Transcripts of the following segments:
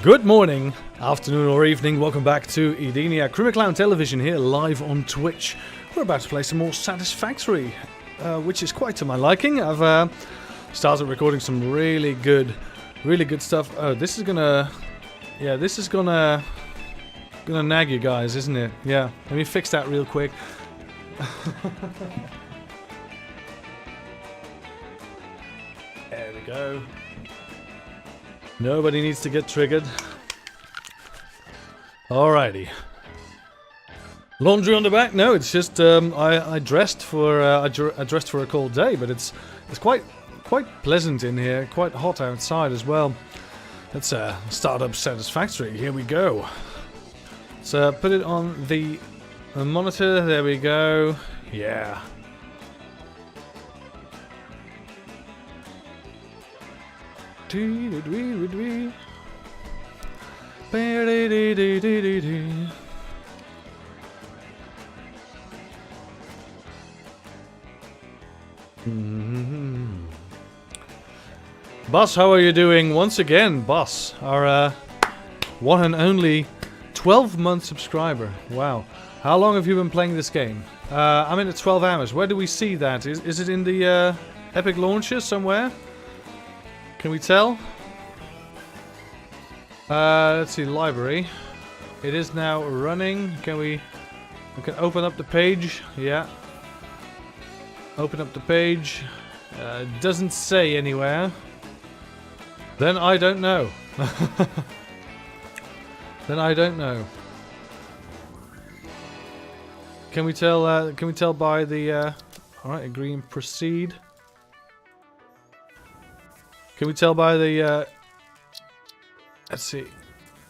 Good morning, afternoon or evening, welcome back to Edenia CrimiClown television here live on Twitch. We're about to play some more Satisfactory, which is quite to my liking. I've started recording some really good stuff. Oh, this is gonna nag you guys, isn't it? Yeah, let me fix that real quick. There we go. Nobody needs to get triggered. Alrighty. Laundry on the back? No, it's just I dressed for I dressed for a cold day, but it's quite pleasant in here, quite hot outside as well. Let's start up Satisfactory. Here we go. So put it on the monitor. There we go. Yeah. Boss, how are you doing? Once again, Boss, our one and only 12-month subscriber. Wow. How long have you been playing this game? I'm in at 12 hours. Where do we see that? Is it in the Epic Launcher somewhere? Can we tell? Let's see, library. It is now running. We can open up the page. Yeah. Open up the page. Doesn't say anywhere. Then I don't know. Then I don't know. Can we tell? Can we tell by the? All right, agree and proceed. Can we tell by the, let's see.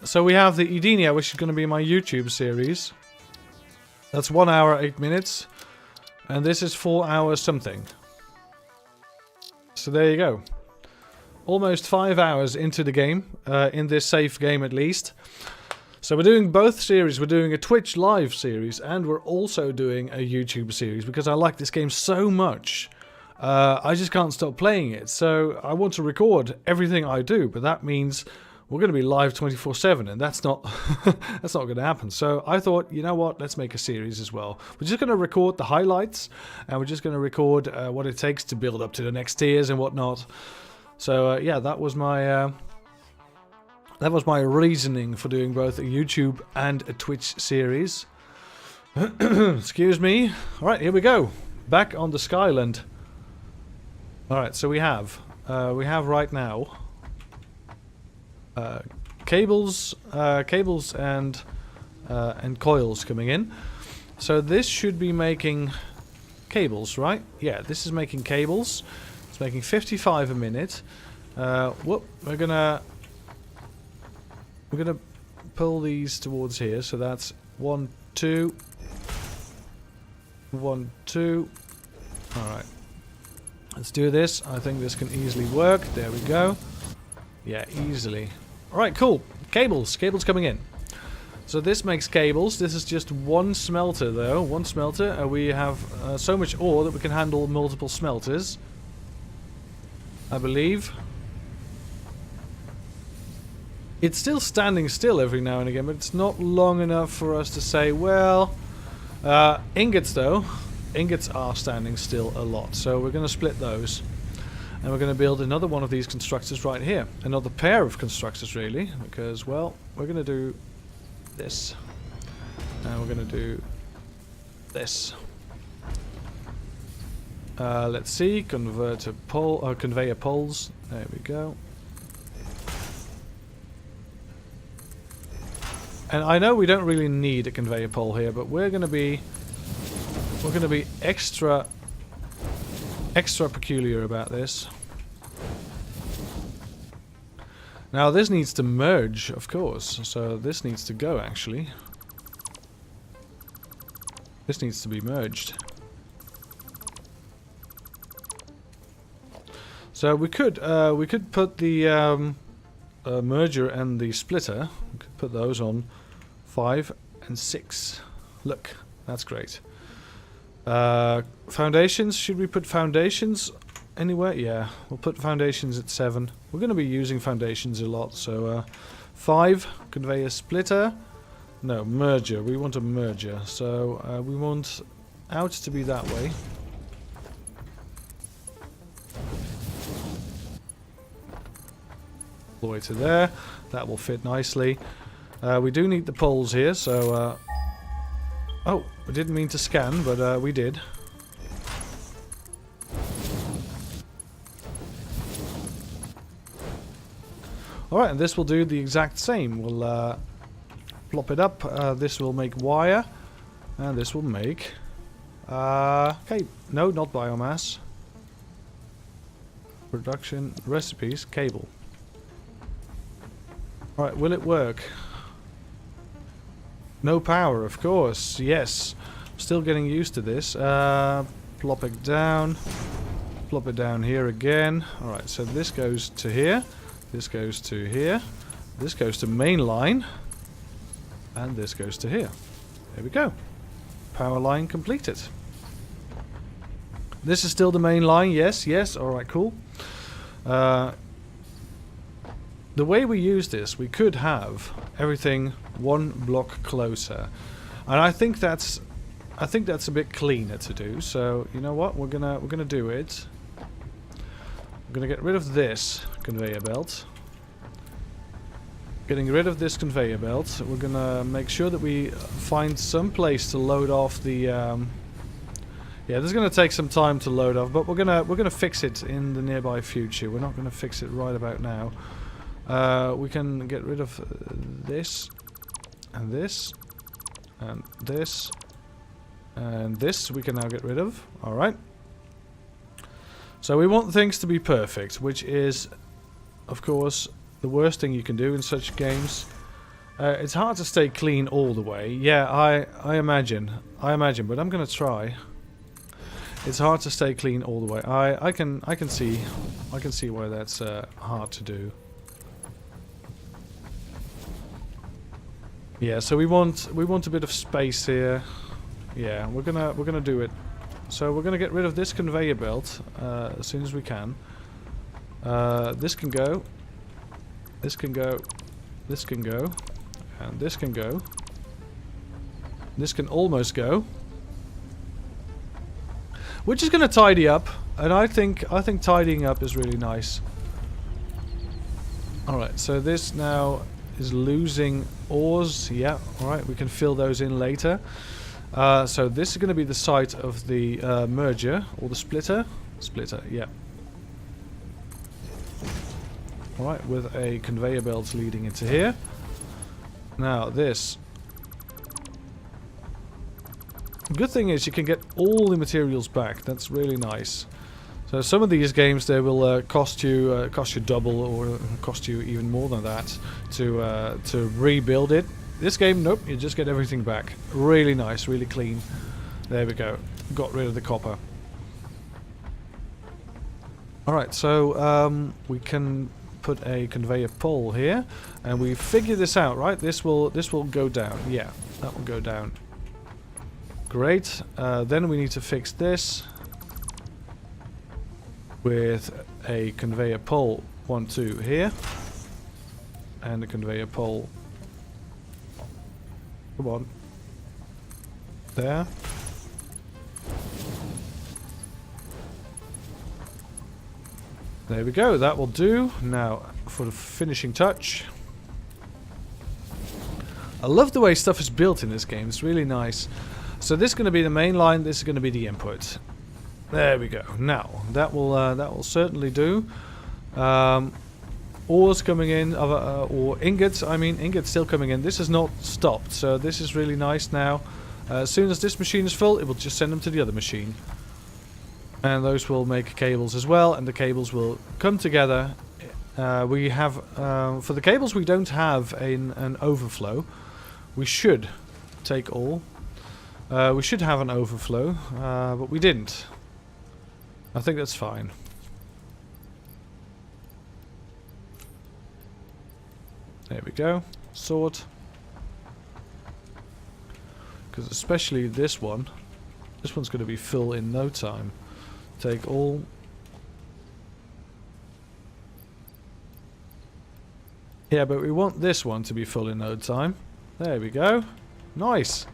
So we have the Edenia, which is going to be my YouTube series. That's 1 hour, 8 minutes. And this is 4 hours something. So there you go. Almost 5 hours into the game, in this safe game at least. So we're doing both series. We're doing a Twitch live series, and we're also doing a YouTube series, because I like this game so much. I just can't stop playing it, so I want to record everything I do, but that means we're going to be live 24/7, and that's not that's not going to happen. So I thought, you know what, let's make a series as well. We're just going to record the highlights, and we're just going to record what it takes to build up to the next tiers and whatnot. So yeah, that was my reasoning for doing both a YouTube and a Twitch series. Excuse me. All right, here we go. Back on the Skyland. Alright, so we have right now cables and coils coming in. So this should be making cables, right? Yeah, this is making cables. It's making 55 a minute. Whoop, we're gonna pull these towards here. So that's 1, 2, 1, 2. All right. Let's do this. I think this can easily work. There we go. Yeah, easily. Alright, cool. Cables. Cables coming in. So this makes cables. This is just one smelter, though. One smelter. We have so much ore that we can handle multiple smelters, I believe. It's still standing still every now and again, but it's not long enough for us to say, well... ingots, though. Ingots are standing still a lot, so we're going to split those. And we're going to build another one of these constructors right here. Another pair of constructors, really, because, well, we're going to do this. And we're going to do this. Let's see, converter pole, conveyor poles. There we go. And I know we don't really need a conveyor pole here, but we're going to be extra peculiar about this. Now this needs to merge, of course, so this needs to go actually. This needs to be merged. So we could put the merger and the splitter. We could put those on 5 and 6. Look, that's great. Foundations, should we put foundations anywhere? Yeah, we'll put foundations at 7. We're going to be using foundations a lot, so 5. Conveyor splitter. No, merger. We want a merger. So we want out to be that way. All the way to there. That will fit nicely. We do need the poles here, so... oh, we didn't mean to scan, but we did. Alright, and this will do the exact same. We'll plop it up. This will make wire. And this will make... okay, no, not biomass. Production, recipes, cable. Alright, will it work? No power, of course, yes. Still getting used to this. Plop it down. Plop it down here again. Alright, so this goes to here. This goes to here. This goes to main line. And this goes to here. There we go. Power line completed. This is still the main line, yes, yes. Alright, cool. The way we use this, we could have everything one block closer, and I think that's a bit cleaner to do. So you know what, we're gonna do it. We're gonna get rid of this conveyor belt. Getting rid of this conveyor belt, we're gonna make sure that we find some place to load off the. Yeah, this is gonna take some time to load off, but we're gonna fix it in the nearby future. We're not gonna fix it right about now. We can get rid of this, and this, and this, and this we can now get rid of. Alright. So we want things to be perfect, which is, of course, the worst thing you can do in such games. It's hard to stay clean all the way. Yeah, I imagine, but I'm gonna try. It's hard to stay clean all the way. I can see why that's hard to do. Yeah, so we want a bit of space here. Yeah, we're gonna do it. So we're gonna get rid of this conveyor belt as soon as we can. This can go. This can go. This can go. And this can go. This can almost go. Which is gonna tidy up, and I think tidying up is really nice. All right, so this now is losing ores. Yeah, alright, we can fill those in later. So this is going to be the site of the merger, or the splitter. Splitter, yeah. Alright, with a conveyor belt leading into here. Now this. Good thing is you can get all the materials back. That's really nice. So some of these games, they will cost you double, or cost you even more than that to rebuild it. This game, nope, you just get everything back. Really nice, really clean. There we go. Got rid of the copper. All right, so we can put a conveyor pole here, and we figure this out, right? This will go down. Yeah, that will go down. Great. Then we need to fix this with a conveyor pole 1, 2 here, and a conveyor pole, come on, there. There we go, that will do. Now for the finishing touch. I love the way stuff is built in this game, it's really nice. So this is going to be the main line, this is going to be the input. There we go. Now that will certainly do. Ores coming in, or ingots. I mean, ingots still coming in. This is not stopped, so this is really nice now. As soon as this machine is full, it will just send them to the other machine, and those will make cables as well. And the cables will come together. We have for the cables we don't have an overflow. We should take all. We should have an overflow, but we didn't. I think that's fine. There we go. Sort. Because especially this one's going to be full in no time. Take all. Yeah, but we want this one to be full in no time. There we go. Nice.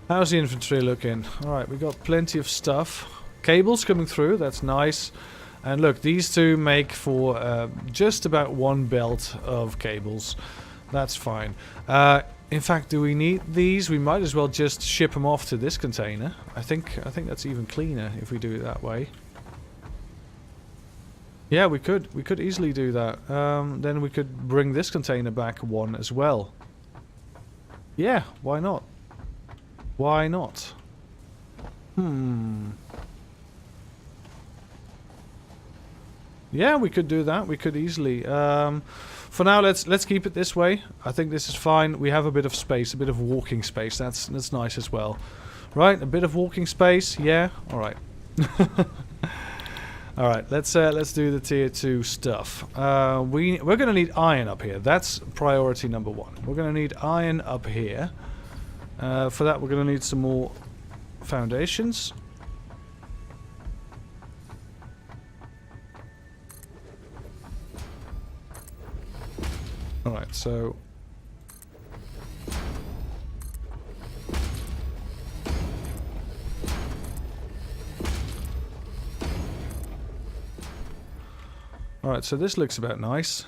How's the infantry looking? Alright, we got plenty of stuff. Cables coming through, that's nice. And look, these two make for just about one belt of cables. That's fine. In fact, do we need these? We might as well just ship them off to this container. I think that's even cleaner if we do it that way. Yeah, we could. We could easily do that. Then we could bring this container back one as well. Yeah, why not? Why not? Yeah, we could do that. We could easily. For now, let's keep it this way. I think this is fine. We have a bit of space, a bit of walking space. That's nice as well. Right, a bit of walking space. Yeah. All right. All right. Let's do the tier 2 stuff. We're gonna need iron up here. That's priority number 1. We're gonna need iron up here. For that, we're gonna need some more foundations. Alright, so... Alright, so this looks about nice.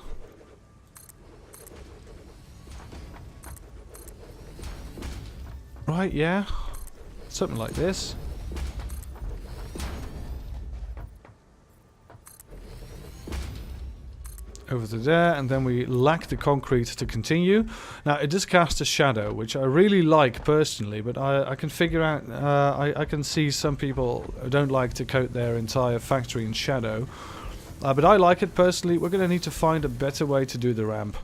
Right, yeah. Something like this. Over to there, and then we lack the concrete to continue. Now, it does cast a shadow, which I really like personally, but I can figure out, I can see some people don't like to coat their entire factory in shadow. But I like it personally. We're going to need to find a better way to do the ramp,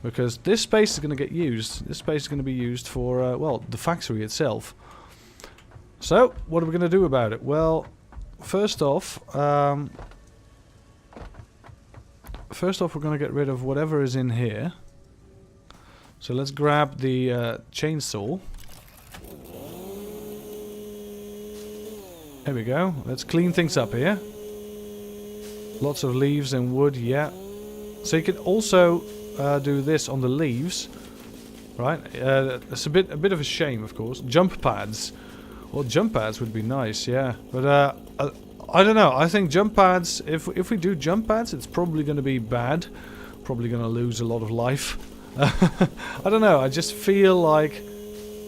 because this space is going to get used. This space is going to be used for, well, the factory itself. So, what are we going to do about it? Well, first off, we're going to get rid of whatever is in here. So let's grab the chainsaw. There we go. Let's clean things up here. Lots of leaves and wood, yeah. So you can also do this on the leaves, right? It's a bit of a shame, of course. Jump pads. Well, jump pads would be nice, yeah. But I don't know. I think jump pads, if we do jump pads, it's probably going to be bad. Probably going to lose a lot of life. I don't know. I just feel like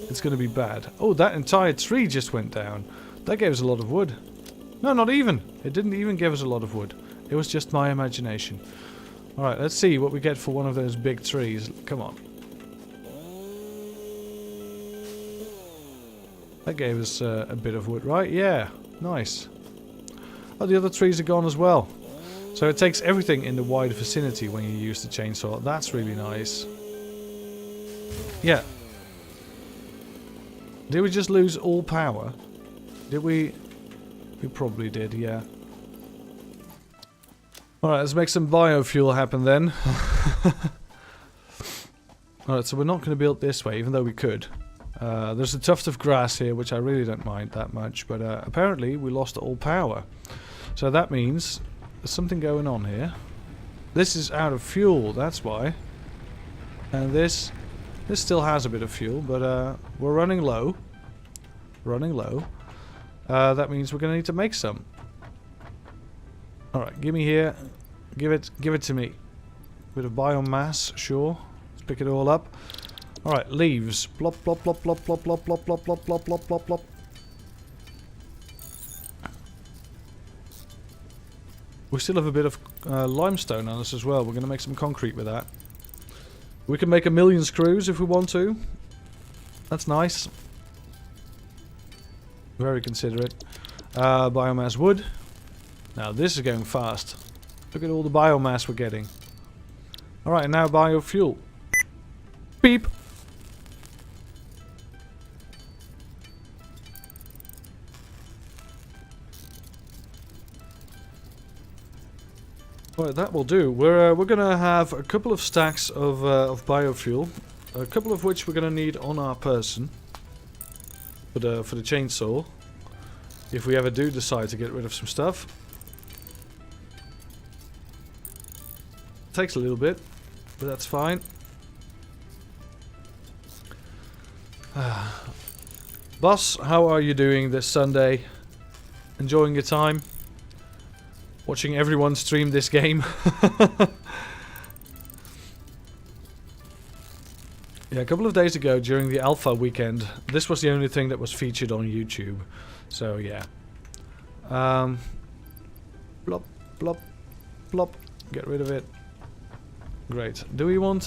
it's going to be bad. Oh, that entire tree just went down. That gave us a lot of wood. No, not even. It didn't even give us a lot of wood. It was just my imagination. Alright, let's see what we get for one of those big trees. Come on. That gave us a bit of wood, right? Yeah. Nice. Oh, the other trees are gone as well. So it takes everything in the wide vicinity when you use the chainsaw. That's really nice. Yeah. Did we just lose all power? Did we? We probably did, yeah. Alright, let's make some biofuel happen then. Alright, so we're not going to build this way, even though we could. There's a tuft of grass here, which I really don't mind that much, but apparently we lost all power. So that means there's something going on here. This is out of fuel, that's why. And this still has a bit of fuel, but we're running low. Running low. That means we're going to need to make some. Alright, give me here. Give it to me. Bit of biomass, sure. Let's pick it all up. Alright, leaves. Plop, plop, plop, plop, plop, plop, plop, plop, plop, plop, plop, plop, plop. We still have a bit of limestone on us as well. We're going to make some concrete with that. We can make 1,000,000 screws if we want to. That's nice. Very considerate. Biomass wood. Now this is going fast. Look at all the biomass we're getting. Alright, now biofuel. Beep. Right, that will do. We're gonna have a couple of stacks of biofuel, a couple of which we're gonna need on our person for the chainsaw, if we ever do decide to get rid of some stuff. Takes a little bit. but that's fine. Boss, how are you doing this Sunday? Enjoying your time? Watching everyone stream this game? Yeah, a couple of days ago during the alpha weekend, this was the only thing that was featured on YouTube. So yeah. Plop, plop, plop. Get rid of it. Great. Do we want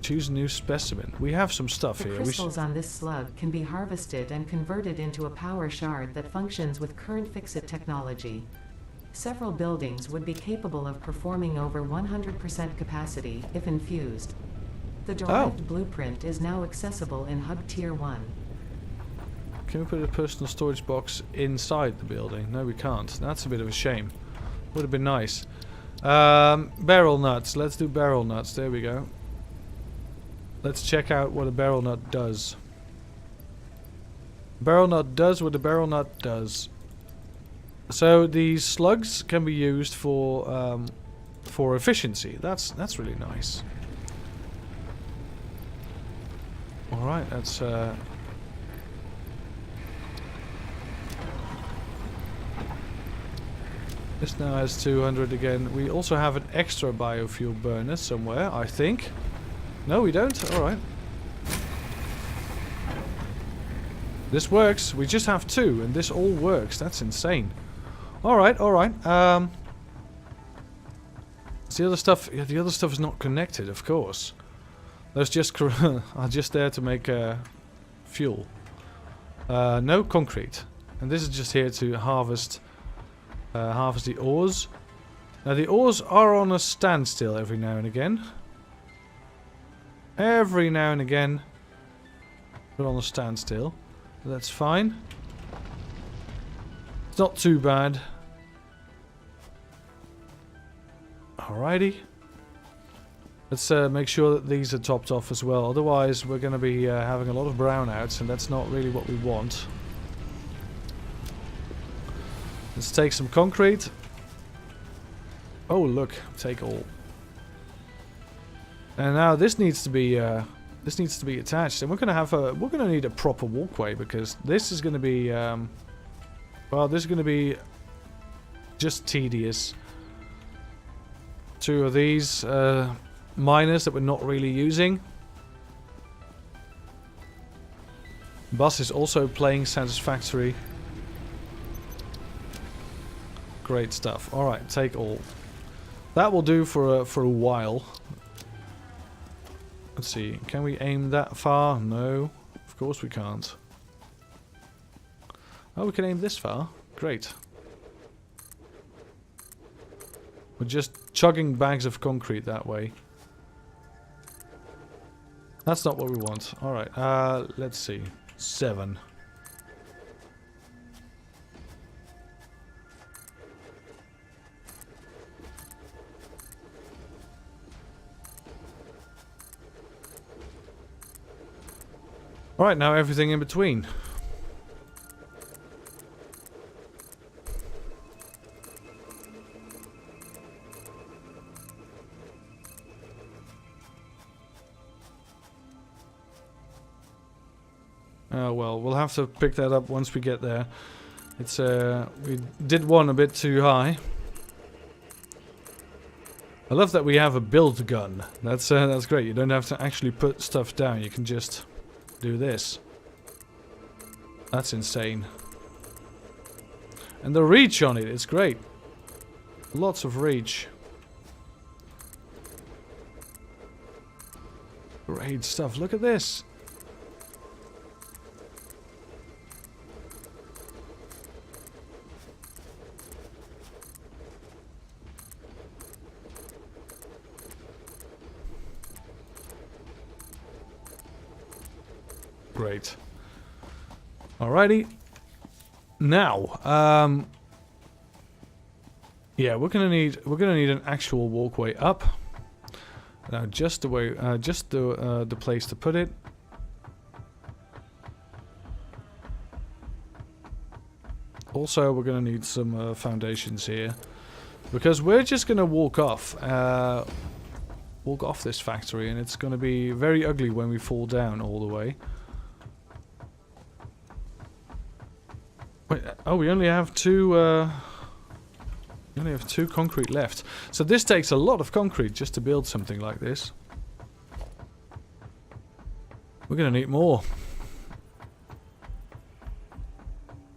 choose a new specimen? We have some stuff here. The crystals on this slug can be harvested and converted into a power shard that functions with current fix-it technology. Several buildings would be capable of performing over 100% capacity if infused. The derived blueprint is now accessible in Hub Tier 1. Can we put a personal storage box inside the building? No, we can't. That's a bit of a shame. Would have been nice. Barrel nuts. Let's do barrel nuts. There we go. Let's check out what a barrel nut does. Barrel nut does what a barrel nut does. So these slugs can be used for efficiency. That's really nice. All right, that's. This now has 200 again. We also have an extra biofuel burner somewhere, I think. No, we don't. All right. This works. We just have 2, and this all works. That's insane. All right, all right. The other stuff. Yeah, the other stuff is not connected, of course. Those just are just there to make fuel. No concrete, and this is just here to harvest the ores. Now the ores are on a standstill every now and again. Every now and again, they're on a standstill. But that's fine. It's not too bad. Alrighty. Let's make sure that these are topped off as well. Otherwise, we're going to be having a lot of brownouts, and that's not really what we want. Let's take some concrete. Oh, look, take all. And now this needs to be attached, and we're gonna need a proper walkway, because this is gonna be well, this is gonna be just tedious. 2 of these miners that we're not really using. Bus is also playing Satisfactory. Great stuff. All right, take all. That will do for a while. Let's see. Can we aim that far? No, of course we can't. Oh, we can aim this far. Great. We're just chugging bags of concrete that way. That's not what we want. All right. Let's see. 7. Alright, now everything in between. Oh well, we'll have to pick that up once we get there. It's we did one a bit too high. I love that we have a build gun. That's great. You don't have to actually put stuff down. You can just do this. That's insane. And the reach on it is great. Lots of reach. Great stuff. Look at this. Great. Alrighty. Now, yeah, we're gonna need an actual walkway up. Now, just the way, just the place to put it. Also, we're gonna need some foundations here. Because we're just gonna walk off this factory, and it's gonna be very ugly when we fall down all the way. Wait, oh, we only have two concrete left. So this takes a lot of concrete just to build something like this. We're gonna need more.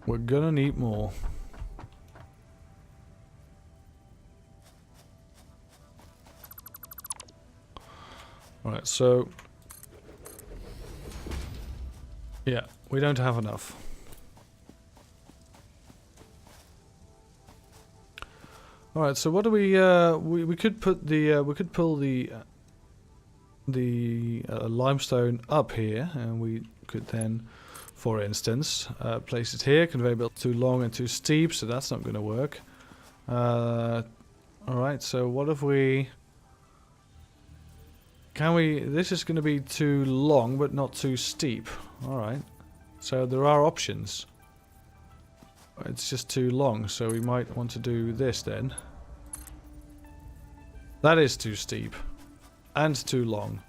We're gonna need more. Alright, so... yeah, we don't have enough. Alright, so what do we could put the we could pull the limestone up here, and we could then, for instance, place it here. Conveyor belt too long and too steep, so that's not going to work. Alright, so what if we... can we... this is going to be too long, but not too steep. Alright, so there are options. It's just too long, so we might want to do this then. That is too steep. And too long.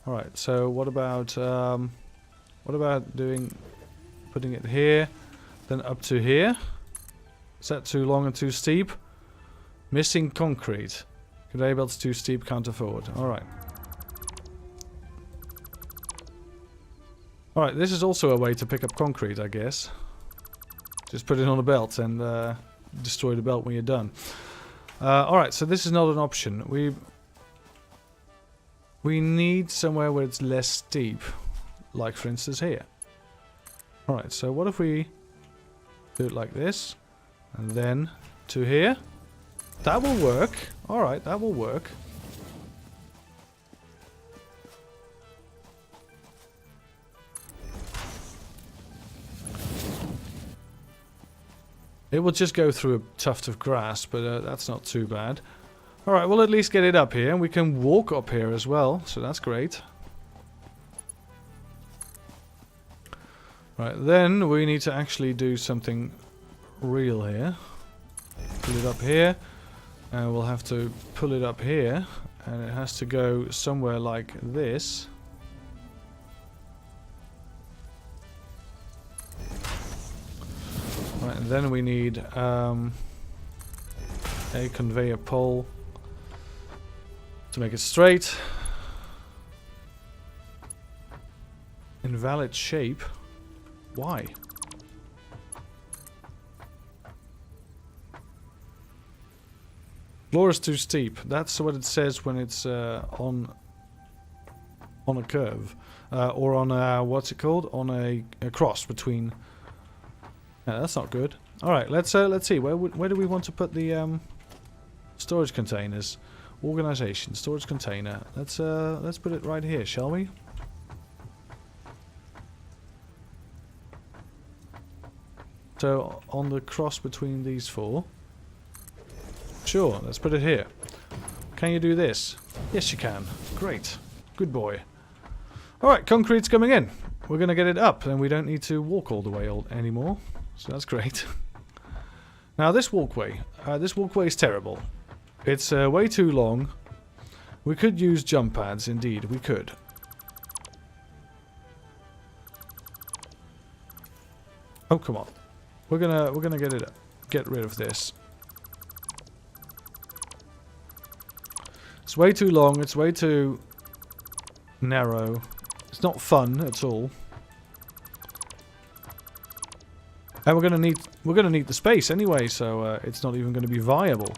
Alright, so what about putting it here, then up to here? Is that too long and too steep? Missing concrete. Conveyor belt's too steep, can't afford. Alright. Alright, this is also a way to pick up concrete, I guess. Just put it on a belt and destroy the belt when you're done. Alright, so this is not an option. We need somewhere where it's less steep. Like, for instance, here. Alright, so what if we do it like this? And then to here? That will work. Alright, that will work. It will just go through a tuft of grass, but that's not too bad. Alright, we'll at least get it up here, and we can walk up here as well, so that's great. Right, then we need to actually do something real here. Put it up here, and we'll have to pull it up here, and it has to go somewhere like this. Right, and then we need a conveyor pole to make it straight. Invalid shape. Why? Floor is too steep. That's what it says when it's on a curve, or on a, what's it called? On a cross between. Yeah, that's not good. All right, let's see. Where do we want to put the storage containers? Organization, storage container. Let's put it right here, shall we? So on the cross between these four. Sure, let's put it here. Can you do this? Yes, you can. Great. Good boy. Alright, concrete's coming in. We're going to get it up, and we don't need to walk all the way anymore. So that's great. Now this walkway is terrible. It's way too long. We could use jump pads, indeed, we could. Oh, come on. We're gonna get rid of this. It's way too long, it's way too narrow. It's not fun at all. And we're gonna need the space anyway, so it's not even gonna be viable.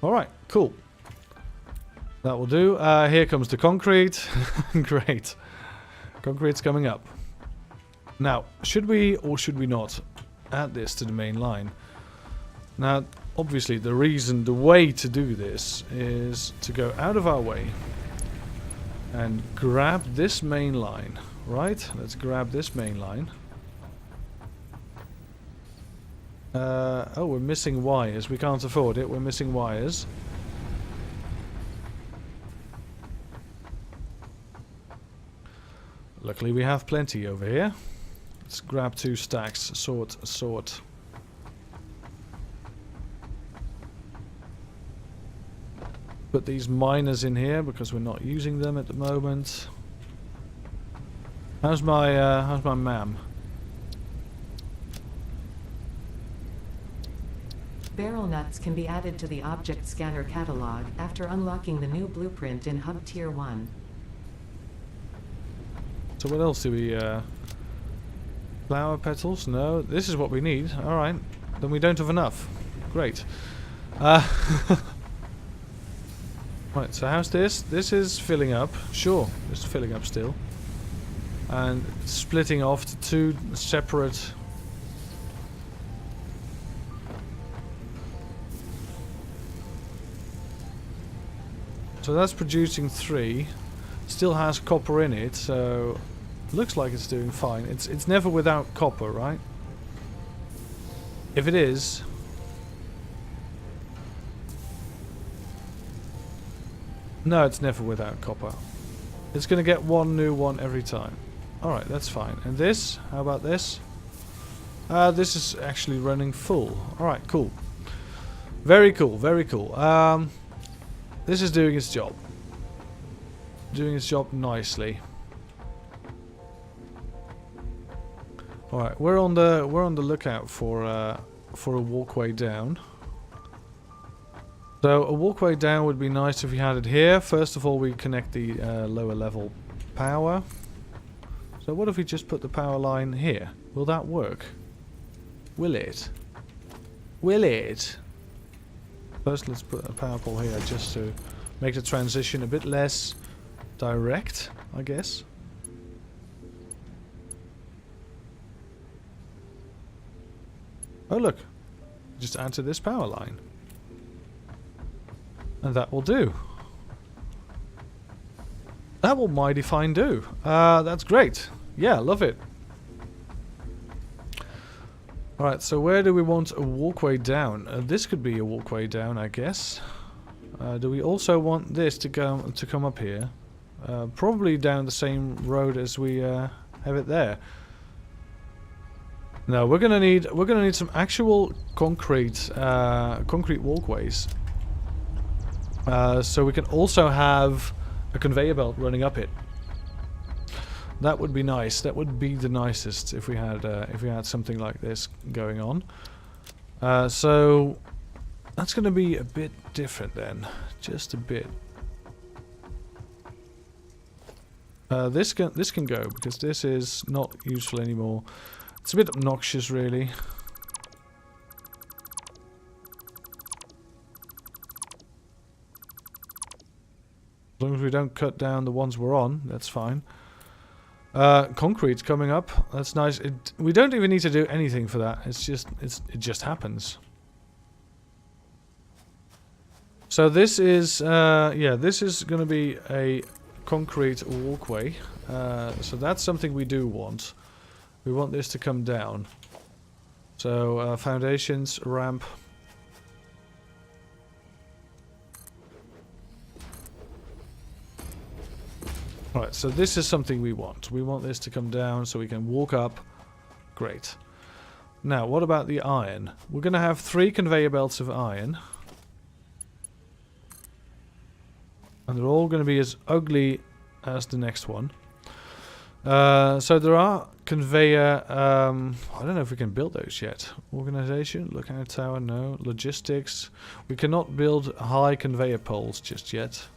Alright, cool. That will do. Here comes the concrete. Great. Concrete's coming up. Now, should we or should we not add this to the main line? Now, obviously the way to do this is to go out of our way and grab this main line. Right? Let's grab this main line. Oh, we're missing wires. We can't afford it. We're missing wires. Luckily we have plenty over here. Let's grab 2 stacks. Sort. Put these miners in here because we're not using them at the moment. How's my mam? Barrel nuts can be added to the object scanner catalog after unlocking the new blueprint in Hub Tier 1. So what else do we... flower petals? No, this is what we need. Alright, then we don't have enough. Great. Right, so how's this? This is filling up. Sure, it's filling up still. And splitting off to 2 separate... So that's producing 3. Still has copper in it, so... Looks like it's doing fine. It's never without copper, right? If it is... No, it's never without copper. It's gonna get 1 new one every time. Alright, that's fine. And this? How about this? This is actually running full. Alright, cool. Very cool, very cool. This is doing its job. Doing its job nicely. Alright, we're on the lookout for a walkway down. So a walkway down would be nice if we had it here. First of all, we connect the lower level power. So what if we just put the power line here? Will that work? Will it? Will it? First, let's put a power pole here just to make the transition a bit less direct, I guess. Oh look, just add to this power line. And that will do. That will mighty fine do. That's great. Yeah, love it. Alright, so where do we want a walkway down? This could be a walkway down, I guess. Do we also want this to come up here? Probably down the same road as we have it there. No, we're gonna need some actual concrete walkways. So we can also have a conveyor belt running up it. That would be nice. That would be the nicest if we had something like this going on. So that's going to be a bit different then, just a bit. This can go because this is not useful anymore. It's a bit obnoxious, really. As long as we don't cut down the ones we're on, that's fine. Concrete's coming up. That's nice. We don't even need to do anything for that. It just happens. So this is this is going to be a concrete walkway. So that's something we do want. We want this to come down. So foundations, ramp. Alright, so this is something we want. We want this to come down so we can walk up. Great. Now, what about the iron? We're going to have 3 conveyor belts of iron. And they're all going to be as ugly as the next one. So there are conveyor... I don't know if we can build those yet. Organization, lookout tower, no. Logistics. We cannot build high conveyor poles just yet.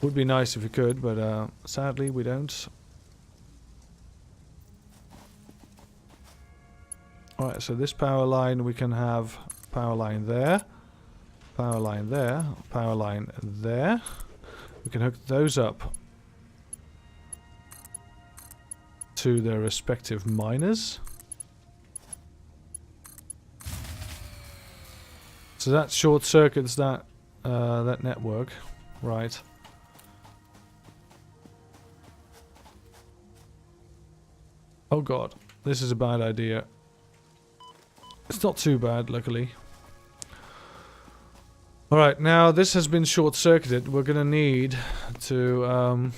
Would be nice if we could, but sadly we don't. Alright, so this power line, we can have power line there, power line there, power line there. We can hook those up to their respective miners. So that short circuits that that network, right? Oh god, this is a bad idea. It's not too bad, luckily. Alright, now this has been short-circuited. We're gonna need to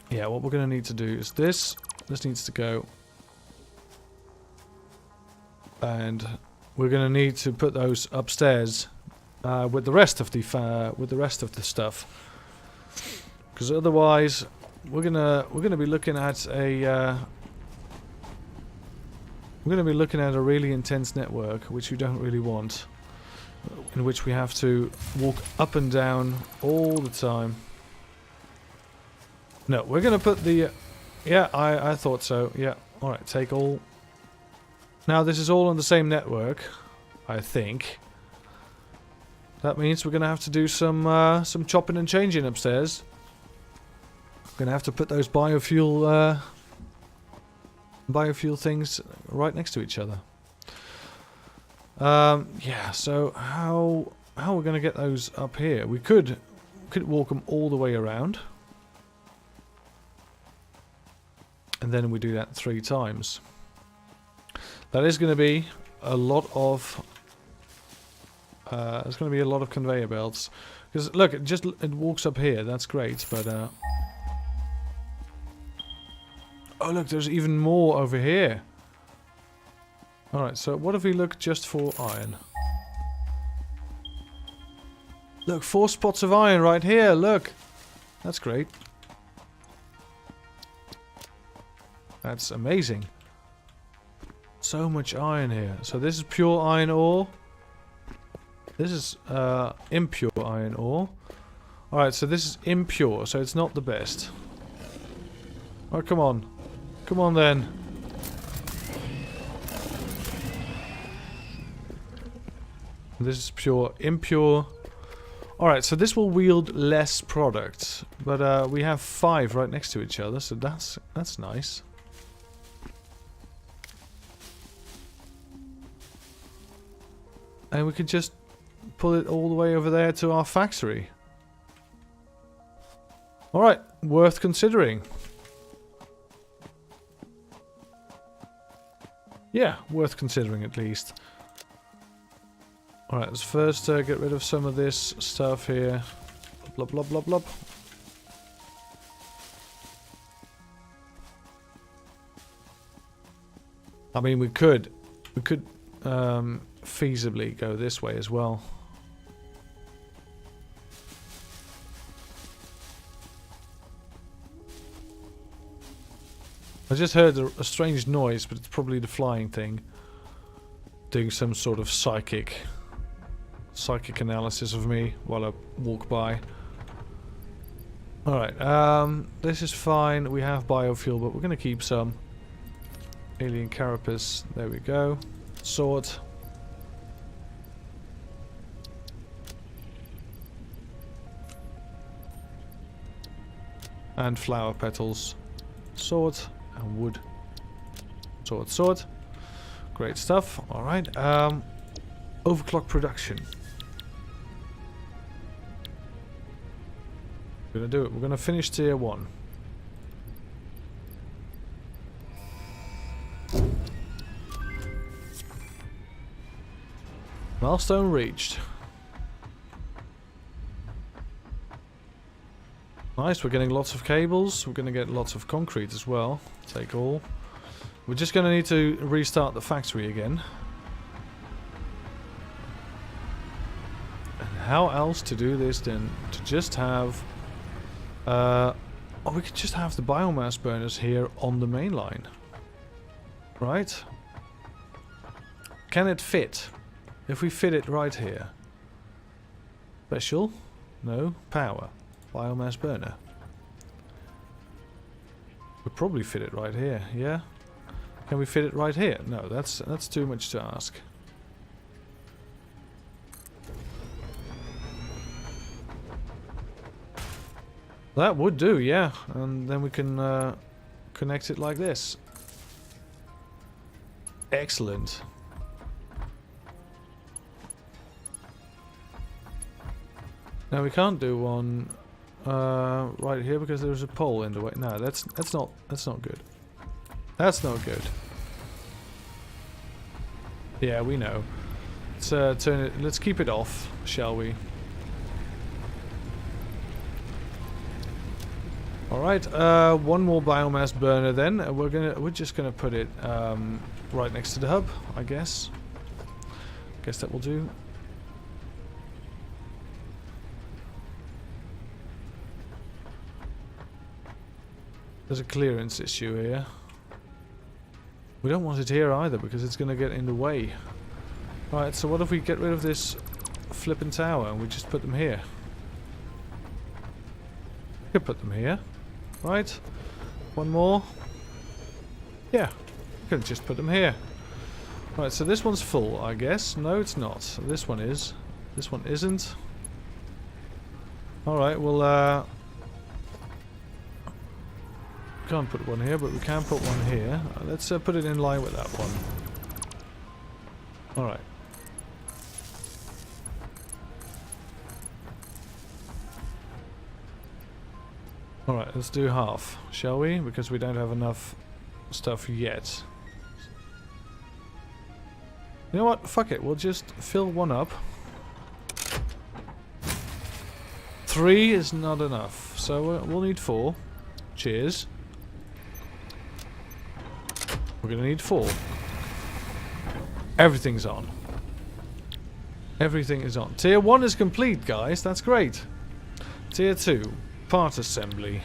Yeah, what we're going to need to do is this. This needs to go. And we're going to need to put those upstairs with the rest of the stuff. Because otherwise, we're gonna be looking at a really intense network, which we don't really want, in which we have to walk up and down all the time. No, we're gonna put the. Yeah, I thought so. Yeah, all right. Take all. Now this is all on the same network, I think. That means we're gonna have to do some chopping and changing upstairs. Gonna have to put those biofuel things right next to each other. Yeah. So how are we gonna get those up here? We could walk them all the way around, and then we do that 3 times. That is going to be a lot of. There's going to be a lot of conveyor belts, because look, it walks up here. That's great, but. Oh look, there's even more over here. Alright, so what if we look just for iron? Look, 4 spots of iron right here, look! That's great. That's amazing. So much iron here. So this is pure iron ore. This is impure iron ore. Alright, so this is impure, so it's not the best. Oh, come on. Come on then. This is pure, impure. Alright, so this will wield less product. But we have 5 right next to each other, so that's nice. And we could just pull it all the way over there to our factory. Alright, worth considering. Yeah, worth considering at least. Alright, let's first get rid of some of this stuff here. Blah, blah, blah, blah. I mean, we could feasibly go this way as well. I just heard a strange noise, but it's probably the flying thing doing some sort of psychic analysis of me while I walk by. Alright, this is fine. We have biofuel, but we're going to keep some. Alien carapace. There we go. Sword. And flower petals. Sword. And wood. Sword, sword. Great stuff. Alright. Overclock production. We're gonna do it. We're gonna finish tier 1. Milestone reached. Nice, we're getting lots of cables. We're going to get lots of concrete as well. Take all. We're just going to need to restart the factory again. And how else to do this than to just have... oh, we could just have the biomass burners here on the main line. Right? Can it fit? If we fit it right here. Special? No. Power. Biomass burner. We'll probably fit it right here, yeah? Can we fit it right here? No, that's too much to ask. That would do, yeah. And then we can connect it like this. Excellent. Now we can't do one right here because there's a pole in the way. No, that's not good. That's not good. Yeah, we know. Let's turn it. Let's keep it off, shall we? Alright, one more biomass burner then. We're just gonna put it right next to the hub, I guess. Guess that will do. There's a clearance issue here. We don't want it here either because it's gonna get in the way. Right, so what if we get rid of this flippin' tower and we just put them here? We could put them here. Right, one more. Yeah, we could just put them here. Right, so this one's full, I guess. No, it's not. This one is. This one isn't. Alright, well, can't put one here, but we can put one here. Let's put it in line with that one. Alright. Alright, let's do half, shall we? Because we don't have enough stuff yet. You know what? Fuck it. We'll just fill one up. 3 is not enough, so we'll need 4. Cheers. We're gonna need 4. Everything's on. Everything is on. Tier 1 is complete, guys. That's great. Tier 2. Part assembly.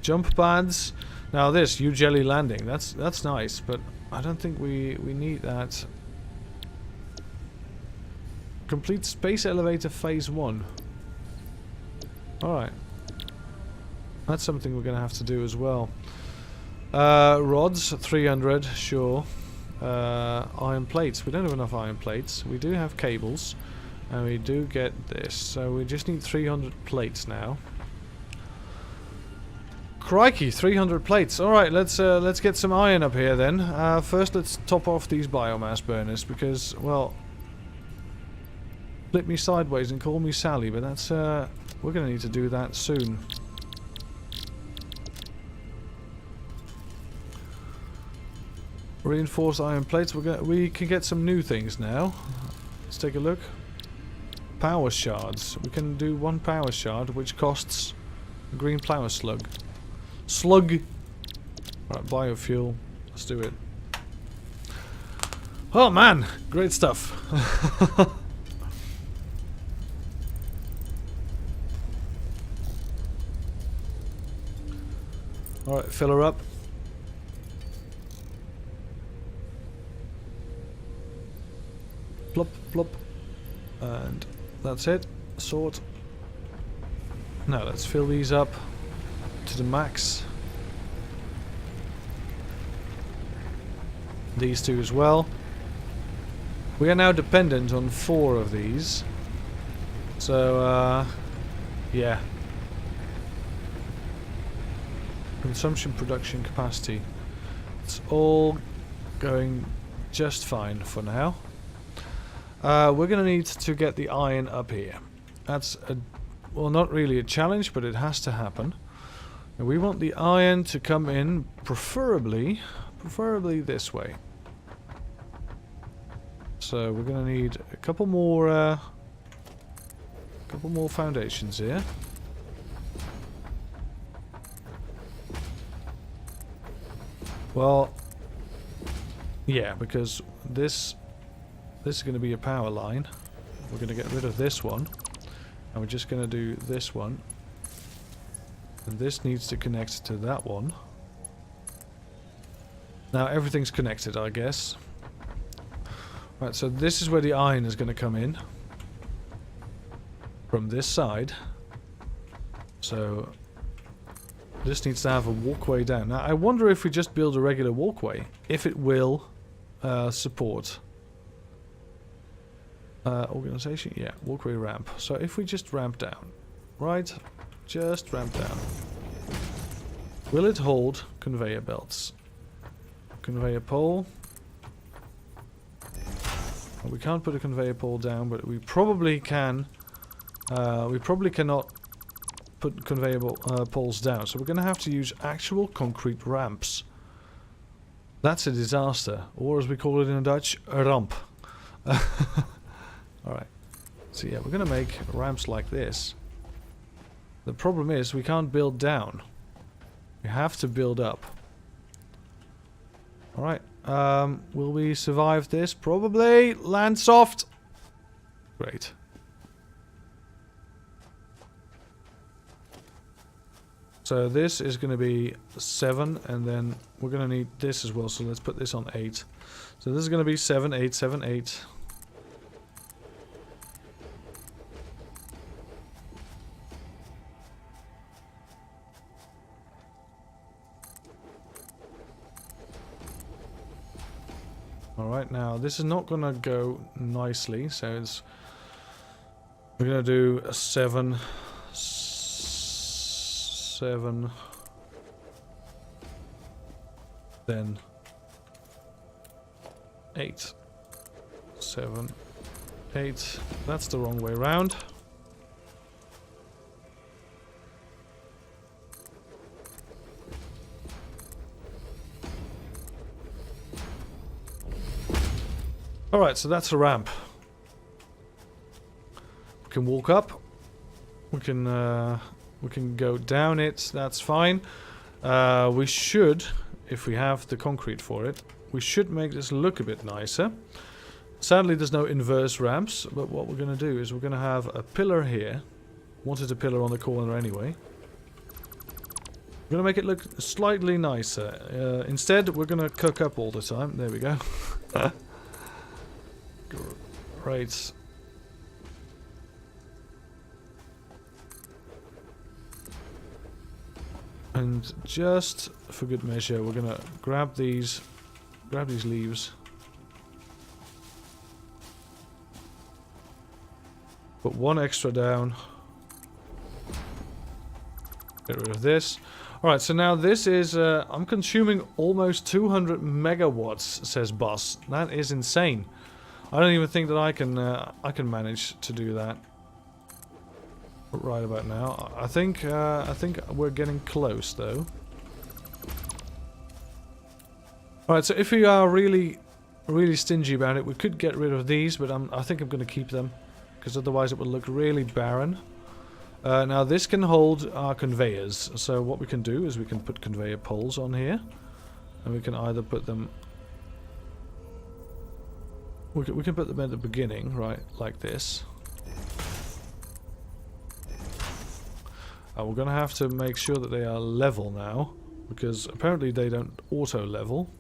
Jump pads. Now this, U-jelly landing. That's nice, but I don't think we need that. Complete space elevator phase 1. Alright. That's something we're gonna have to do as well. Rods, 300, sure. Iron plates. We don't have enough iron plates. We do have cables. And we do get this. So we just need 300 plates now. Crikey, 300 plates. Alright, let's get some iron up here then. First let's top off these biomass burners because, well, flip me sideways and call me Sally, but that's we're gonna need to do that soon. Reinforced iron plates. We can get some new things now. Let's take a look. Power shards. We can do 1 power shard, which costs a green power slug. Right, biofuel. Let's do it. Oh man, great stuff. Alright, fill her up. Plop, plop. And that's it. Sort. Now let's fill these up to the max. These two as well. We are now dependent on 4 of these. So, yeah. Consumption, production, capacity. It's all going just fine for now. We're going to need to get the iron up here. That's well, not really a challenge, but it has to happen. And we want the iron to come in, preferably this way. So we're going to need a couple more foundations here. Well, yeah, because this is going to be a power line. We're going to get rid of this one. And we're just going to do this one. And this needs to connect to that one. Now everything's connected, I guess. Right, so this is where the iron is going to come in. From this side. So this needs to have a walkway down. Now I wonder if we just build a regular walkway, if it will support organization. Yeah, walkway ramp. So if we just ramp down, right? Just ramp down. Will it hold conveyor belts? Conveyor pole. Well, we can't put a conveyor pole down, but we probably can. We probably cannot put conveyor poles down, so we're going to have to use actual concrete ramps. That's a disaster, or as we call it in Dutch, a ramp. Alright, so yeah, we're going to make ramps like this. The problem is we can't build down. We have to build up. Alright. Will we survive this? Probably. Land soft. Great. So this is going to be 7, and then we're going to need this as well, so let's put this on 8. So this is going to be 7, 8, 7, 8. Alright, now this is not going to go nicely, so it's... We're going to do a 7... 7, then 8, 7, 8. That's the wrong way around. Alright, so that's a ramp. We can walk up. We can go down it, that's fine. We should, if we have the concrete for it, we should make this look a bit nicer. Sadly there's no inverse ramps, but what we're going to do is we're going to have a pillar here. Wanted a pillar on the corner anyway. We're going to make it look slightly nicer. Instead we're going to cook up all the time. There we go. Great. And just for good measure, we're gonna grab these leaves. Put one extra down. Get rid of this. Alright, so now this is, I'm consuming almost 200 megawatts, says Boss. That is insane. I don't even think that I can manage to do that. Right about now. I think we're getting close though. Alright, so if we are really stingy about it, we could get rid of these, but I think I'm going to keep them, because otherwise it would look really barren. Now this can hold our conveyors, so what we can do is we can put conveyor poles on here, and we can either put them... We can put them at the beginning, right, like this. We're going to have to make sure that they are level now, because apparently they don't auto-level.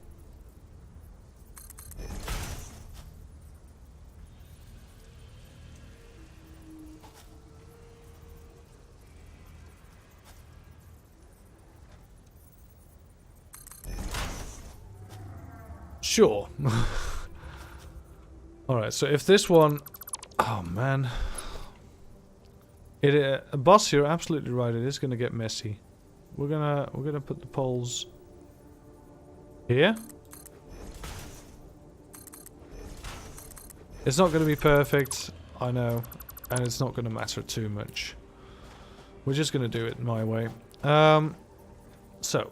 Sure. Alright, so if this one... Oh, man. Boss, you're absolutely right. It is going to get messy. We're gonna put the poles here. It's not going to be perfect, I know, and it's not going to matter too much. We're just going to do it my way. So.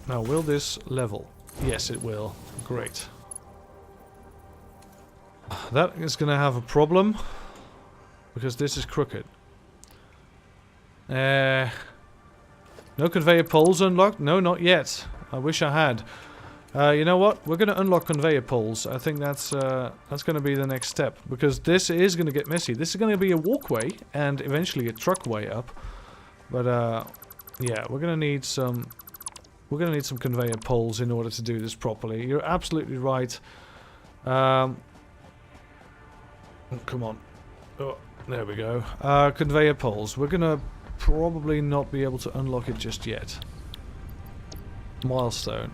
Now, will this level? Yes, it will. Great. That is going to have a problem, because this is crooked. No conveyor poles unlocked? No, not yet. I wish I had. You know what? We're going to unlock conveyor poles. I think that's going to be the next step, because this is going to get messy. This is going to be a walkway and eventually a truckway up. But yeah, we're going to need some... We're going to need some conveyor poles in order to do this properly. You're absolutely right. Oh, come on. Oh, there we go. Conveyor poles. We're going to probably not be able to unlock it just yet. Milestone.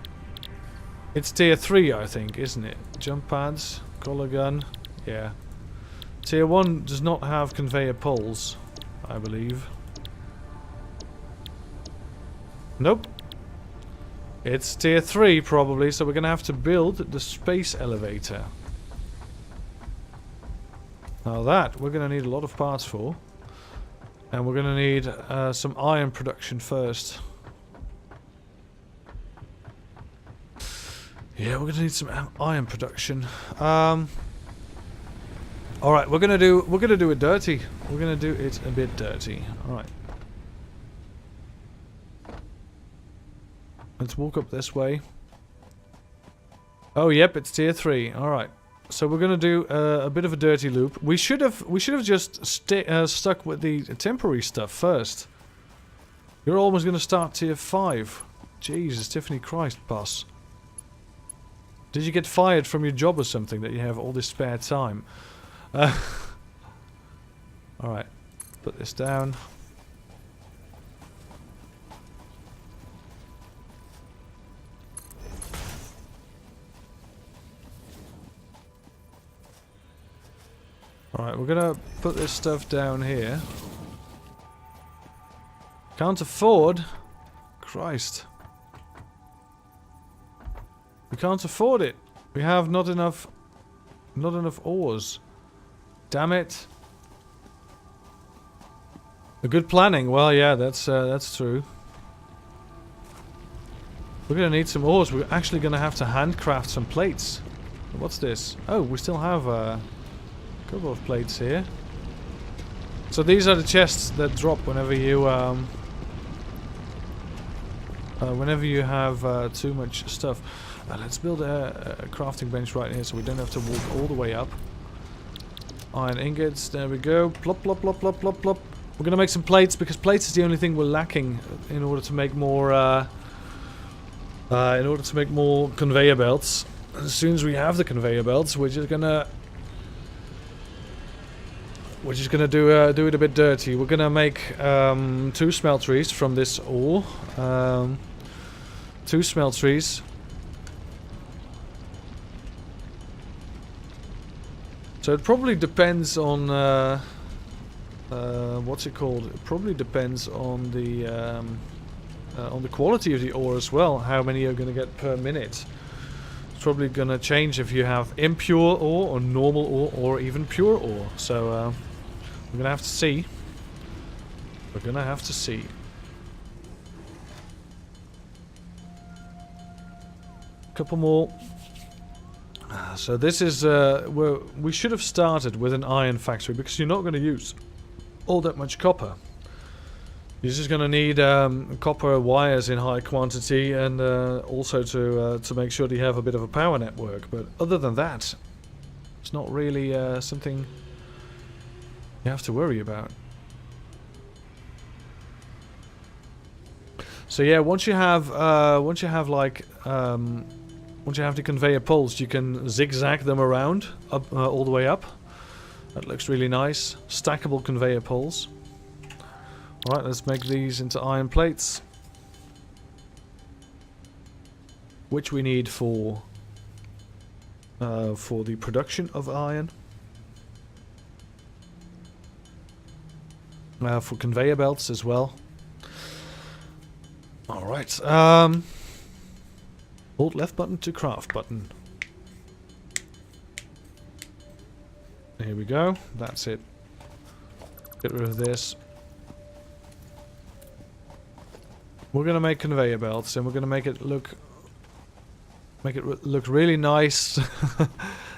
It's tier 3, I think, isn't it? Jump pads, collar gun. Yeah. Tier 1 does not have conveyor poles, I believe. Nope. It's tier 3 probably, so we're going to have to build the space elevator. Now that we're going to need a lot of parts for. And we're gonna need some iron production first. Yeah, we're gonna need some iron production. All right, we're gonna do it dirty. We're gonna do it a bit dirty. All right. Let's walk up this way. Oh, yep, it's tier 3. All right. So we're gonna do a bit of a dirty loop. We should have just stuck with the temporary stuff first. You're almost gonna start tier 5. Jesus, Tiffany Christ, boss. Did you get fired from your job or something that you have all this spare time? Alright, put this down. Alright, we're gonna put this stuff down here. Can't afford. Christ. We can't afford it. We have not enough ores. Damn it. A good planning. Well, yeah, that's true. We're gonna need some ores. We're actually gonna have to handcraft some plates. What's this? Oh, we still have a couple of plates here. So these are the chests that drop whenever you have too much stuff. Let's build a crafting bench right here so we don't have to walk all the way up. Iron ingots, there we go. Plop, plop, plop, plop, plop, plop. We're gonna make some plates because plates is the only thing we're lacking in order to make more conveyor belts. As soon as we have the conveyor belts, we're just gonna do it a bit dirty. We're gonna make 2 smelteries from this ore. 2 smelteries. So it probably depends on what's it called? It probably depends on the quality of the ore as well. How many you're gonna get per minute. It's probably gonna change if you have impure ore or normal ore or even pure ore. So we're gonna have to see. We're gonna have to see. Couple more. So this is where we should have started with an iron factory because you're not going to use all that much copper. You're just going to need copper wires in high quantity and also to make sure that you have a bit of a power network. But other than that, it's not really something you have to worry about. So yeah, once you have the conveyor poles, you can zigzag them around up all the way up. That looks really nice. Stackable conveyor poles. Alright, let's make these into iron plates. Which we need for the production of iron. For conveyor belts as well. Alright, hold left button to craft button. Here we go. That's it. Get rid of this. We're gonna make conveyor belts, and we're gonna make it look really nice.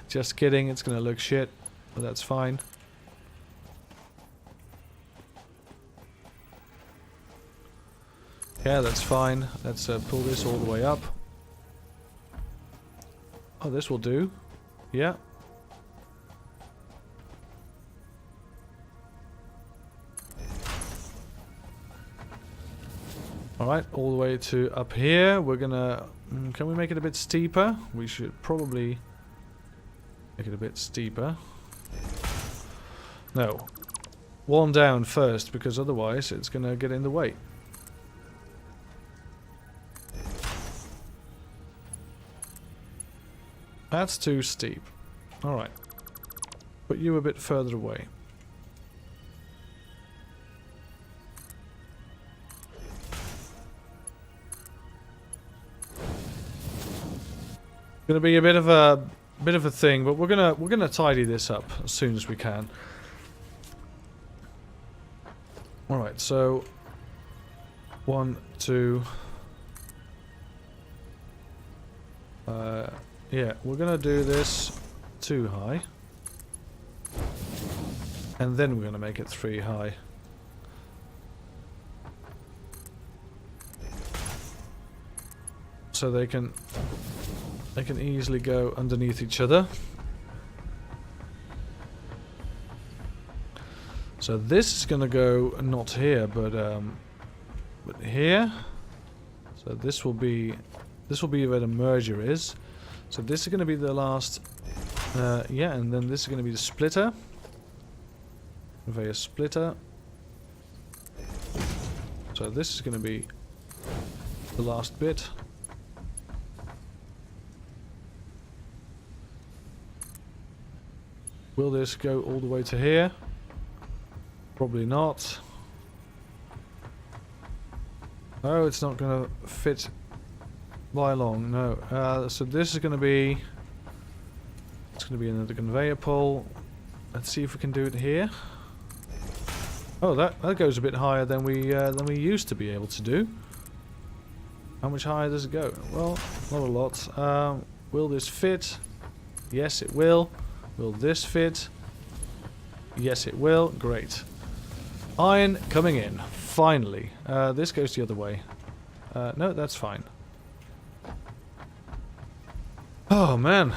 Just kidding. It's gonna look shit, but that's fine. Yeah, that's fine. Let's pull this all the way up. Oh, this will do. Yeah. Alright, all the way to up here. We're gonna... can we make it a bit steeper? We should probably make it a bit steeper. No. One down first, because otherwise it's gonna get in the way. That's too steep. Alright. Put you a bit further away. Gonna be a bit of a thing, but we're gonna tidy this up as soon as we can. Alright, so 1, 2. Yeah, we're gonna do this 2 high. And then we're gonna make it 3 high. So they can easily go underneath each other. So this is gonna go not here, but here. So this will be where the merger is. So this is gonna be the last. Yeah, and then this is gonna be the splitter. Conveyor splitter. So this is gonna be the last bit. Will this go all the way to here? Probably not. Oh, it's not going to fit by long. No. So this is going to be. It's going to be another conveyor pole. Let's see if we can do it here. Oh, that goes a bit higher than we used to be able to do. How much higher does it go? Well, not a lot. Will this fit? Yes, it will. Will this fit? Yes, it will. Great. Iron coming in. Finally. This goes the other way. No, that's fine. Oh, man.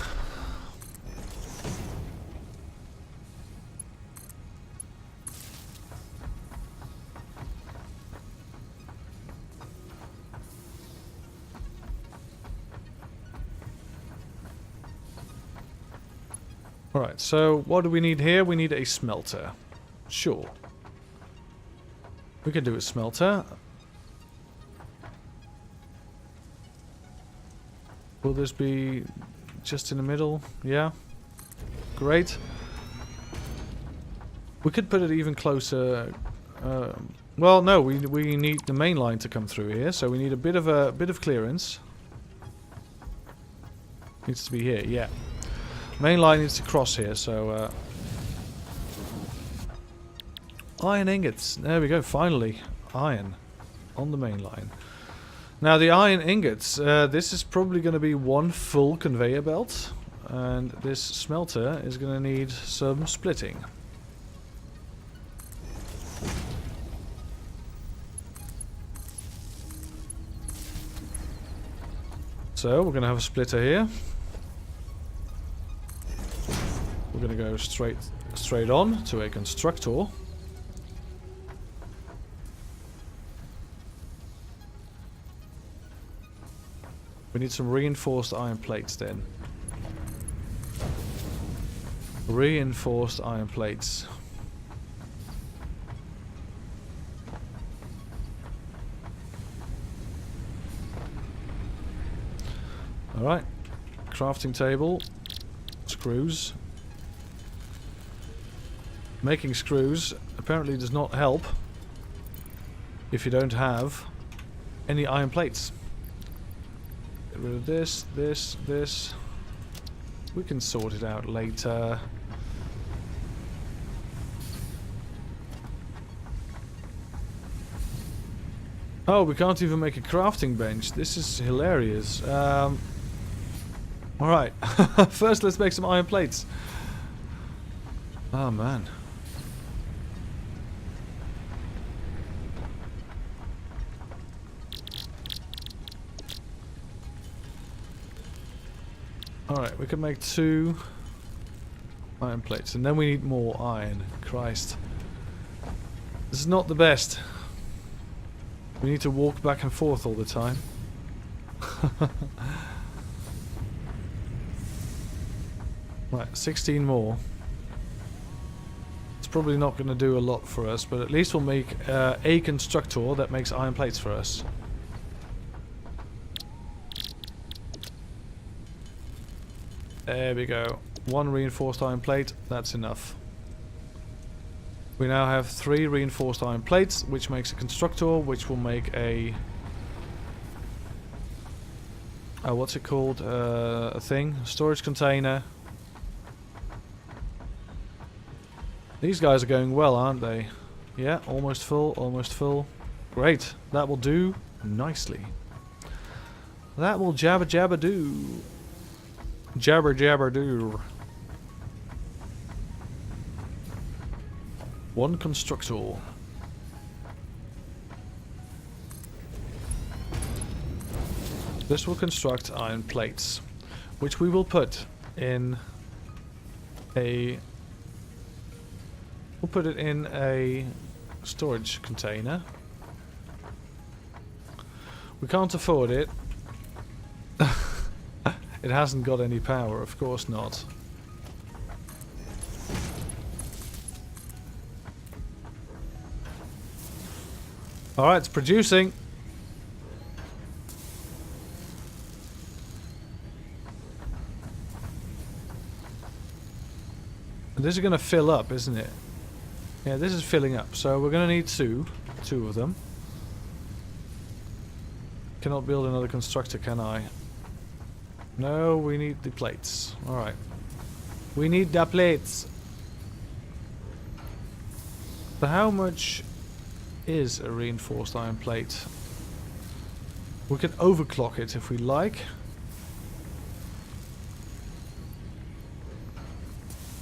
Alright, so what do we need here? We need a smelter. Sure. We can do a smelter. Will this be just in the middle? Yeah. Great. We could put it even closer. Well, no, we need the main line to come through here, so we need a bit of clearance. Needs to be here, yeah. Main line needs to cross here, so iron ingots. There we go, finally. Iron on the main line. Now the iron ingots, this is probably going to be one full conveyor belt, and this smelter is going to need some splitting. So we're going to have a splitter here. We're going to go straight on to a constructor. We need some reinforced iron plates then. Reinforced iron plates. Alright. Crafting table. Screws. Making screws apparently does not help if you don't have any iron plates. Get rid of this, this. We can sort it out later. Oh, we can't even make a crafting bench. This is hilarious. Alright. First, let's make some iron plates. Oh, man. Alright, we can make 2 iron plates, and then we need more iron. Christ. This is not the best. We need to walk back and forth all the time. Right, 16 more. It's probably not going to do a lot for us, but at least we'll make a constructor that makes iron plates for us. There we go. 1 reinforced iron plate, that's enough. We now have 3 reinforced iron plates, which makes a constructor, which will make a... what's it called? A thing? A storage container. These guys are going well, aren't they? Yeah, almost full, almost full. Great. That will do nicely. That will jabba jabba do. Jabber jabber do. One constructor. This will construct iron plates, which we will put in a... We'll put it in a storage container. We can't afford it. It hasn't got any power, of course not. Alright, it's producing. This is going to fill up, isn't it? Yeah, this is filling up. So we're going to need two of them. Cannot build another constructor, can I? No, we need the plates. Alright. We need the plates. So how much is a reinforced iron plate? We can overclock it if we like.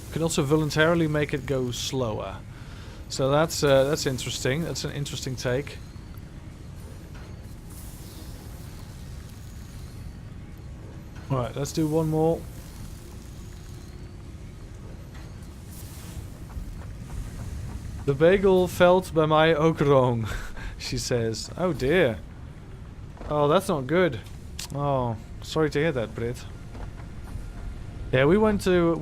We can also voluntarily make it go slower. So that's interesting. That's an interesting take. Alright, let's do one more. The bagel felt by my okrong, she says. Oh dear. Oh, that's not good. Oh, sorry to hear that, Brit. Yeah, we went to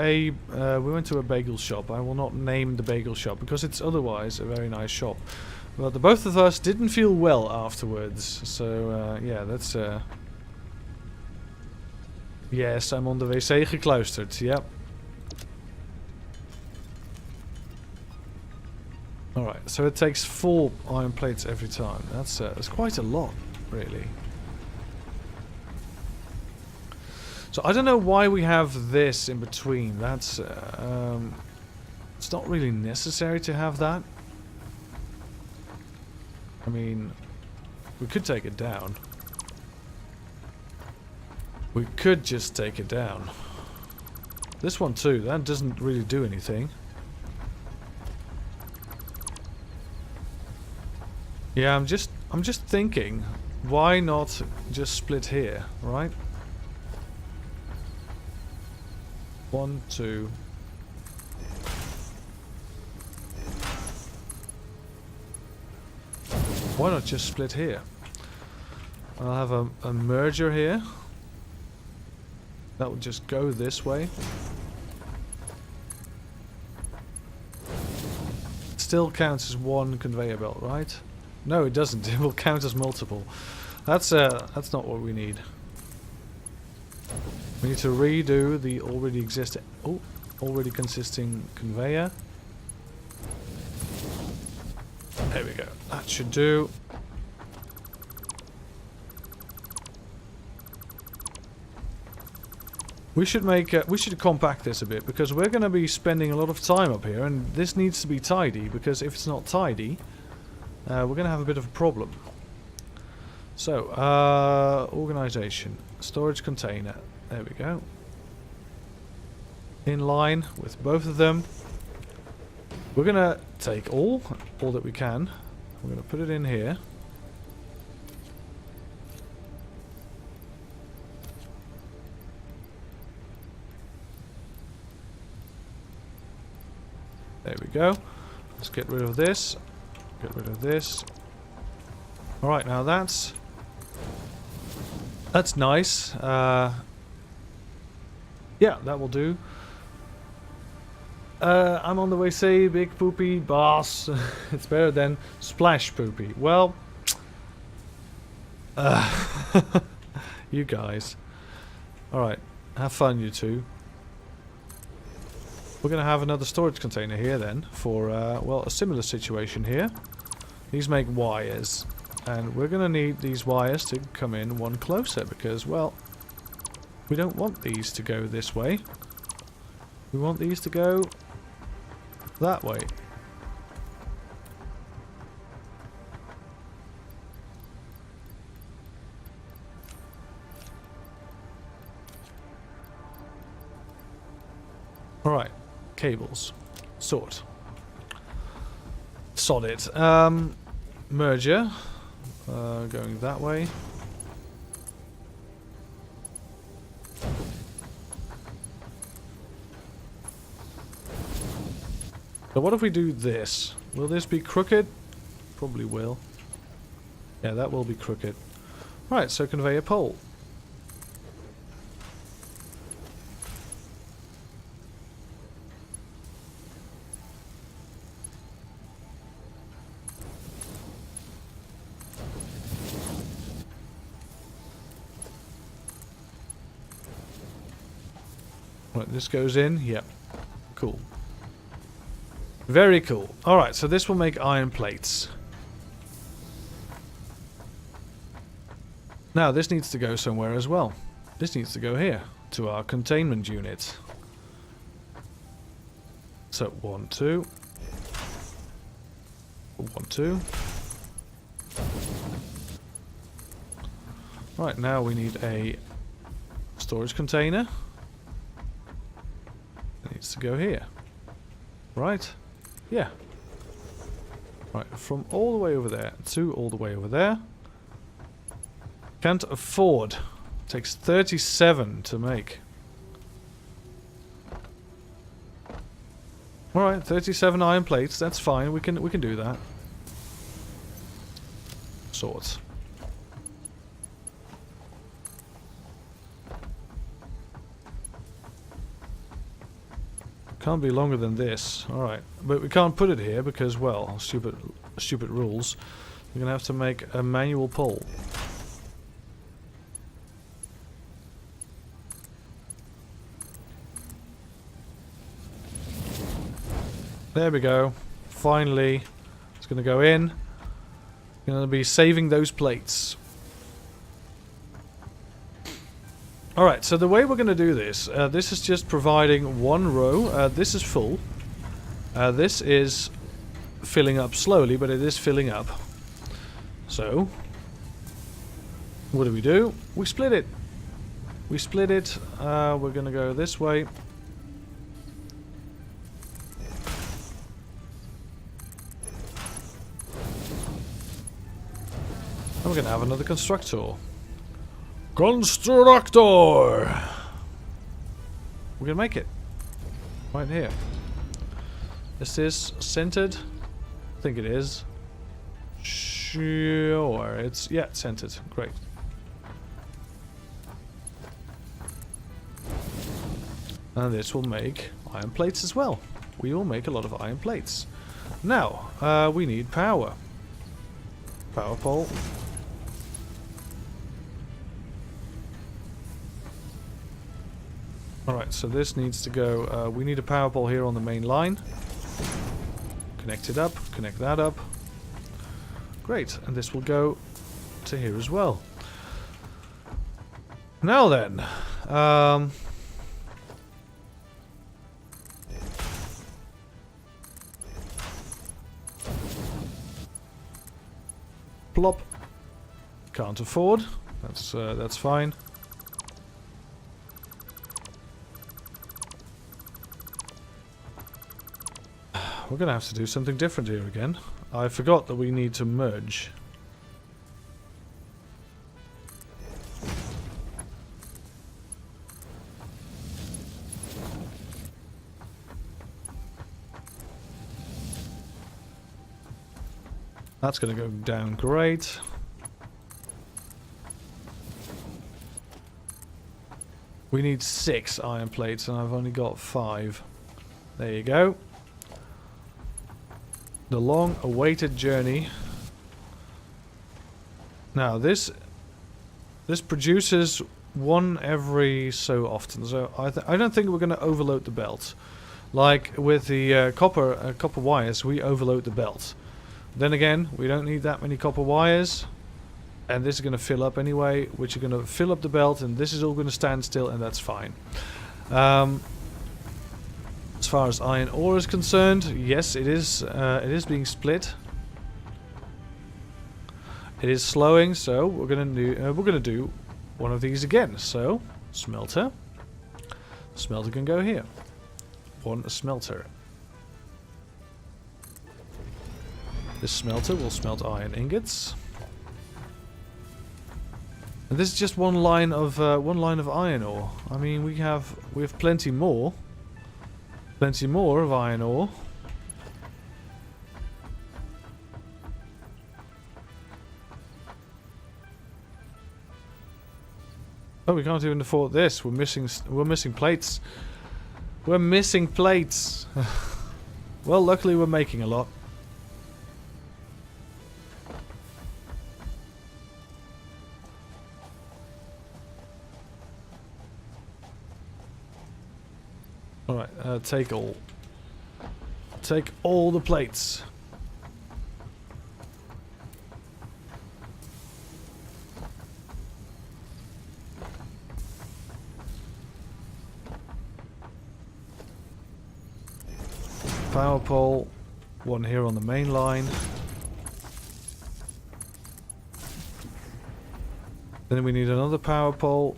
a bagel shop. I will not name the bagel shop because it's otherwise a very nice shop. But the both of us didn't feel well afterwards. So yeah, that's. Yes, I'm on the wc gekluisterd. Yep. Alright, so it takes 4 iron plates every time. That's quite a lot, really. So I don't know why we have this in between. That's it's not really necessary to have that. I mean, we could take it down. We could just take it down. This one too, that doesn't really do anything. Yeah, I'm just thinking, why not just split here, right? 1, 2. Why not just split here? I'll have a merger here. That will just go this way. It still counts as one conveyor belt, right? No, it doesn't. It will count as multiple. That's not what we need. We need to redo the already consisting conveyor. There we go. That should do. We should compact this a bit because we're going to be spending a lot of time up here, and this needs to be tidy because if it's not tidy, we're going to have a bit of a problem. So, organization, storage container. There we go. In line with both of them. We're going to take all that we can. We're going to put it in here. There we go. Let's get rid of this. Get rid of this. Alright, now that's nice. Yeah, that will do. I'm on the way, say, big poopy boss. It's better than splash poopy. Well, you guys. Alright, have fun, you two. We're going to have another storage container here then for, well, a similar situation here. These make wires. And we're going to need these wires to come in one closer because, well, we don't want these to go this way. We want these to go that way. cables. Sort. Solid. Merger. Going that way. So what if we do this? Will this be crooked? Probably will. Yeah, that will be crooked. Right, so conveyor pole. Right, this goes in. Yep. Cool. Very cool. Alright, so this will make iron plates. Now, this needs to go somewhere as well. This needs to go here, to our containment unit. So, 1, 2. 1, 2. Right, now we need a storage container. It needs to go here. Right? Yeah. Right, from all the way over there to all the way over there. Can't afford. Takes 37 to make. Alright, 37 iron plates, that's fine. We can do that. Sorts. Can't be longer than this. Alright. But we can't put it here because, well, stupid rules. We're gonna have to make a manual pole. There we go. Finally. It's gonna go in. Gonna be saving those plates. Alright, so the way we're going to do this, this is just providing one row. This is full. This is filling up slowly, but it is filling up. So, what do? We split it. We split it. We're going to go this way. And we're going to have another constructor. Constructor! We're gonna make it. Right here. Is this centered? I think it is. Sure, it's... yeah, it's centered. Great. And this will make iron plates as well. We will make a lot of iron plates. Now, we need power. Power pole. Alright, so this needs to go... we need a power pole here on the main line. Connect it up, connect that up. Great, and this will go to here as well. Now then... plop. Can't afford. That's fine. We're going to have to do something different here again. I forgot that we need to merge. That's going to go down great. We need 6 iron plates and I've only got 5. There you go. The long-awaited journey. Now this produces one every so often, so I don't think we're going to overload the belt. Like with the copper wires, we overload the belt. Then again, we don't need that many copper wires, and this is going to fill up anyway, which are going to fill up the belt, and this is all going to stand still, and that's fine. As far as iron ore is concerned, yes, it is being split. It is slowing, so we're gonna do one of these again. So smelter can go here. one smelter. This smelter will smelt iron ingots. And this is just one line of iron ore. I mean, we have plenty more of iron ore. Oh, we can't even afford this. We're missing plates. We're missing plates. Well, luckily we're making a lot. Alright, take all. Take all the plates. Power pole, one here on the main line. Then we need another power pole.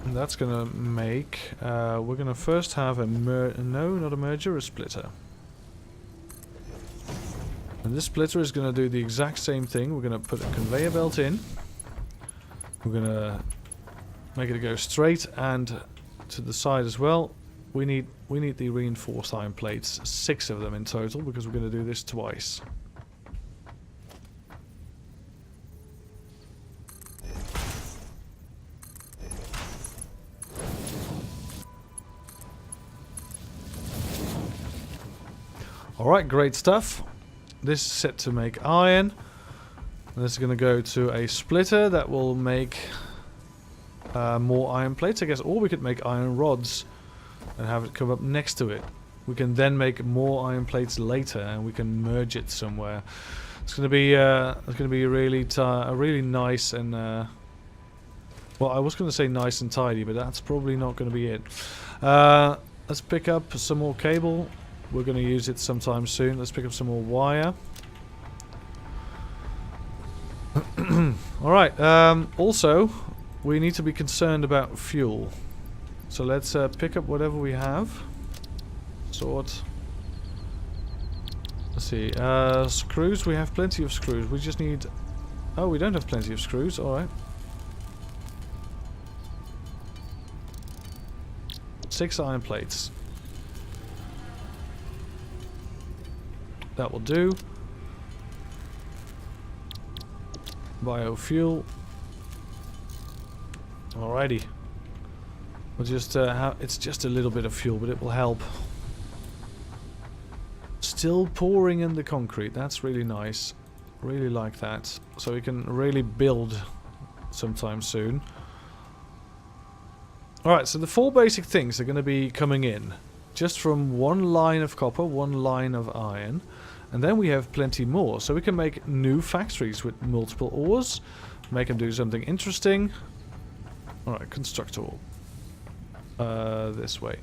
And that's gonna make, we're gonna first have a no, not a merger, a splitter. And this splitter is gonna do the exact same thing. We're gonna put a conveyor belt in. We're gonna make it go straight and to the side as well. We need the reinforced iron plates, 6 of them in total, because we're gonna do this twice. Alright, great stuff. This is set to make iron. This is going to go to a splitter that will make more iron plates, I guess. Or we could make iron rods and have it come up next to it. We can then make more iron plates later and we can merge it somewhere. It's going to be a really nice and well, I was going to say nice and tidy, but that's probably not going to be it. Let's pick up some more cable. We're going to use it sometime soon. Let's pick up some more wire. Alright, also, we need to be concerned about fuel. So let's pick up whatever we have. Sort. Let's see. Screws, we have plenty of screws. We just need... Oh, we don't have plenty of screws. Alright. 6 iron plates. That will do. Biofuel. Alrighty. We'll just it's just a little bit of fuel, but it will help. Still pouring in the concrete. That's really nice. Really like that. So we can really build sometime soon. Alright, so the 4 basic things are going to be coming in. Just from one line of copper, one line of iron. And then we have plenty more. So we can make new factories with multiple ores. Make them do something interesting. Alright, constructor. This way.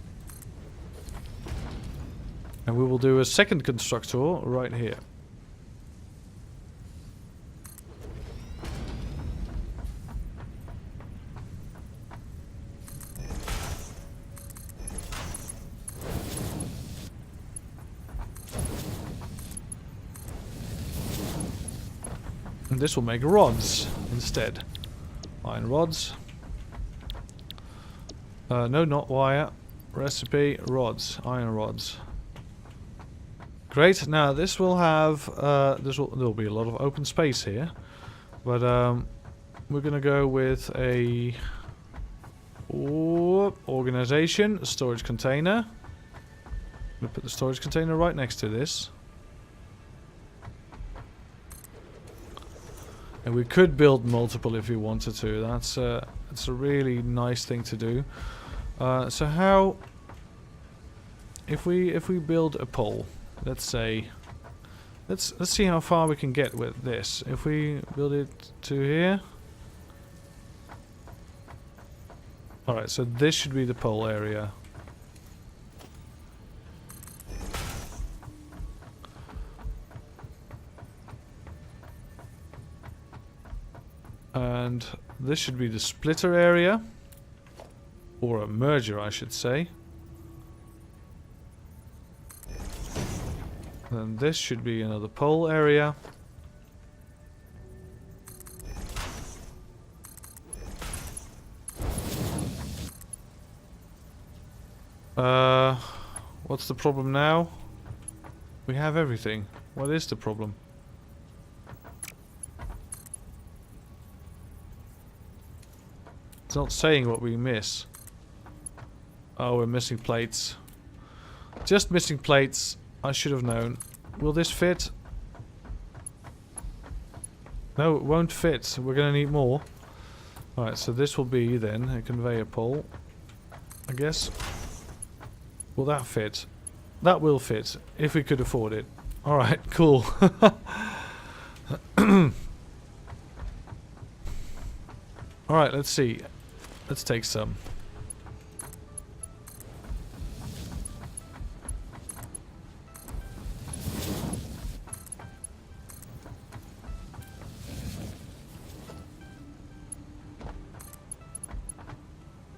And we will do a second constructor right here. And this will make rods instead. Iron rods. No, not wire. Recipe, rods. Iron rods. Great. Now this will have... there'll be a lot of open space here. But we're going to go with a... organization. A storage container. I'm going to put the storage container right next to this. And we could build multiple if we wanted to. That's a really nice thing to do. So how, if we build a pole, let's say, let's see how far we can get with this. If we build it to here. All right, so this should be the pole area. And this should be the splitter area. Or a merger, I should say. Then this should be another pole area. What's the problem now? We have everything. What is the problem? It's not saying what we miss. Oh, we're missing plates. Just missing plates. I should have known. Will this fit? No, it won't fit. We're going to need more. Alright, so this will be then a conveyor pole, I guess. Will that fit? That will fit, if we could afford it. Alright, cool. Alright, let's see. Let's take some.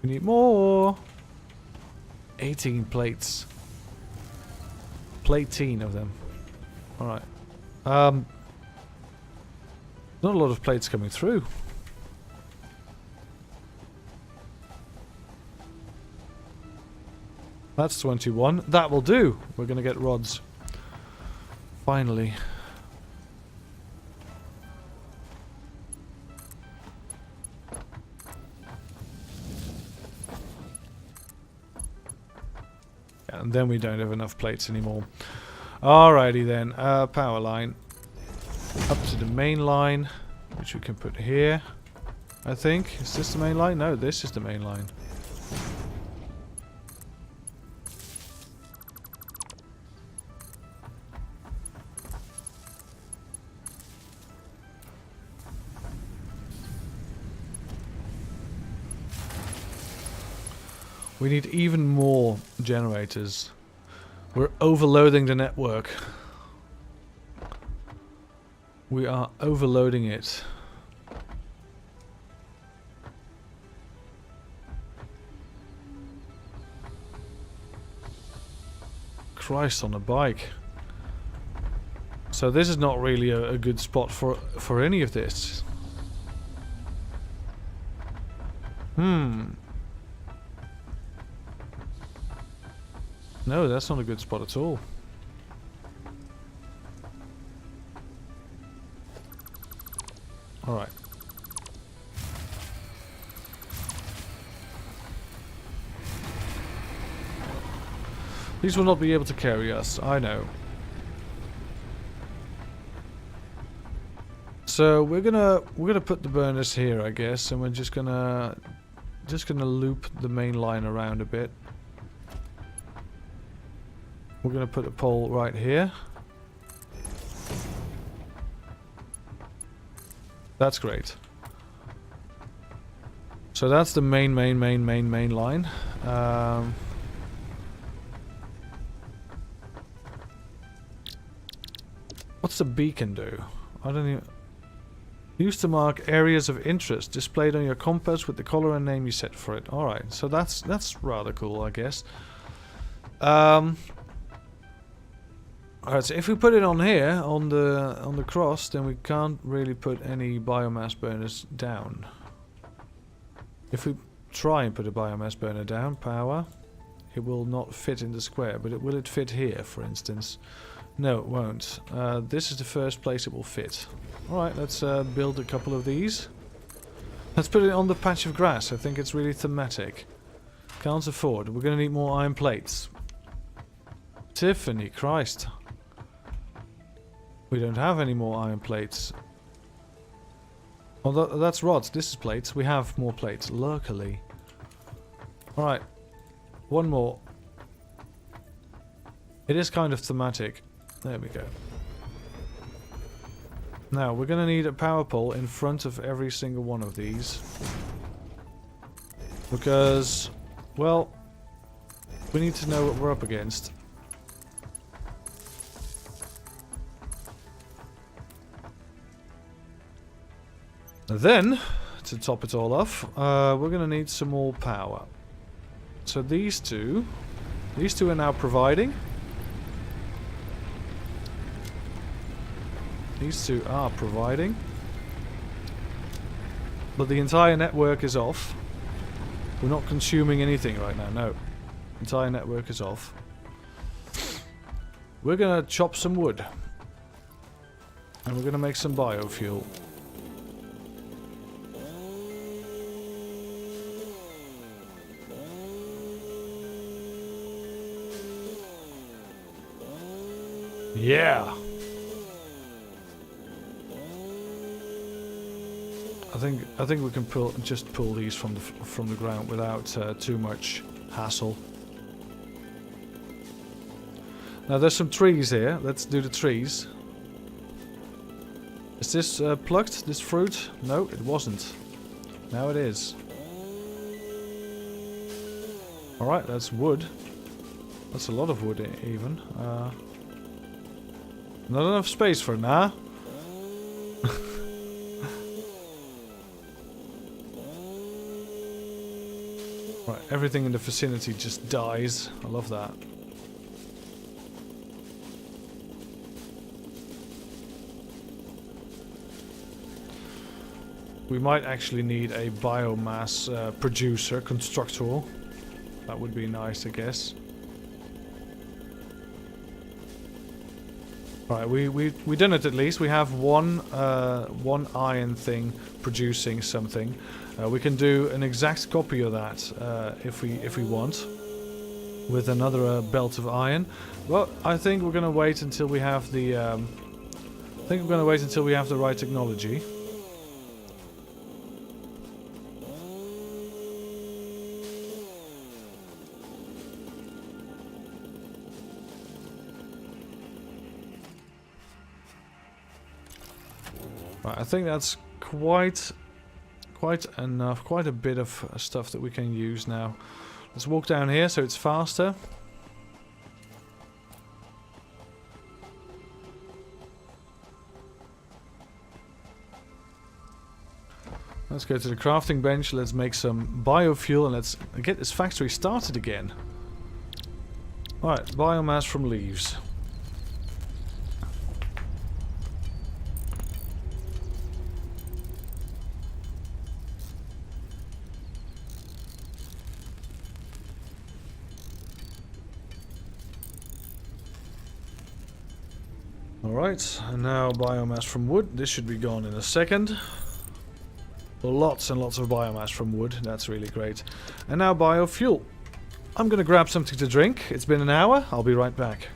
We need more. 18 plates. Plateen of them. Alright. Not a lot of plates coming through. That's 21. That will do. We're going to get rods. Finally. And then we don't have enough plates anymore. Alrighty then. Power line. Up to the main line, which we can put here. I think. Is this the main line? No, this is the main line. We need even more generators. We're overloading the network. We are overloading it. Christ on a bike. So this is not really a good spot for any of this. No, that's not a good spot at all. Alright. These will not be able to carry us, I know. So we're gonna put the burners here, I guess, and we're just gonna loop the main line around a bit. We're going to put a pole right here. That's great. So that's the main line. What's the beacon do? I don't even... Used to mark areas of interest displayed on your compass with the color and name you set for it. Alright, so that's rather cool, I guess. Alright, so if we put it on here, on the cross, then we can't really put any biomass burners down. If we try and put a biomass burner down, power, it will not fit in the square, but will it fit here, for instance? No, it won't. This is the first place it will fit. Alright, let's build a couple of these. Let's put it on the patch of grass. I think it's really thematic. Can't afford. We're going to need more iron plates. Tiffany, Christ. We don't have any more iron plates. Oh, that's rods. This is plates. We have more plates, luckily. Alright. One more. It is kind of thematic. There we go. Now, we're going to need a power pole in front of every single one of these. Because, well, we need to know what we're up against. Then, to top it all off, we're going to need some more power. So these two are now providing. These two are providing. But the entire network is off. We're not consuming anything right now, no. Entire network is off. We're gonna chop some wood. And we're gonna make some biofuel. Yeah! I think we can just pull these from the ground without too much hassle. Now there's some trees here. Let's do the trees. Is this plucked? This fruit? No, it wasn't. Now it is. All right, that's wood. That's a lot of wood even. Not enough space for now. Right, everything in the vicinity just dies. I love that. We might actually need a biomass producer, constructor. That would be nice, I guess. Alright, we done it at least. We have one iron thing producing something. We can do an exact copy of that if we want, with another belt of iron. Well, I think we're gonna wait until we have the. I think we're gonna wait until we have the right technology. Right, I think that's quite enough, quite a bit of stuff that we can use now. Let's walk down here so it's faster. Let's go to the crafting bench, let's make some biofuel and let's get this factory started again. Alright, biomass from leaves. Alright, and now biomass from wood. This should be gone in a second. Lots and lots of biomass from wood. That's really great. And now biofuel. I'm gonna grab something to drink. It's been an hour. I'll be right back.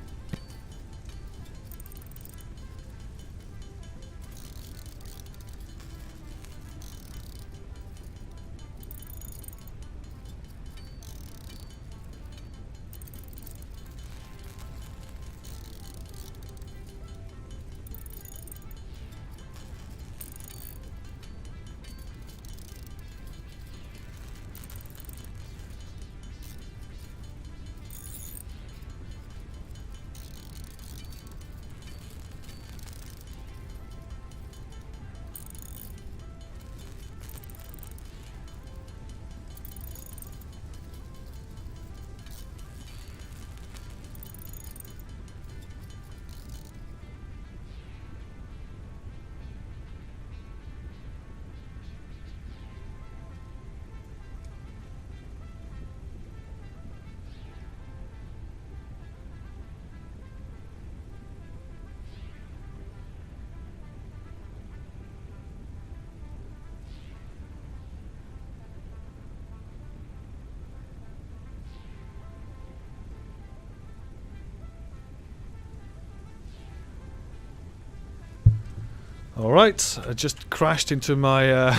Alright, I just crashed into my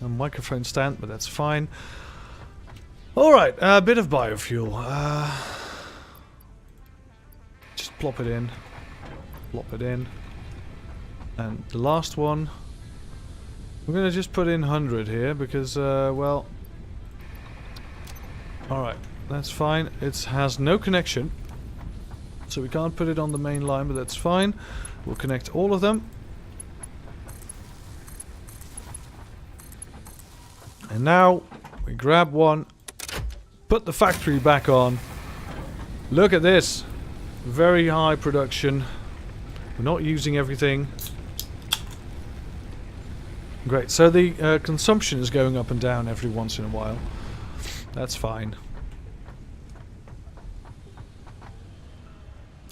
microphone stand, but that's fine. Alright, a bit of biofuel. Just plop it in. Plop it in. And the last one, we're going to just put in 100 here because, well... Alright, that's fine. It has no connection. So we can't put it on the main line, but that's fine. We'll connect all of them. And now we grab one, put the factory back on. Look at this. Very high production. We're not using everything. Great. So the consumption is going up and down every once in a while. That's fine.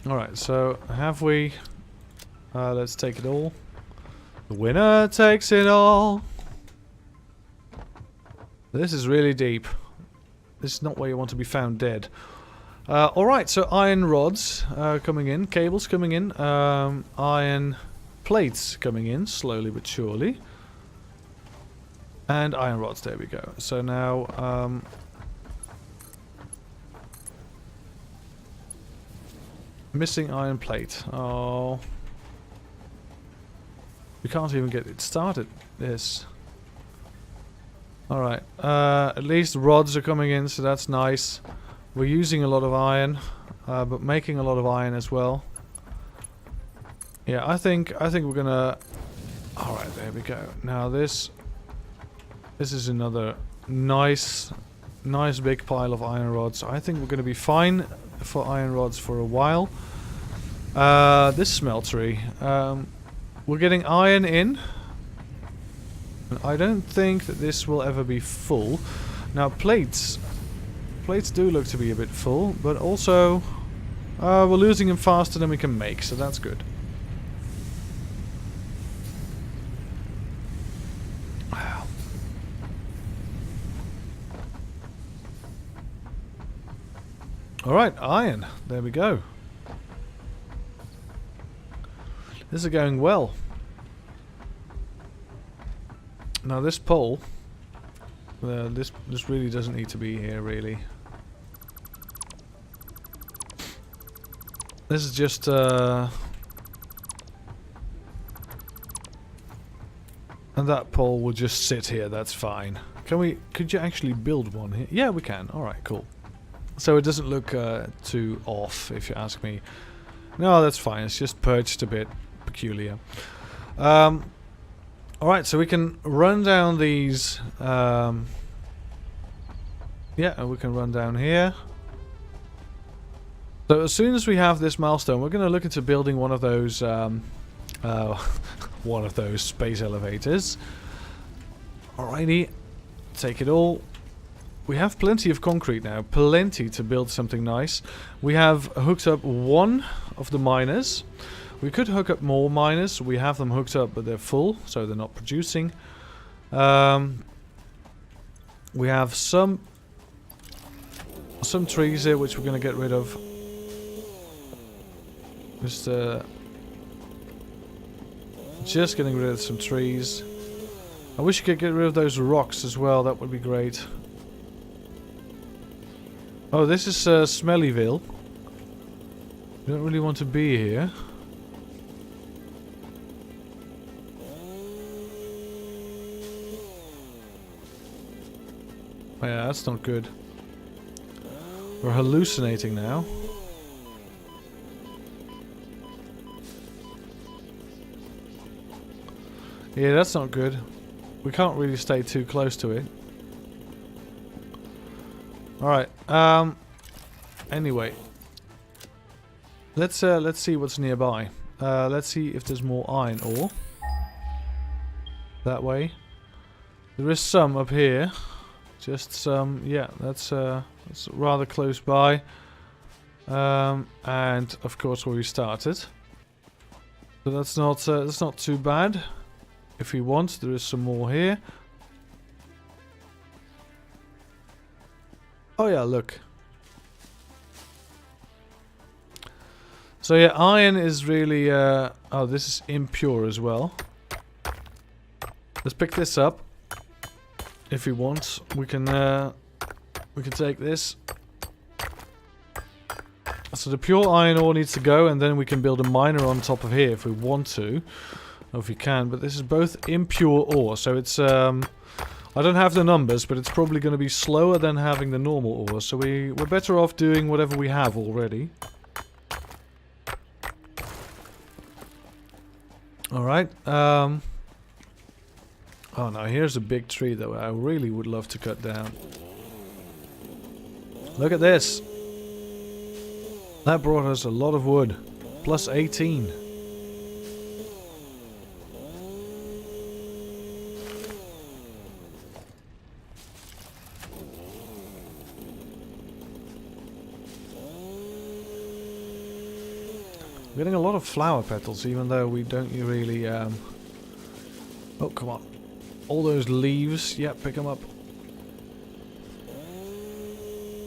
Alright, so have we... let's take it all. The winner takes it all. This is really deep. This is not where you want to be found dead. Alright, so iron rods coming in, cables coming in, iron plates coming in, slowly but surely. And iron rods, there we go. So now... missing iron plate. Oh. We can't even get it started, this. Alright, at least rods are coming in, so that's nice. We're using a lot of iron, but making a lot of iron as well. Yeah, I think we're gonna... Alright, there we go. Now this is another nice big pile of iron rods. I think we're gonna be fine for iron rods for a while. This smeltery. We're getting iron in. I don't think that this will ever be full. Now plates. Plates do look to be a bit full, but also we're losing them faster than we can make, so that's good. Alright, iron. There we go. This is going well. Now this pole, this really doesn't need to be here, really. This is just and that pole will just sit here. That's fine. Could you actually build one here? Yeah, we can. All right, cool. So it doesn't look too off, if you ask me. No, that's fine. It's just perched a bit peculiar. Alright, so we can run down these... yeah, we can run down here. So as soon as we have this milestone, we're going to look into building one of those... one of those space elevators. Alrighty. Take it all. We have plenty of concrete now. Plenty to build something nice. We have hooked up one of the miners. We could hook up more miners. We have them hooked up, but they're full, so they're not producing. We have some trees here, which we're going to get rid of. Just getting rid of some trees. I wish you could get rid of those rocks as well. That would be great. Oh, this is Smellyville. We don't really want to be here. Oh yeah, that's not good. We're hallucinating now. Yeah, that's not good. We can't really stay too close to it. Alright, anyway. Let's see what's nearby. Let's see if there's more iron ore. That way. There is some up here. Just some, yeah, that's rather close by. And of course where we started. So that's not too bad. If we want, there is some more here. Oh yeah, look. So yeah, iron is really... oh, this is impure as well. Let's pick this up. If we want, we can take this. So the pure iron ore needs to go, and then we can build a miner on top of here if we want to. Or if we can, but this is both impure ore, so it's... I don't have the numbers, but it's probably going to be slower than having the normal ore, so we're better off doing whatever we have already. Alright, oh now here's a big tree that I really would love to cut down. Look at this! That brought us a lot of wood. Plus 18. We're getting a lot of flower petals, even though we don't really... Oh, come on. All those leaves. Yeah, pick them up.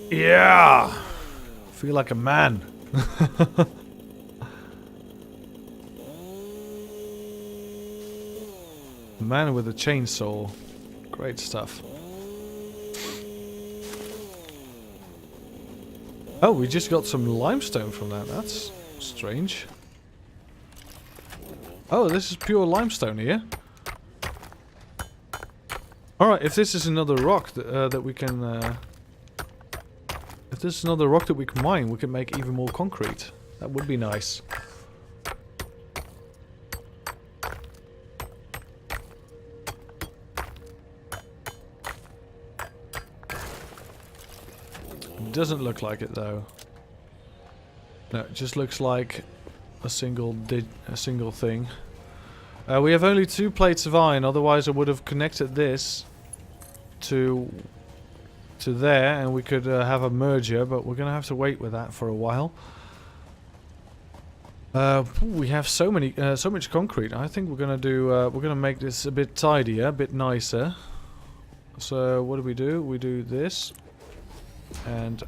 Yeah! Feel like a man. Man with a chainsaw. Great stuff. Oh, we just got some limestone from that. That's strange. Oh, this is pure limestone here. Alright, if this is another rock that we can... if this is another rock that we can mine, we can make even more concrete. That would be nice. Doesn't look like it though. No, it just looks like a single thing. We have only 2 plates of iron, otherwise I would have connected this to there and we could have a merger, but we're gonna have to wait with that for a while. We have so much concrete. I think we're gonna make this a bit tidier, a bit nicer. So what do? We do this. And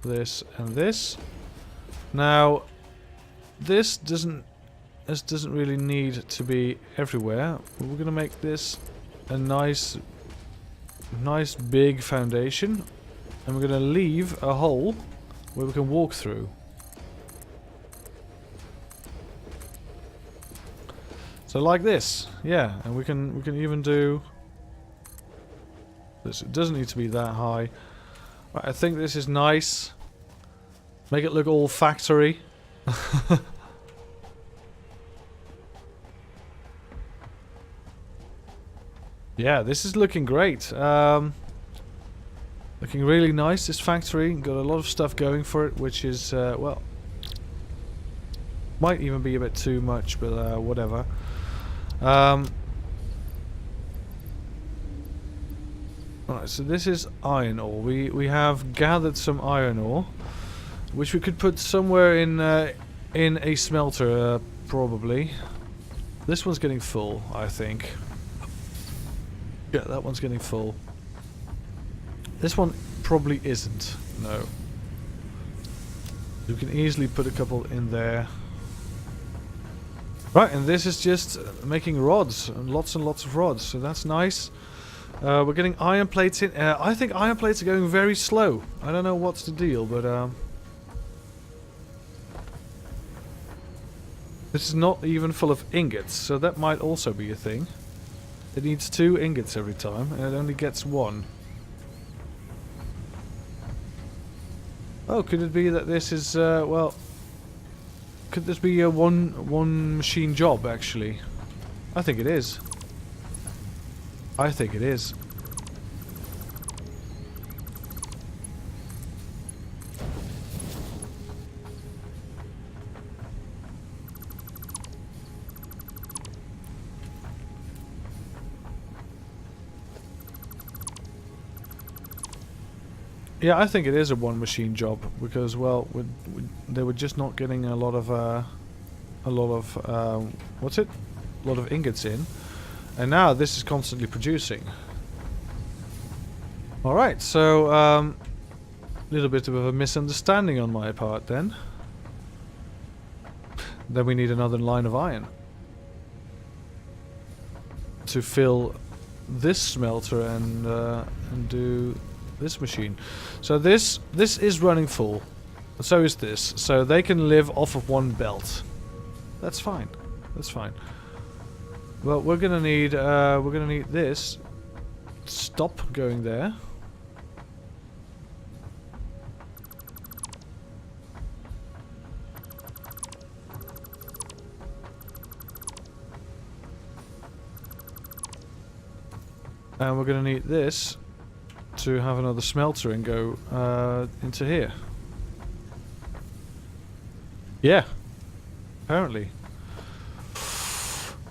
this and this. Now, this doesn't really need to be everywhere. We're gonna make this a nice big foundation, and we're gonna leave a hole where we can walk through. So like this, yeah, and we can even do this. It doesn't need to be that high. Right, I think this is nice. Make it look all factory. Yeah, this is looking great. Looking really nice, this factory. Got a lot of stuff going for it, which is, well... might even be a bit too much, but whatever. Alright, so this is iron ore. We have gathered some iron ore, which we could put somewhere in a smelter, probably. This one's getting full, I think. Yeah, that one's getting full. This one probably isn't. No. You can easily put a couple in there. Right, and this is just making rods, and lots of rods, so that's nice. We're getting iron plates in. I think iron plates are going very slow. I don't know what's the deal, but this is not even full of ingots, so that might also be a thing. It needs 2 ingots every time, and it only gets 1. Oh, could it be that this is, well... Could this be a one machine job, actually? I think it is. I think it is. Yeah, I think it is a one machine job because, well, they were just not getting a lot of what's it? A lot of ingots in, and now this is constantly producing. All right, so a little bit of a misunderstanding on my part then. Then we need another line of iron to fill this smelter and do this machine. So this is running full. So is this. So they can live off of one belt. That's fine. That's fine. Well, we're gonna need this. Stop going there. And we're gonna need this to have another smelter and go into here. Yeah, apparently.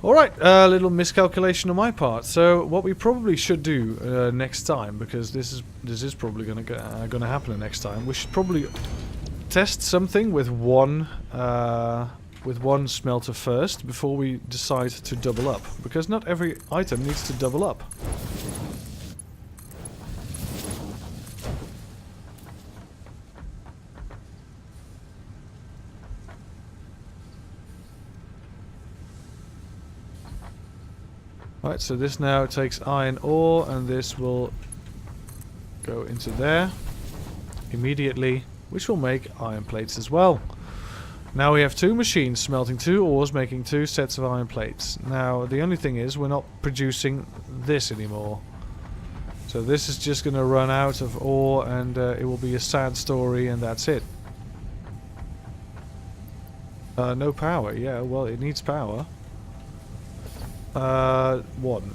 Alright, a little miscalculation on my part. So what we probably should do next time, because this is probably gonna happen next time, we should probably test something with one with one smelter first before we decide to double up. Because not every item needs to double up. Right, so this now takes iron ore, and this will go into there immediately, which will make iron plates as well. Now we have 2 machines smelting 2 ores, making 2 sets of iron plates. Now the only thing is we're not producing this anymore. So this is just going to run out of ore, and it will be a sad story, and that's it. No power. Yeah, well, it needs power. 1.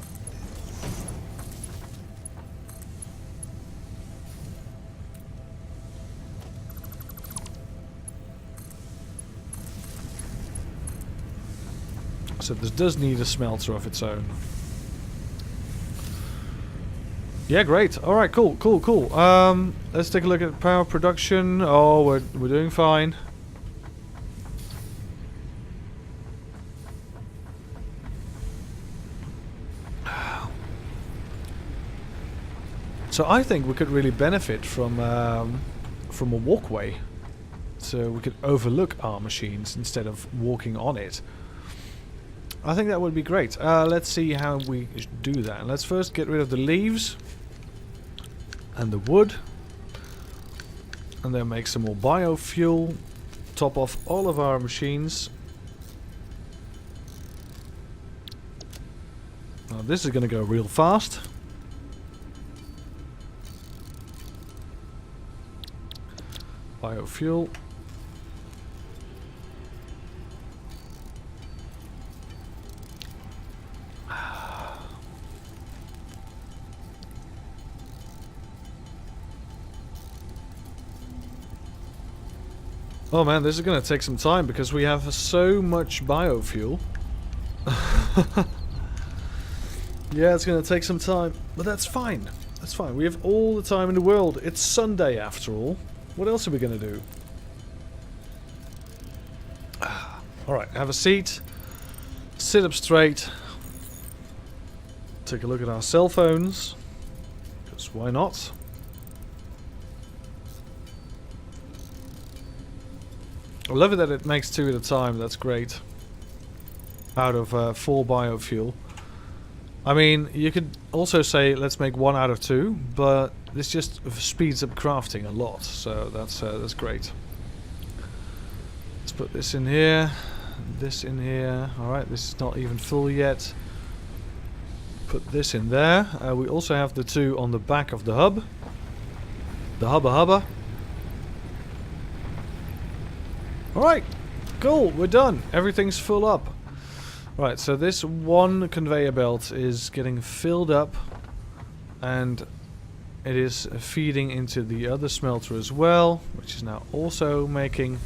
So this does need a smelter of its own. Yeah, great. Alright, cool. Let's take a look at power production. Oh, we're doing fine. So I think we could really benefit from a walkway. So we could overlook our machines instead of walking on it. I think that would be great. Let's see how we do that. Let's first get rid of the leaves and the wood. And then make some more biofuel. Top off all of our machines. Now this is going to go real fast. Biofuel. Oh man, this is going to take some time because we have so much biofuel. Yeah, it's going to take some time, but that's fine. That's fine. We have all the time in the world. It's Sunday after all. What else are we going to do? Alright, have a seat. Sit up straight. Take a look at our cell phones. Because why not? I love it that it makes 2 at a time. That's great. Out of 4 biofuel. I mean, you could also say let's make 1 out of 2, but this just speeds up crafting a lot. So that's great. Let's put this in here. This in here. Alright, this is not even full yet. Put this in there. We also have the 2 on the back of the hub. The hubba. Alright, cool, we're done. Everything's full up. Right, so this one conveyor belt is getting filled up. And it is feeding into the other smelter as well, which is now also making...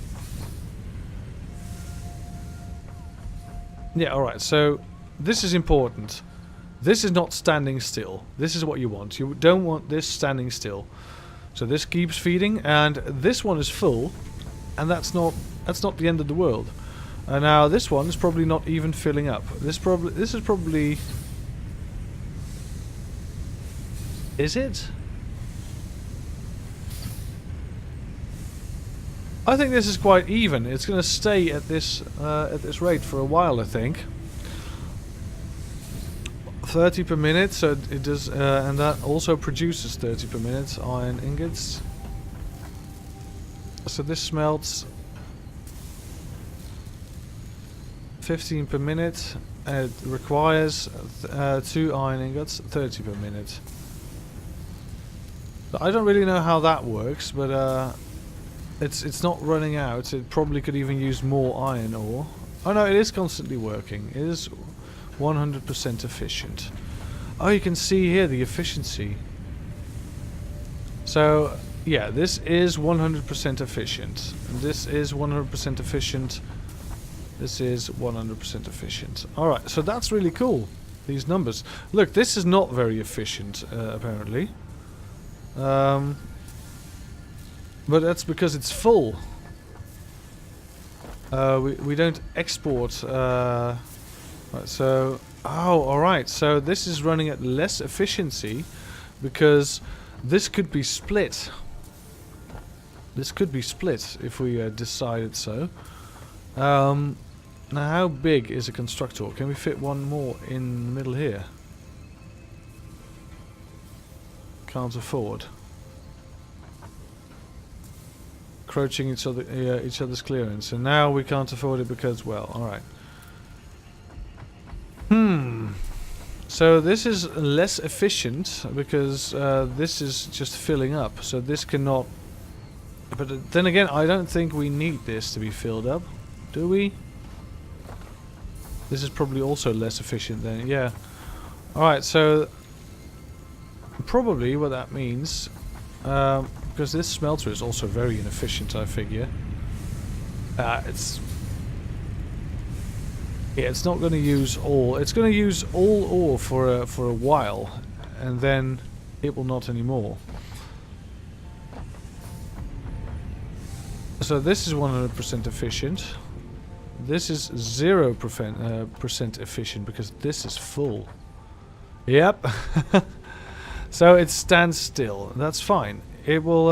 Yeah, alright, so this is important. This is not standing still. This is what you want. You don't want this standing still. So this keeps feeding, and this one is full, and that's not the end of the world. Now this one is probably not even filling up. This is probably... Is it? I think this is quite even. It's going to stay at this rate for a while, I think. 30 per minute, so it does, and that also produces 30 per minute iron ingots. So this smelts 15 per minute. It requires 2 iron ingots, 30 per minute. I don't really know how that works, but it's not running out. It probably could even use more iron ore. Oh no, it is constantly working. It is 100% efficient. Oh, you can see here the efficiency. So yeah, this is 100% efficient. And this is 100% efficient. This is 100% efficient. Alright, so that's really cool. These numbers. Look, this is not very efficient, apparently. But that's because it's full. We don't export. Right, so alright. So this is running at less efficiency because this could be split. This could be split if we decided so. Now, how big is a constructor? Can we fit one more in the middle here? Can't afford. Encroaching each other's clearance, and now we can't afford it because, well, alright. So this is less efficient because this is just filling up, so this cannot. But then again, I don't think we need this to be filled up, do we? This is probably also less efficient then, yeah. Alright, so probably what that means, because this smelter is also very inefficient, I figure. It's not going to use all. It's going to use all ore for a while, and then it will not anymore. So this is 100% efficient. This is 0% efficient because this is full. Yep. So it stands still. That's fine. It will.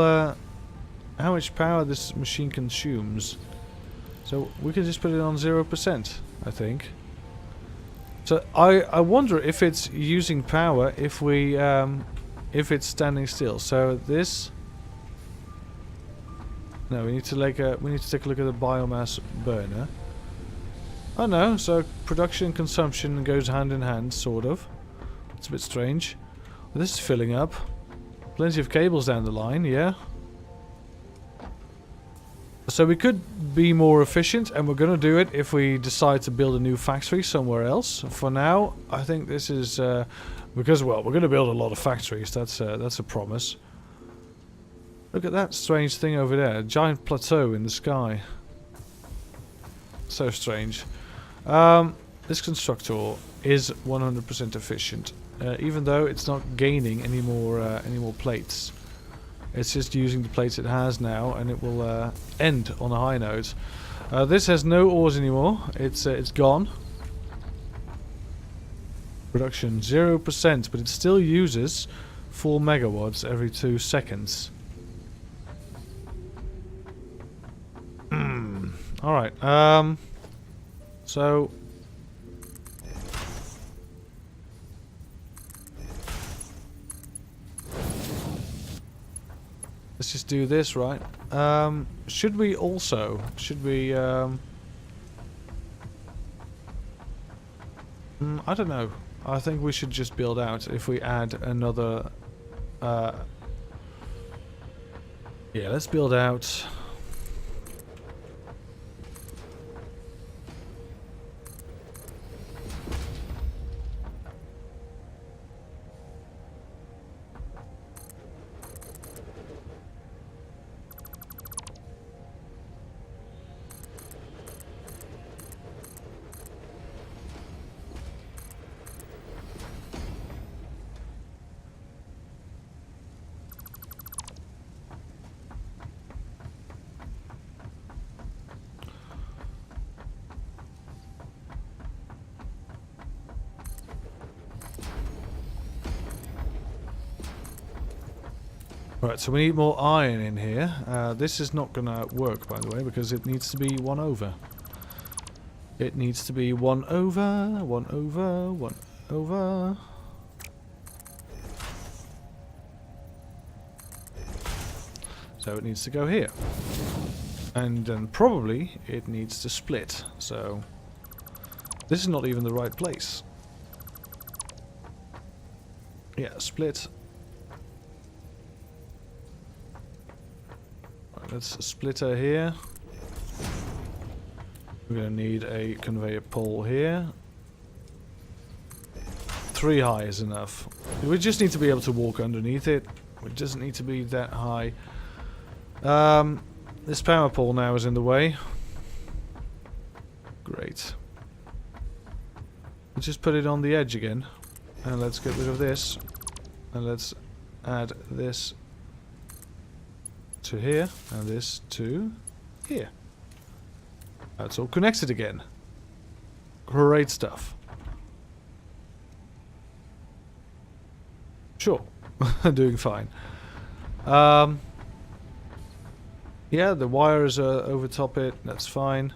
How much power this machine consumes? So we can just put it on 0%. I think. So I wonder if it's using power if we if it's standing still. So this. No, we need to take a look at the biomass burner. Oh no, so production and consumption goes hand in hand, sort of. It's a bit strange. Well, this is filling up. Plenty of cables down the line, yeah. So we could be more efficient, and we're going to do it if we decide to build a new factory somewhere else. For now, I think this is because, well, we're going to build a lot of factories. That's a promise. Look at that strange thing over there, a giant plateau in the sky. So strange. This constructor is 100% efficient, even though it's not gaining any more plates. It's just using the plates it has now, and it will end on a high note. This has no ores anymore. It's gone. Production 0%, but it still uses 4 megawatts every 2 seconds. All right. So. Let's just do this, right? Should we also... Should we... I don't know. I think we should just build out if we add another... yeah, let's build out... Right, so we need more iron in here. This is not gonna work, by the way, because it needs to be 1 over. It needs to be 1 over, 1 over, 1 over. So it needs to go here. And then probably it needs to split. So this is not even the right place. Yeah, split. Let's split her here. We're going to need a conveyor pole here. 3 high is enough. We just need to be able to walk underneath it. It doesn't need to be that high. This power pole now is in the way. Great. Let's just put it on the edge again. And let's get rid of this. And let's add this to here, and this to here. It's all connected again. Great stuff. Sure. Doing fine. Yeah, the wires are over top it. That's fine.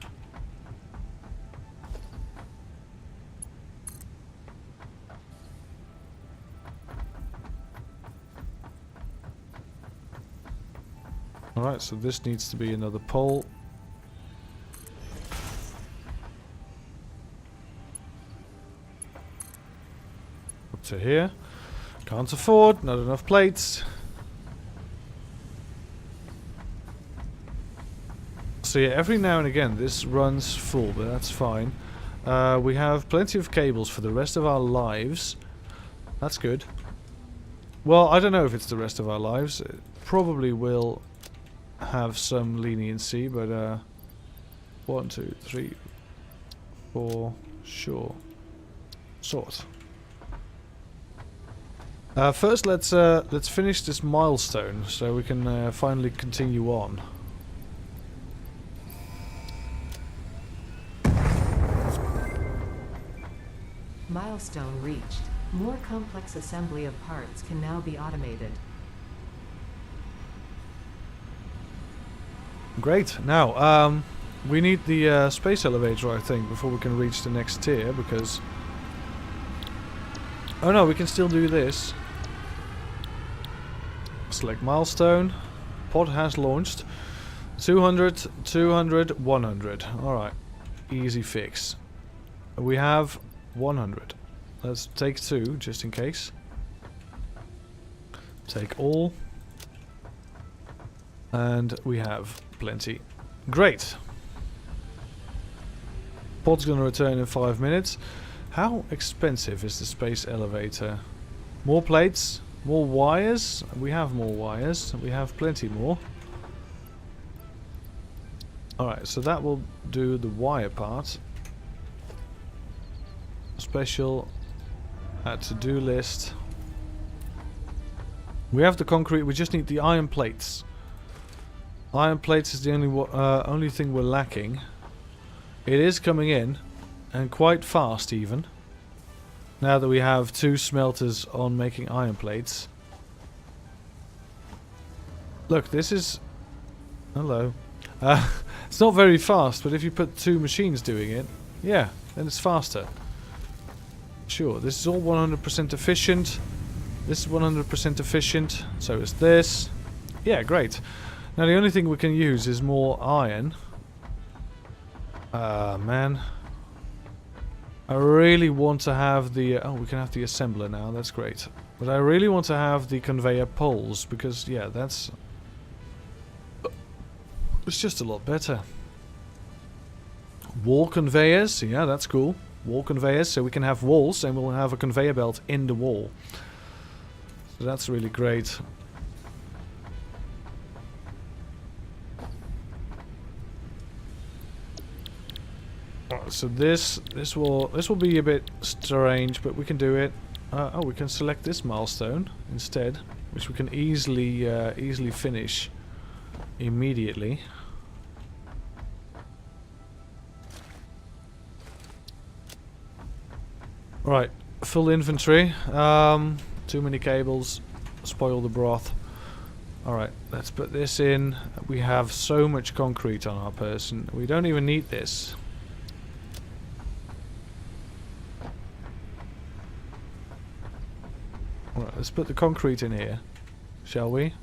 Alright, so this needs to be another pole. Up to here. Can't afford, not enough plates. So yeah, every now and again this runs full, but that's fine. We have plenty of cables for the rest of our lives. That's good. Well, I don't know if it's the rest of our lives. It probably will have some leniency, but 1, 2, 3, 4, sure. Sort. First, let's finish this milestone so we can finally continue on. Milestone reached. More complex assembly of parts can now be automated. Great. Now, we need the space elevator, I think, before we can reach the next tier, because... Oh no, we can still do this. Select milestone. Pod has launched. 200, 200, 100. Alright. Easy fix. We have 100. Let's take 2, just in case. Take all. And we have plenty. Great. Pod's gonna return in 5 minutes. How expensive is the space elevator? More plates? More wires? We have more wires. We have plenty more. Alright, so that will do the wire part. Special. Add to-do list. We have the concrete, we just need the iron plates. Iron plates is the only thing we're lacking. It is coming in, and quite fast even. Now that we have 2 smelters on making iron plates. Look, this is... Hello. It's not very fast, but if you put 2 machines doing it, yeah, then it's faster. Sure, this is all 100% efficient. This is 100% efficient. So is this. Yeah, great. Now the only thing we can use is more iron. Man. I really want to have the... oh, we can have the assembler now. That's great. But I really want to have the conveyor poles. Because, yeah, that's... it's just a lot better. Wall conveyors. Yeah, that's cool. Wall conveyors, so we can have walls and we'll have a conveyor belt in the wall. So that's really great. So this will be a bit strange, but we can do it. Oh, we can select this milestone instead, which we can easily finish immediately. Right, full inventory. Too many cables. Spoil the broth. Alright, let's put this in. We have so much concrete on our person. We don't even need this. Alright, let's put the concrete in here. Shall we?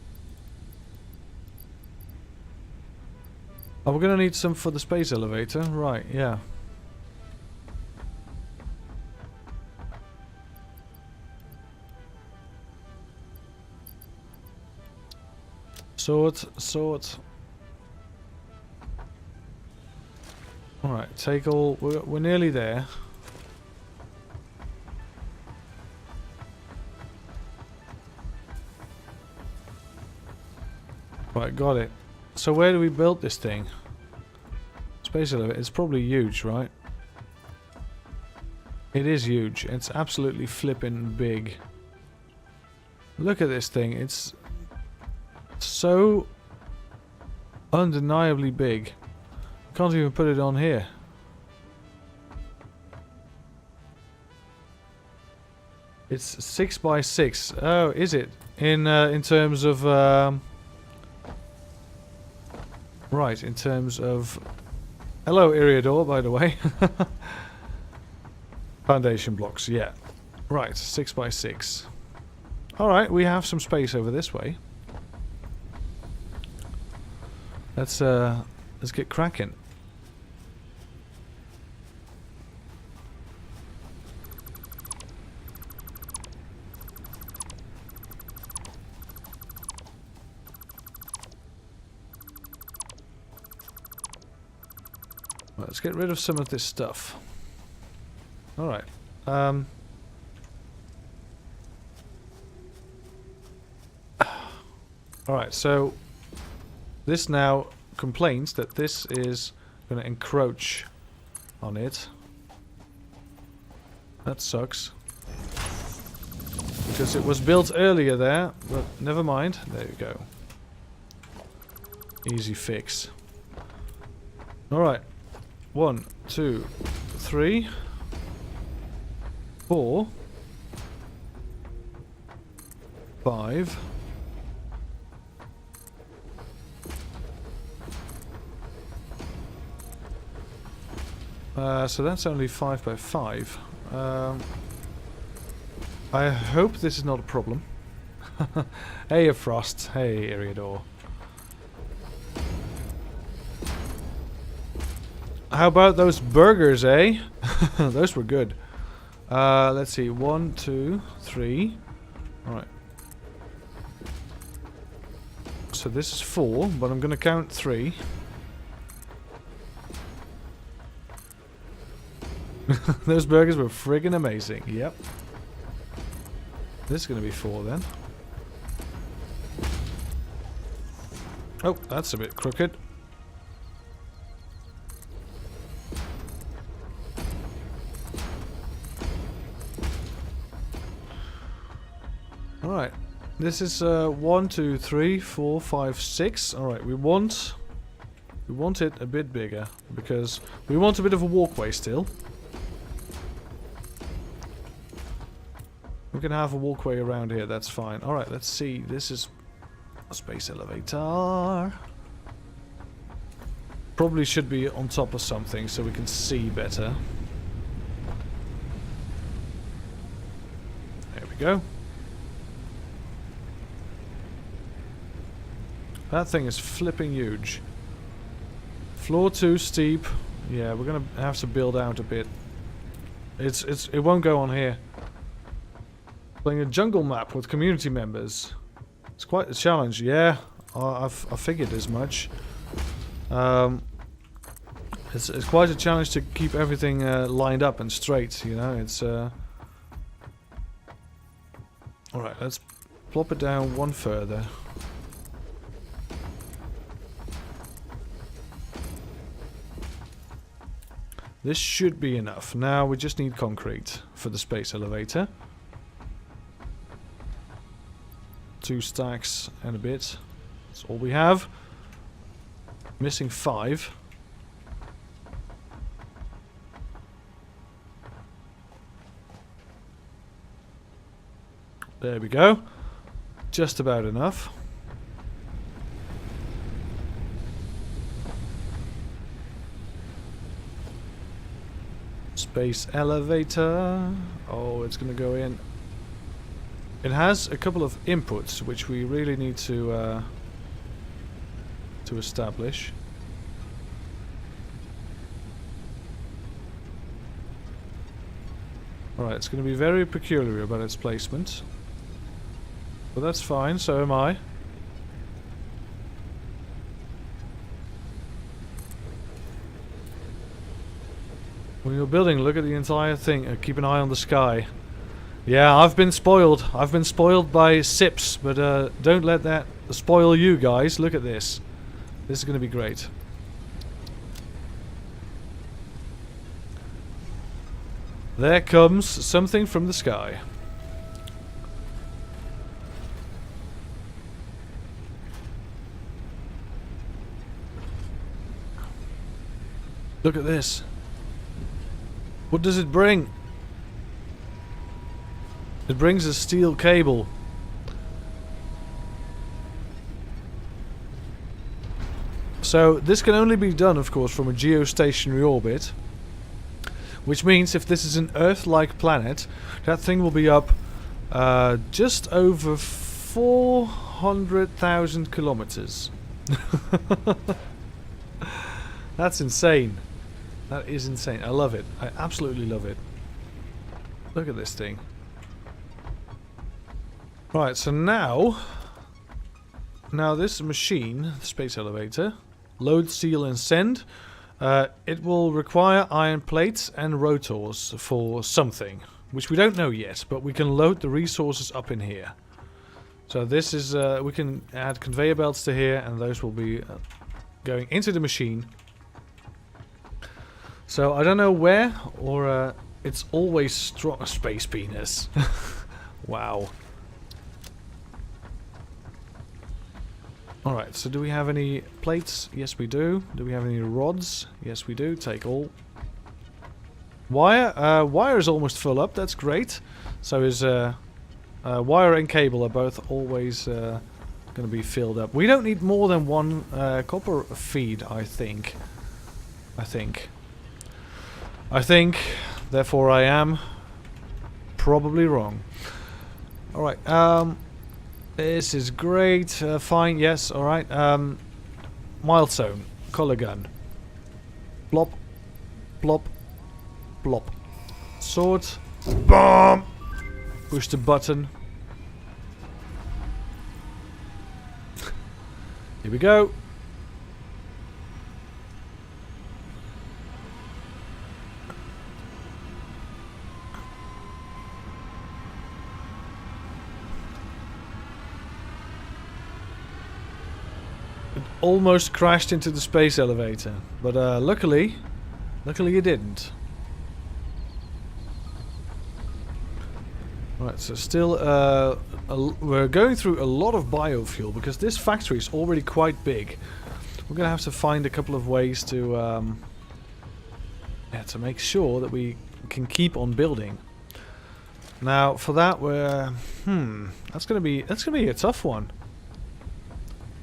Oh, we're gonna need some for the space elevator. Right, yeah. Sort. Alright, take all... We're nearly there. Right, got it. So where do we build this thing? Space elevator. It's probably huge, right? It is huge. It's absolutely flippin' big. Look at this thing. It's... so undeniably big. Can't even put it on here. It's 6 by 6. Oh, is it? In terms of right, in terms of hello Eriador, by the way. Foundation blocks, yeah. Right, 6 by 6. Alright, we have some space over this way. Let's get cracking. Let's get rid of some of this stuff. Alright. Alright, so this now complains that this is going to encroach on it. That sucks. Because it was built earlier there, but never mind. There you go. Easy fix. Alright. 1, 2, 3, 4, 5. So that's only 5 by 5. I hope this is not a problem. Hey, Frost. Hey, Eriador. How about those burgers, eh? Those were good. Let's see. 1, 2, 3. Alright. So this is 4, but I'm going to count 3. Those burgers were friggin' amazing. Yep. This is going to be 4 then. Oh, that's a bit crooked. Alright. This is 1, 2, 3, 4, 5, 6. Alright, we want it a bit bigger because we want a bit of a walkway still. We can have a walkway around here, that's fine. Alright, let's see. This is a space elevator. Probably should be on top of something so we can see better. There we go. That thing is flipping huge. Floor 2 steep. Yeah, we're gonna have to build out a bit. It won't go on here. Playing a jungle map with community members. It's quite a challenge, yeah. I figured as much. It's quite a challenge to keep everything lined up and straight, you know. It's alright, let's plop it down one further. This should be enough. Now we just need concrete for the space elevator. 2 stacks and a bit. That's all we have. Missing 5. There we go. Just about enough. Space elevator. Oh, it's gonna go in. It has a couple of inputs which we really need to establish. Alright, it's going to be very peculiar about its placement. But that's fine, so am I. When you're building, look at the entire thing and keep an eye on the sky. Yeah, I've been spoiled. I've been spoiled by SIPs, but don't let that spoil you guys. Look at this. This is going to be great. There comes something from the sky. Look at this. What does it bring? It brings a steel cable. So this can only be done, of course, from a geostationary orbit. Which means if this is an Earth-like planet, that thing will be up just over 400,000 kilometers. That's insane. That is insane. I love it. I absolutely love it. Look at this thing. Right, so now this machine, the space elevator, load, seal and send. It will require iron plates and rotors for something, which we don't know yet, but we can load the resources up in here. So this is, we can add conveyor belts to here, and those will be going into the machine. So I don't know where, or it's always strong. Space penis. Wow. Alright, so do we have any plates? Yes, we do. Do we have any rods? Yes, we do. Take all. Wire? Wire is almost full up. That's great. So is wire and cable are both always going to be filled up. We don't need more than one copper feed, I think. Therefore, I am probably wrong. Alright, this is great. Fine, yes, alright. Milestone. Collar gun. Blop. Blop. Blop. Sword. Bomb! Push the button. Here we go. Almost crashed into the space elevator, but luckily it didn't. Right, so still we're going through a lot of biofuel because this factory is already quite big. We're gonna have to find a couple of ways to make sure that we can keep on building. Now for that we're that's gonna be a tough one.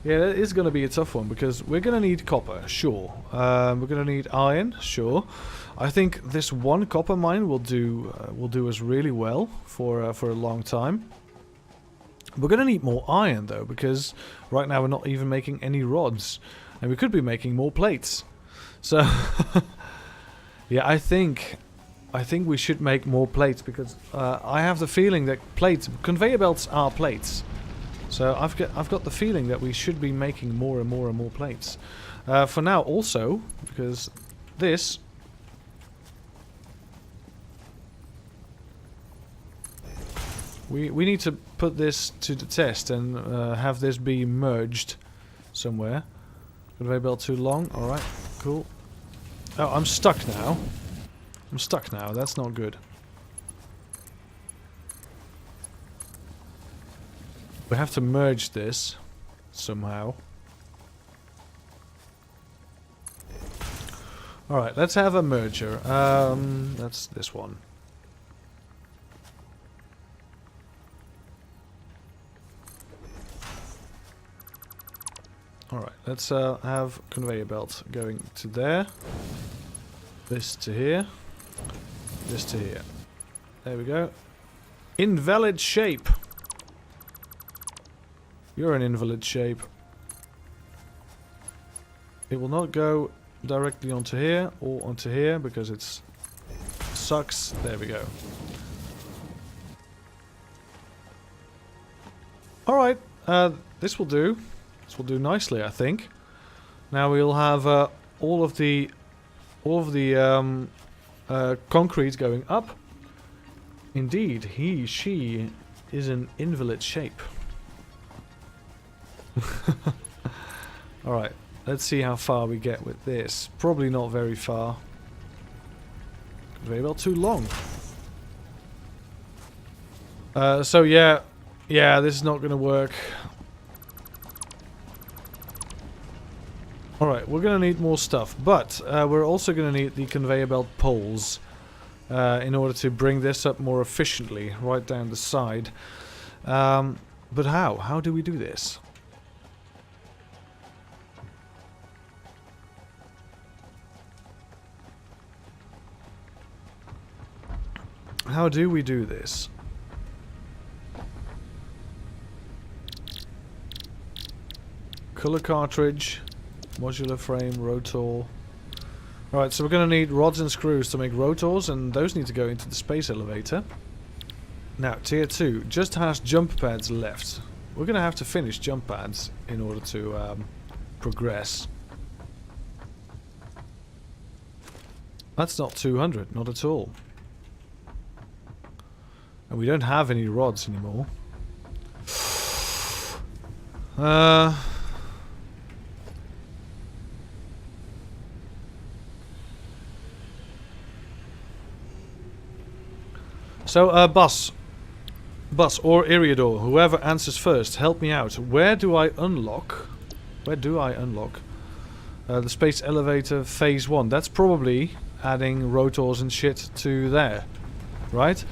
Yeah, that is going to be a tough one because we're going to need copper, sure. We're going to need iron, sure. I think this one copper mine will do us really well for a long time. We're going to need more iron though, because right now we're not even making any rods, and we could be making more plates. So, yeah, I think we should make more plates because I have the feeling that conveyor belts are plates. So I've got the feeling that we should be making more and more and more plates. For now also, because this we need to put this to the test and have this be merged somewhere. Conveyor belt too long. Alright, cool. Oh, I'm stuck now. That's not good. We have to merge this somehow. Alright, let's have a merger. That's this one. Alright, let's have conveyor belt going to there. This to here. This to here. There we go. Invalid shape. You're an invalid shape. It will not go directly onto here or onto here because it's sucks. There we go. Alright, this will do. This will do nicely, I think. Now we'll have all of the concrete going up. Indeed, she is an invalid shape. Alright, let's see how far we get with this. Probably not very far. Very well too long. So yeah, this is not going to work. Alright, we're going to need more stuff, but we're also going to need the conveyor belt poles in order to bring this up more efficiently, right down the side. But how? How do we do this? How do we do this? Color cartridge, modular frame, rotor. Alright, so we're going to need rods and screws to make rotors, and those need to go into the space elevator. Now, tier 2 just has jump pads left. We're going to have to finish jump pads in order to progress. That's not 200, not at all. And we don't have any rods anymore. So, Bus or Eriador, whoever answers first, help me out. Where do I unlock? The space elevator phase 1. That's probably adding rotors and shit to there, right?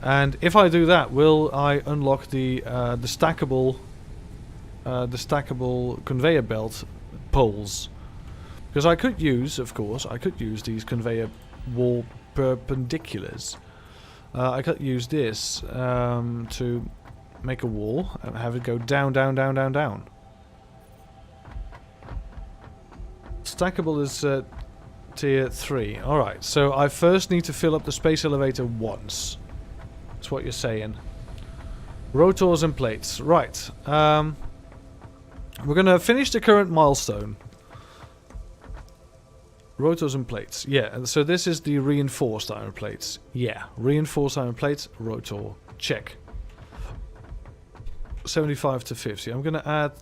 And if I do that, will I unlock the stackable conveyor belt poles? Because I could use, of course, these conveyor wall perpendiculars. I could use this to make a wall and have it go down, down, down, down, down. Stackable is tier 3. Alright, so I first need to fill up the space elevator once. That's what you're saying. Rotors and plates. Right. We're going to finish the current milestone. Rotors and plates. Yeah, and so this is the reinforced iron plates. Yeah, reinforced iron plates, rotor. Check. 75 to 50. I'm going to add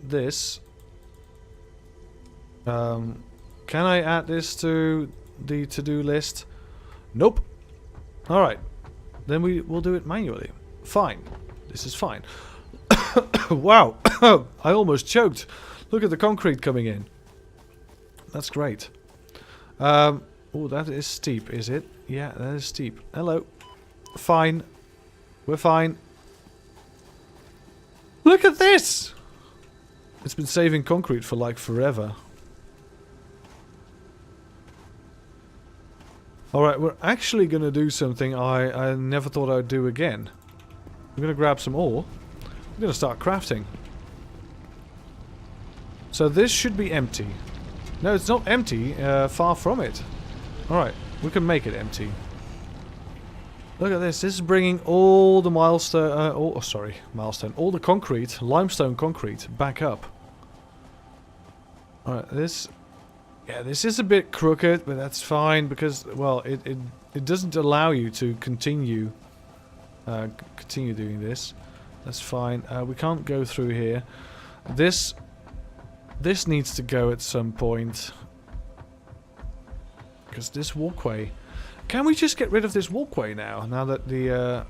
this. Can I add this to the to-do list? Nope. Alright. Then we'll do it manually. Fine. This is fine. Wow. I almost choked. Look at the concrete coming in. That's great. Oh, that is steep, is it? Yeah, that is steep. Hello. Fine. We're fine. Look at this! It's been saving concrete for like forever. Alright, we're actually going to do something I never thought I'd do again. We're going to grab some ore. We're going to start crafting. So this should be empty. No, it's not empty. Far from it. Alright, we can make it empty. Look at this. This is bringing all the milestone... all the concrete, limestone concrete, back up. Alright, this... Yeah, this is a bit crooked, but that's fine because, well, it doesn't allow you to continue doing this. That's fine. We can't go through here. This needs to go at some point because this walkway. Can we just get rid of this walkway now? Now that the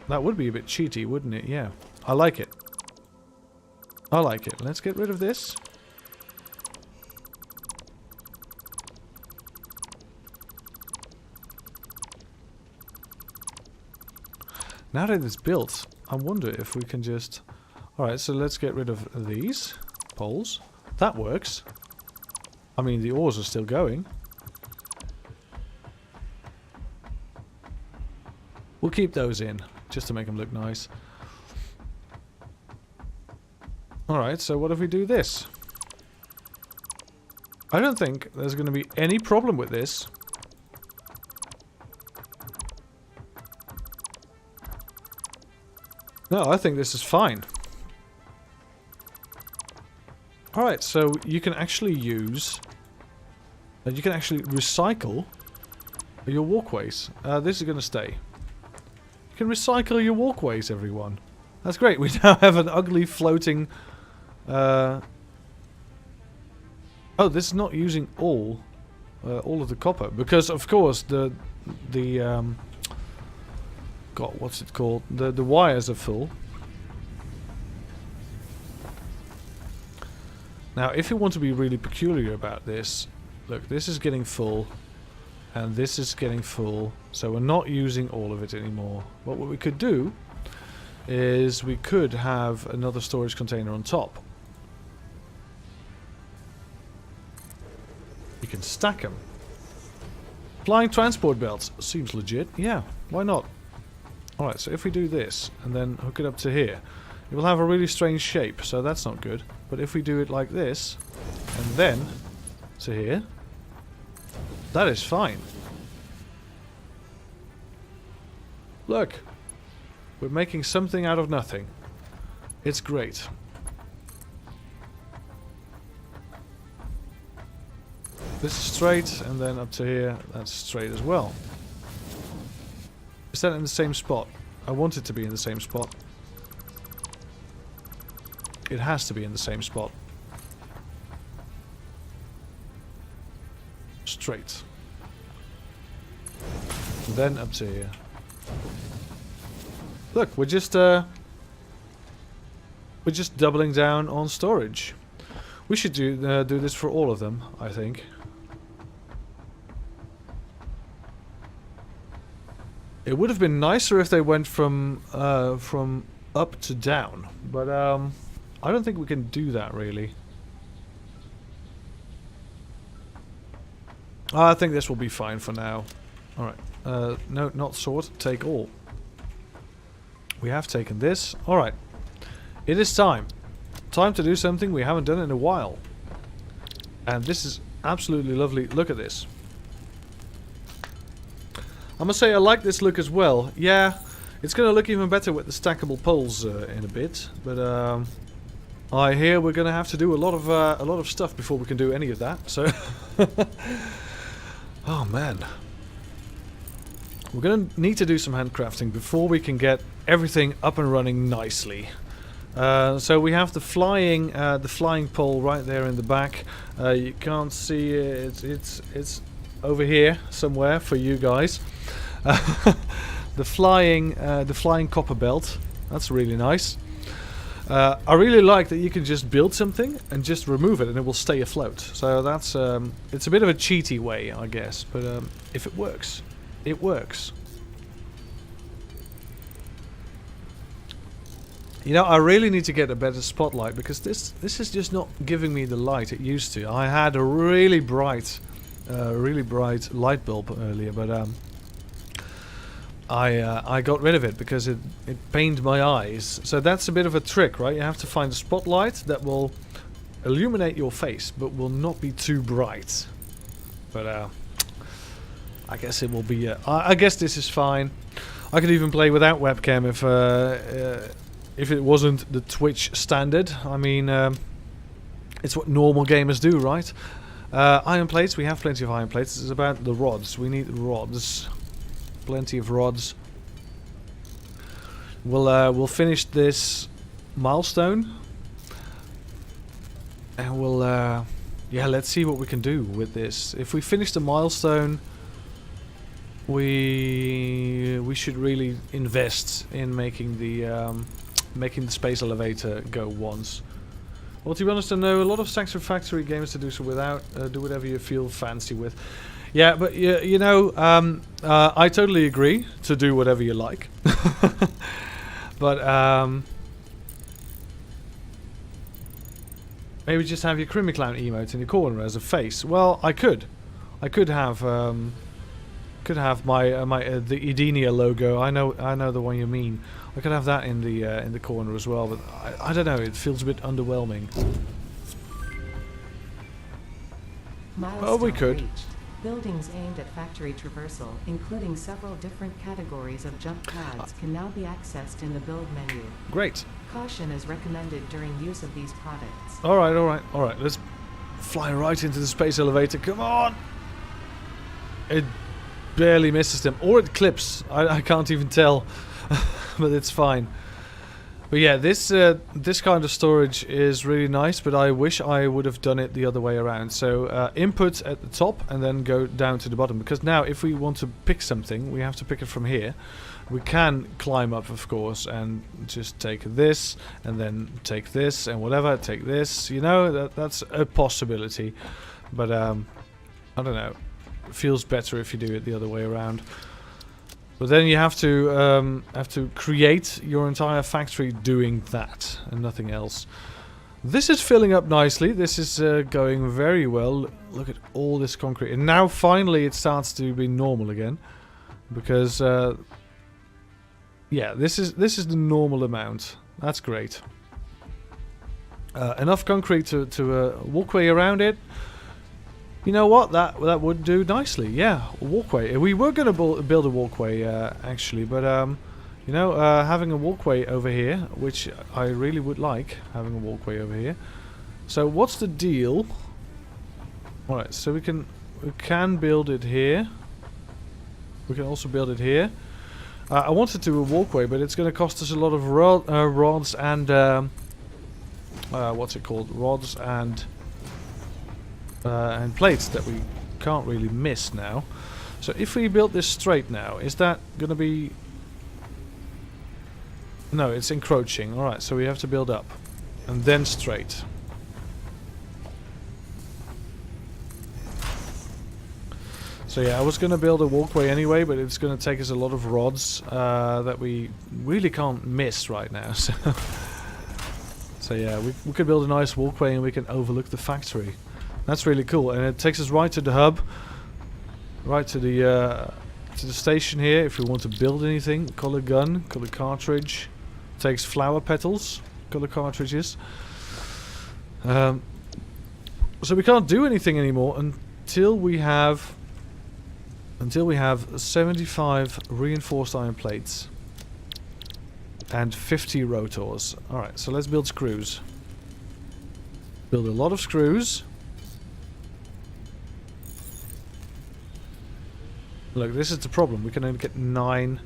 that would be a bit cheaty, wouldn't it? Yeah, I like it. I like it. Let's get rid of this. Now that it's built, I wonder if we can just... Alright, so let's get rid of these poles. That works. I mean, the ores are still going. We'll keep those in, just to make them look nice. Alright, so what if we do this? I don't think there's going to be any problem with this. No, I think this is fine. Alright, so you can actually use... you can actually recycle your walkways. This is going to stay. You can recycle your walkways, everyone. That's great. We now have an ugly floating... Oh, this is not using all of the copper. Because, of course, the God, what's it called? The wires are full. Now, if you want to be really peculiar about this, look, this is getting full, and this is getting full, so we're not using all of it anymore. But what we could do is we could have another storage container on top. You can stack them. Flying transport belts seems legit. Yeah, why not? Alright, so if we do this and then hook it up to here, it will have a really strange shape, so that's not good. But if we do it like this and then to here, that is fine. Look, we're making something out of nothing. It's great. This is straight, and then up to here, that's straight as well. Is that in the same spot? I want it to be in the same spot. It has to be in the same spot. Straight. And then up to here. Look, we're just doubling down on storage. We should do this for all of them, I think. It would have been nicer if they went from up to down, but I don't think we can do that really. I think this will be fine for now. Alright, no, not sort, take all. We have taken this. Alright, it is time. Time to do something we haven't done in a while. And this is absolutely lovely. Look at this. I must say I like this look as well. Yeah, it's going to look even better with the stackable poles in a bit. But I hear we're going to have to do a lot of stuff before we can do any of that. So, oh man, we're going to need to do some handcrafting before we can get everything up and running nicely. So we have the flying pole right there in the back. You can't see it. It's over here somewhere for you guys. The flying copper belt. That's really nice. I really like that you can just build something and just remove it and it will stay afloat. So that's it's a bit of a cheaty way, I guess, but if it works, it works. You know, I really need to get a better spotlight because this is just not giving me the light it used to. I had a really bright light bulb earlier, but I got rid of it because it pained my eyes. So that's a bit of a trick, right? You have to find a spotlight that will illuminate your face, but will not be too bright. But I guess it will be. I guess this is fine. I could even play without webcam if it wasn't the Twitch standard. I mean, it's what normal gamers do, right? Iron plates, we have plenty of iron plates. It's about the rods. We need rods. Plenty of rods. We'll finish this milestone. And we'll yeah, let's see what we can do with this. If we finish the milestone, we should really invest in making the space elevator go once. Well, to be honest, I know a lot of Satisfactory games to do so without. Do whatever you feel fancy with. Yeah, but you know, I totally agree to do whatever you like. But maybe just have your CrimiClown emote in the corner as a face. Well, I could have my the Edenia logo. I know the one you mean. I could have that in the corner as well, but I don't know. It feels a bit underwhelming. Oh, we could. Reached. Buildings aimed at factory traversal, including several different categories of jump pads, can now be accessed in the build menu. Great. Caution is recommended during use of these products. All right. Let's fly right into the space elevator. Come on. It barely misses them, or it clips. I can't even tell. But it's fine. But yeah, this kind of storage is really nice, but I wish I would have done it the other way around. So input at the top and then go down to the bottom. Because now if we want to pick something, we have to pick it from here. We can climb up, of course, and just take this, and then take this, and whatever, take this. You know, that's a possibility. But I don't know. It feels better if you do it the other way around. But then you have to create your entire factory doing that and nothing else. This is filling up nicely. This is going very well. Look at all this concrete, and now finally it starts to be normal again, because yeah, this is the normal amount. That's great. Enough concrete to walkway around it. You know what? That would do nicely. Yeah, a walkway. We were going to build a walkway actually, but you know, having a walkway over here, which I really would like, having a walkway over here. So what's the deal? All right, so we can build it here. We can also build it here. I wanted to do a walkway, but it's going to cost us a lot of rods and what's it called? Rods and plates that we can't really miss now. So if we build this straight now, is that going to be... No, it's encroaching. Alright, so we have to build up. And then straight. So yeah, I was going to build a walkway anyway, but it's going to take us a lot of rods that we really can't miss right now. So yeah, we could build a nice walkway and we can overlook the factory. That's really cool, and it takes us right to the hub, right to the station here. If we want to build anything, color gun, color cartridge, takes flower petals, color cartridges. So we can't do anything anymore until we have 75 reinforced iron plates and 50 rotors. All right, so let's build screws. Build a lot of screws. Look, this is the problem. We can only get 9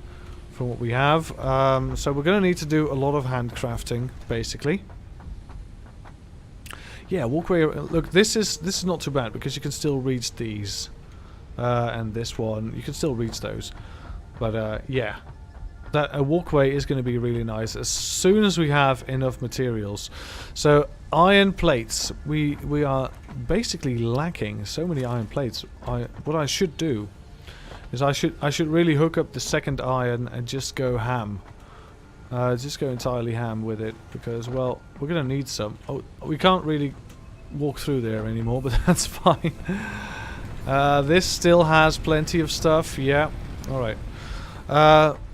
from what we have. So we're going to need to do a lot of handcrafting, basically. Yeah, walkway. Look, this is not too bad because you can still reach these, and this one. You can still reach those. But yeah, a walkway is going to be really nice as soon as we have enough materials. So iron plates. We are basically lacking so many iron plates. What I should do is I should really hook up the second iron and just go ham. Just go entirely ham with it, because, well, we're going to need some. Oh, we can't really walk through there anymore, but that's fine. This still has plenty of stuff, yeah. Alright.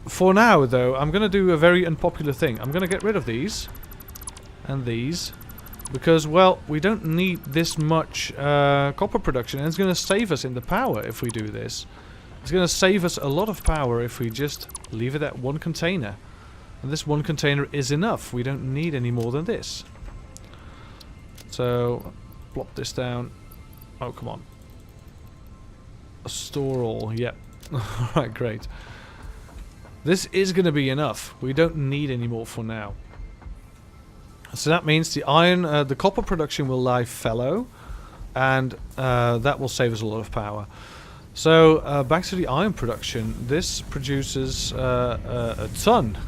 For now, though, I'm going to do a very unpopular thing. I'm going to get rid of these and these, because, well, we don't need this much copper production, and it's going to save us in the power if we do this. It's going to save us a lot of power if we just leave it at one container. And this one container is enough. We don't need any more than this. So, plop this down. Oh, come on. Store all. Yep. Alright, great. This is going to be enough. We don't need any more for now. So that means the iron, the copper production will lie fallow. And that will save us a lot of power. So, back to the iron production. This produces a ton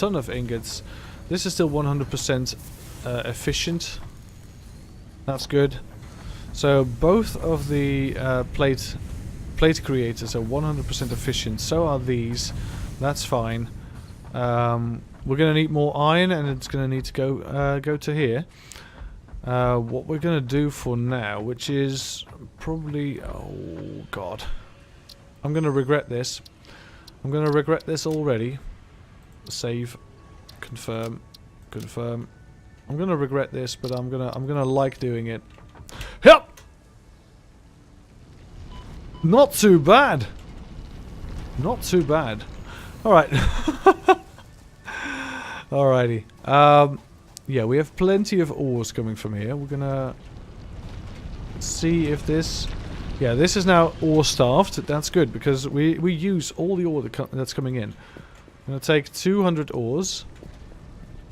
of ingots. This is still 100% efficient. That's good. So both of the plate creators are 100% efficient. So are these. That's fine. We're going to need more iron, and it's going to need to go to here. What we're going to do for now, which is probably... Oh, God. I'm going to regret this. I'm going to regret this already. Save. Confirm. Confirm. I'm going to regret this, but I'm going to like doing it. Yep! Not too bad. Not too bad. Alright. Alrighty. Yeah, we have plenty of ores coming from here. We're gonna see if this... Yeah, this is now ore starved. That's good, because we use all the ore that's coming in. I'm going to take 200 ores.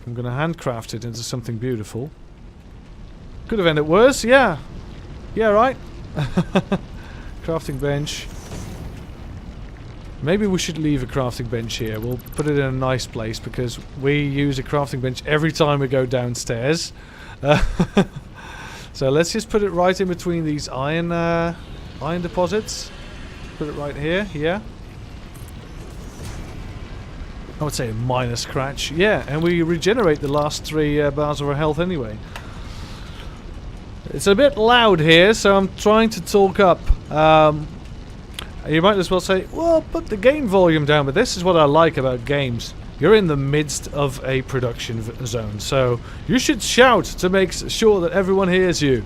I'm going to handcraft it into something beautiful. Could have ended worse, yeah. Yeah, right. Crafting bench. Maybe we should leave a crafting bench here. We'll put it in a nice place because we use a crafting bench every time we go downstairs. So let's just put it right in between these iron deposits. Put it right here, yeah. I would say a minor scratch. Yeah, and we regenerate the last 3 bars of our health anyway. It's a bit loud here, so I'm trying to talk up. You might as well say, well, put the game volume down, but this is what I like about games. You're in the midst of a production zone, so you should shout to make sure that everyone hears you.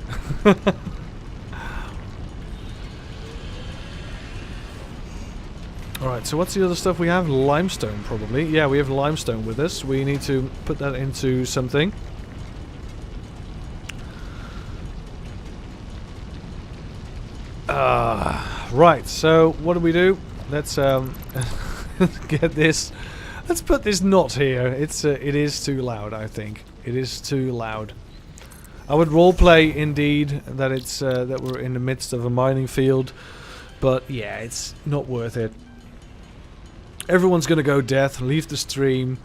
Alright, so what's the other stuff we have? Limestone, probably. Yeah, we have limestone with us. We need to put that into something. Right, so what do? Let's get this. Let's put this knot here. It is too loud, I think. It is too loud. I would roleplay indeed that it's that we're in the midst of a mining field, but yeah, it's not worth it. Everyone's gonna go death, leave the stream.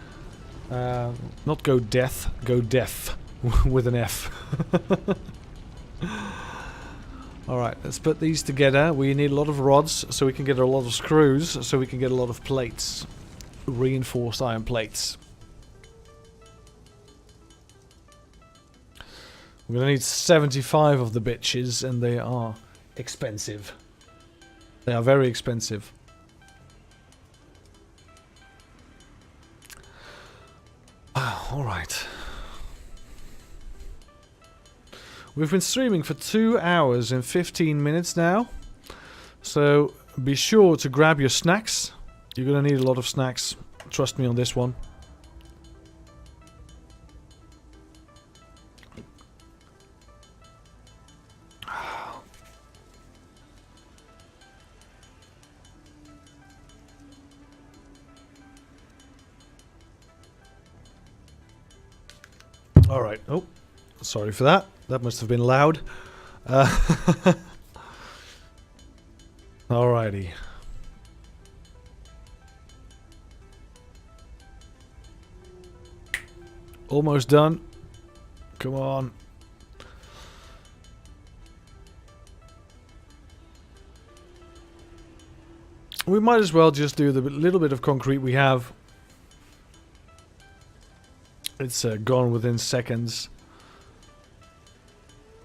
Not go death, go deaf with an F. Alright, let's put these together. We need a lot of rods so we can get a lot of screws, so we can get a lot of plates. Reinforced iron plates. We're gonna need 75 of the bitches, and they are expensive. They are very expensive. Alright. We've been streaming for 2 hours and 15 minutes now. So be sure to grab your snacks. You're going to need a lot of snacks. Trust me on this one. Alright. Oh, sorry for that. That must have been loud. Alrighty. Almost done. Come on. We might as well just do the little bit of concrete we have. It's gone within seconds.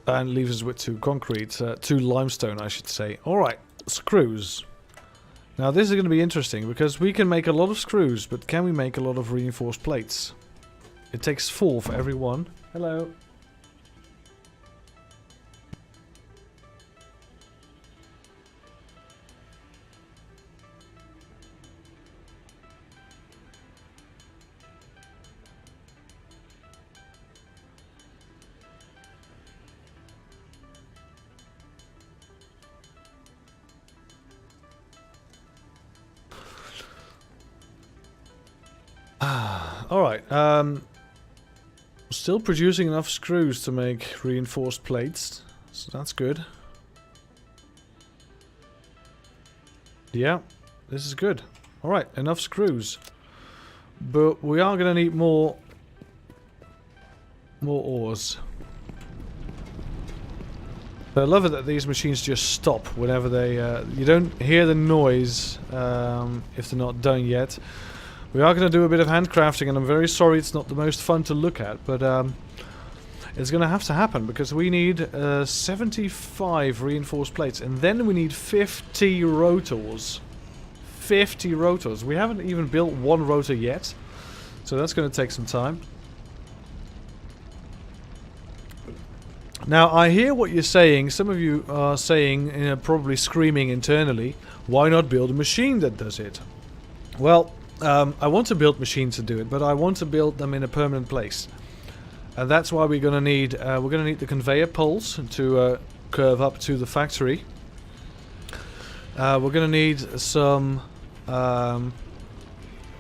And leaves us with 2 concrete, 2 limestone I should say. Alright, screws. Now this is going to be interesting because we can make a lot of screws, but can we make a lot of reinforced plates? It takes 4 for every one. Hello. Alright, still producing enough screws to make reinforced plates, so that's good. Yeah, this is good. Alright, enough screws. But we are going to need more ores. I love it that these machines just stop whenever they... you don't hear the noise if they're not done yet. We are going to do a bit of handcrafting, and I'm very sorry it's not the most fun to look at, but it's going to have to happen because we need 75 reinforced plates, and then we need 50 rotors. 50 rotors. We haven't even built 1 rotor yet, so that's going to take some time. Now, I hear what you're saying. Some of you are saying, probably screaming internally, why not build a machine that does it? Well... I want to build machines to do it, but I want to build them in a permanent place, and that's why we're going to need the conveyor poles to curve up to the factory. We're going to need some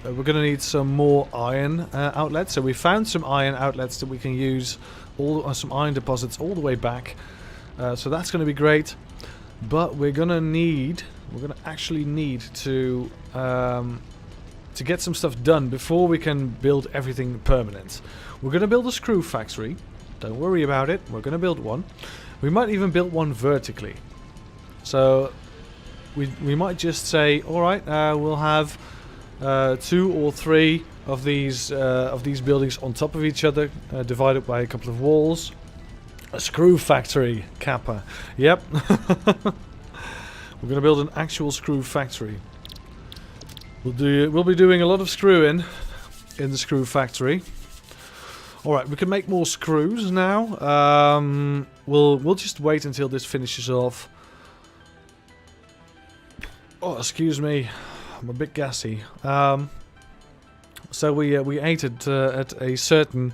we're going to need some more iron outlets. So we found some iron outlets that we can use, some iron deposits all the way back. So that's going to be great. But we're going to actually need to get some stuff done before we can build everything permanent. We're going to build a screw factory. Don't worry about it. We're going to build one. We might even build one vertically. So we might just say, all right, we'll have 2 or 3 of these buildings on top of each other, divided by a couple of walls. A screw factory, Kappa. Yep. We're going to build an actual screw factory. We'll be doing a lot of screwing in the screw factory. All right, we can make more screws now. We'll just wait until this finishes off. Oh, excuse me, I'm a bit gassy. So we ate at a certain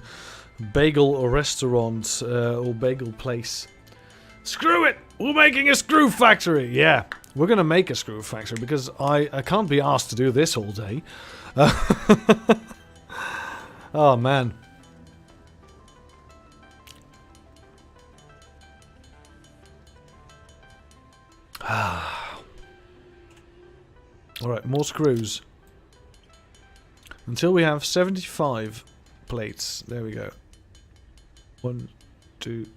bagel restaurant or bagel place. Screw it! We're making a screw factory! Yeah, we're gonna make a screw factory because I can't be asked to do this all day. Oh man. Alright, more screws. Until we have 75 plates. There we go. 1, 2...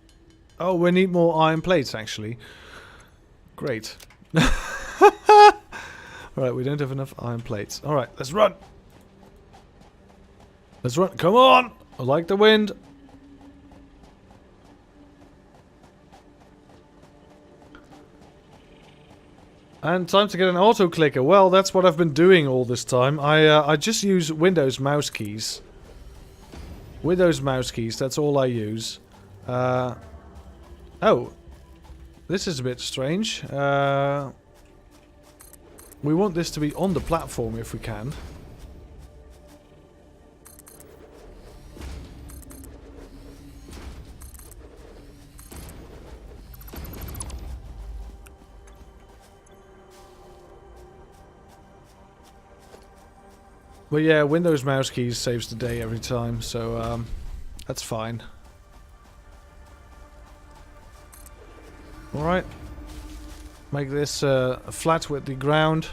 Oh, we need more iron plates, actually. Great. Alright, we don't have enough iron plates. Alright, let's run! Let's run. Come on! I like the wind. And time to get an auto clicker. Well, that's what I've been doing all this time. I just use Windows mouse keys. Windows mouse keys, that's all I use. Oh, this is a bit strange. We want this to be on the platform if we can. But yeah, Windows mouse keys saves the day every time, so that's fine. Alright. Make this flat with the ground.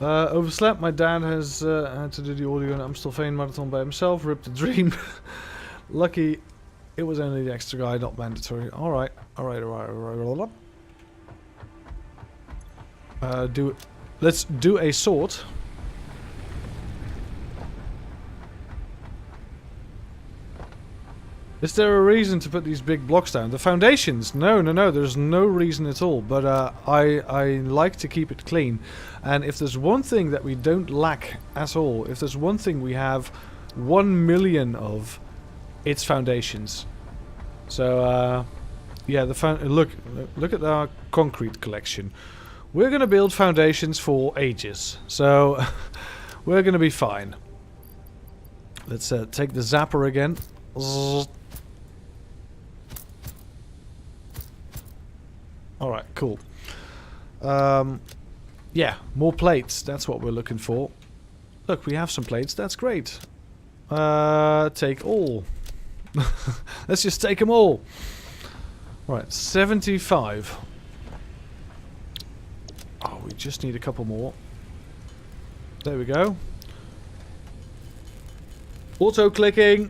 Overslept. My dad has had to do the audio and I'm still Fane marathon by himself. Ripped the dream. Lucky it was only the extra guy, not mandatory. Alright. Alright. Let's do a sort. Is there a reason to put these big blocks down? The foundations? No. There's no reason at all. But I like to keep it clean. And if there's one thing that we don't lack at all, if there's one thing we have 1 million of, it's foundations. So yeah, look at our concrete collection. We're going to build foundations for ages, so we're going to be fine. Let's take the zapper again. Alright, cool. Yeah, more plates, that's what we're looking for. Look, we have some plates, that's great. Take all. Let's just take them all. Right, 75. Oh, we just need a couple more. There we go. Auto clicking.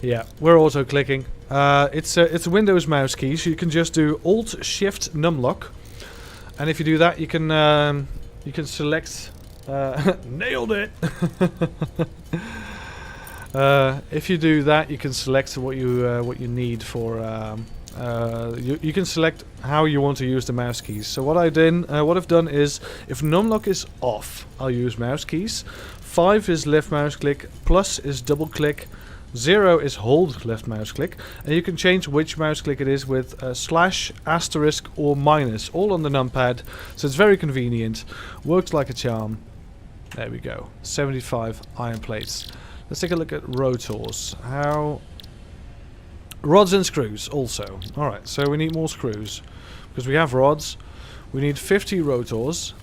Yeah, we're auto clicking. It's a Windows mouse key, so you can just do Alt Shift Numlock, and if you do that, you can select. Nailed it. If you do that, you can select what you need for. You can select how you want to use the mouse keys. So what I've done is, if numlock is off, I'll use mouse keys. 5 is left mouse click. Plus is double click. 0 is hold left mouse click, and you can change which mouse click it is with slash, asterisk, or minus, all on the numpad. So it's very convenient. Works like a charm. There we go. 75 iron plates. Let's take a look at rotors. Rods and screws also. Alright, so we need more screws. Because we have rods. We need 50 rotors.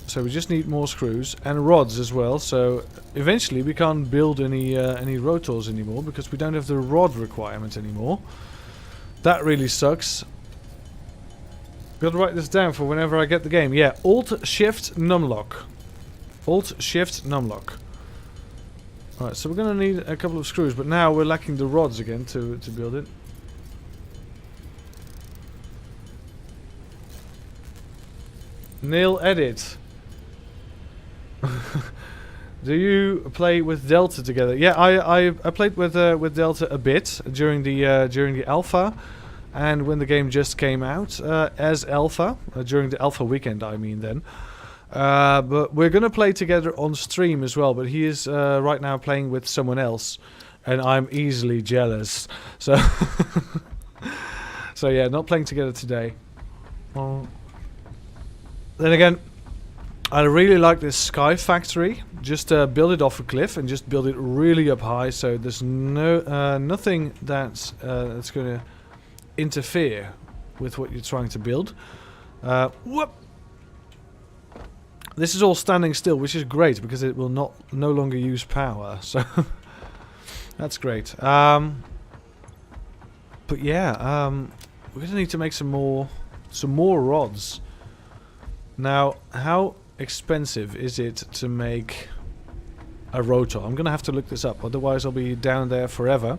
So we just need more screws. And rods as well. So eventually we can't build any rotors anymore. Because we don't have the rod requirement anymore. That really sucks. Gotta write this down for whenever I get the game. Yeah, Alt-Shift Numlock. Alt-Shift Numlock. Alright, so we're gonna need a couple of screws, but now we're lacking the rods again to build it. Nail edit. Do you play with Delta together? Yeah, I played with Delta a bit during the alpha. And when the game just came out as alpha, during the alpha weekend I mean then. But we're going to play together on stream as well, but he is right now playing with someone else. And I'm easily jealous. So, so yeah, not playing together today. Then again, I really like this Sky Factory. Just build it off a cliff and just build it really up high. So there's nothing that's going to interfere with what you're trying to build. Whoop! This is all standing still, which is great because it will no longer use power. So that's great. But yeah, we're gonna need to make some more rods. Now, how expensive is it to make a rotor? I'm gonna have to look this up, otherwise I'll be down there forever.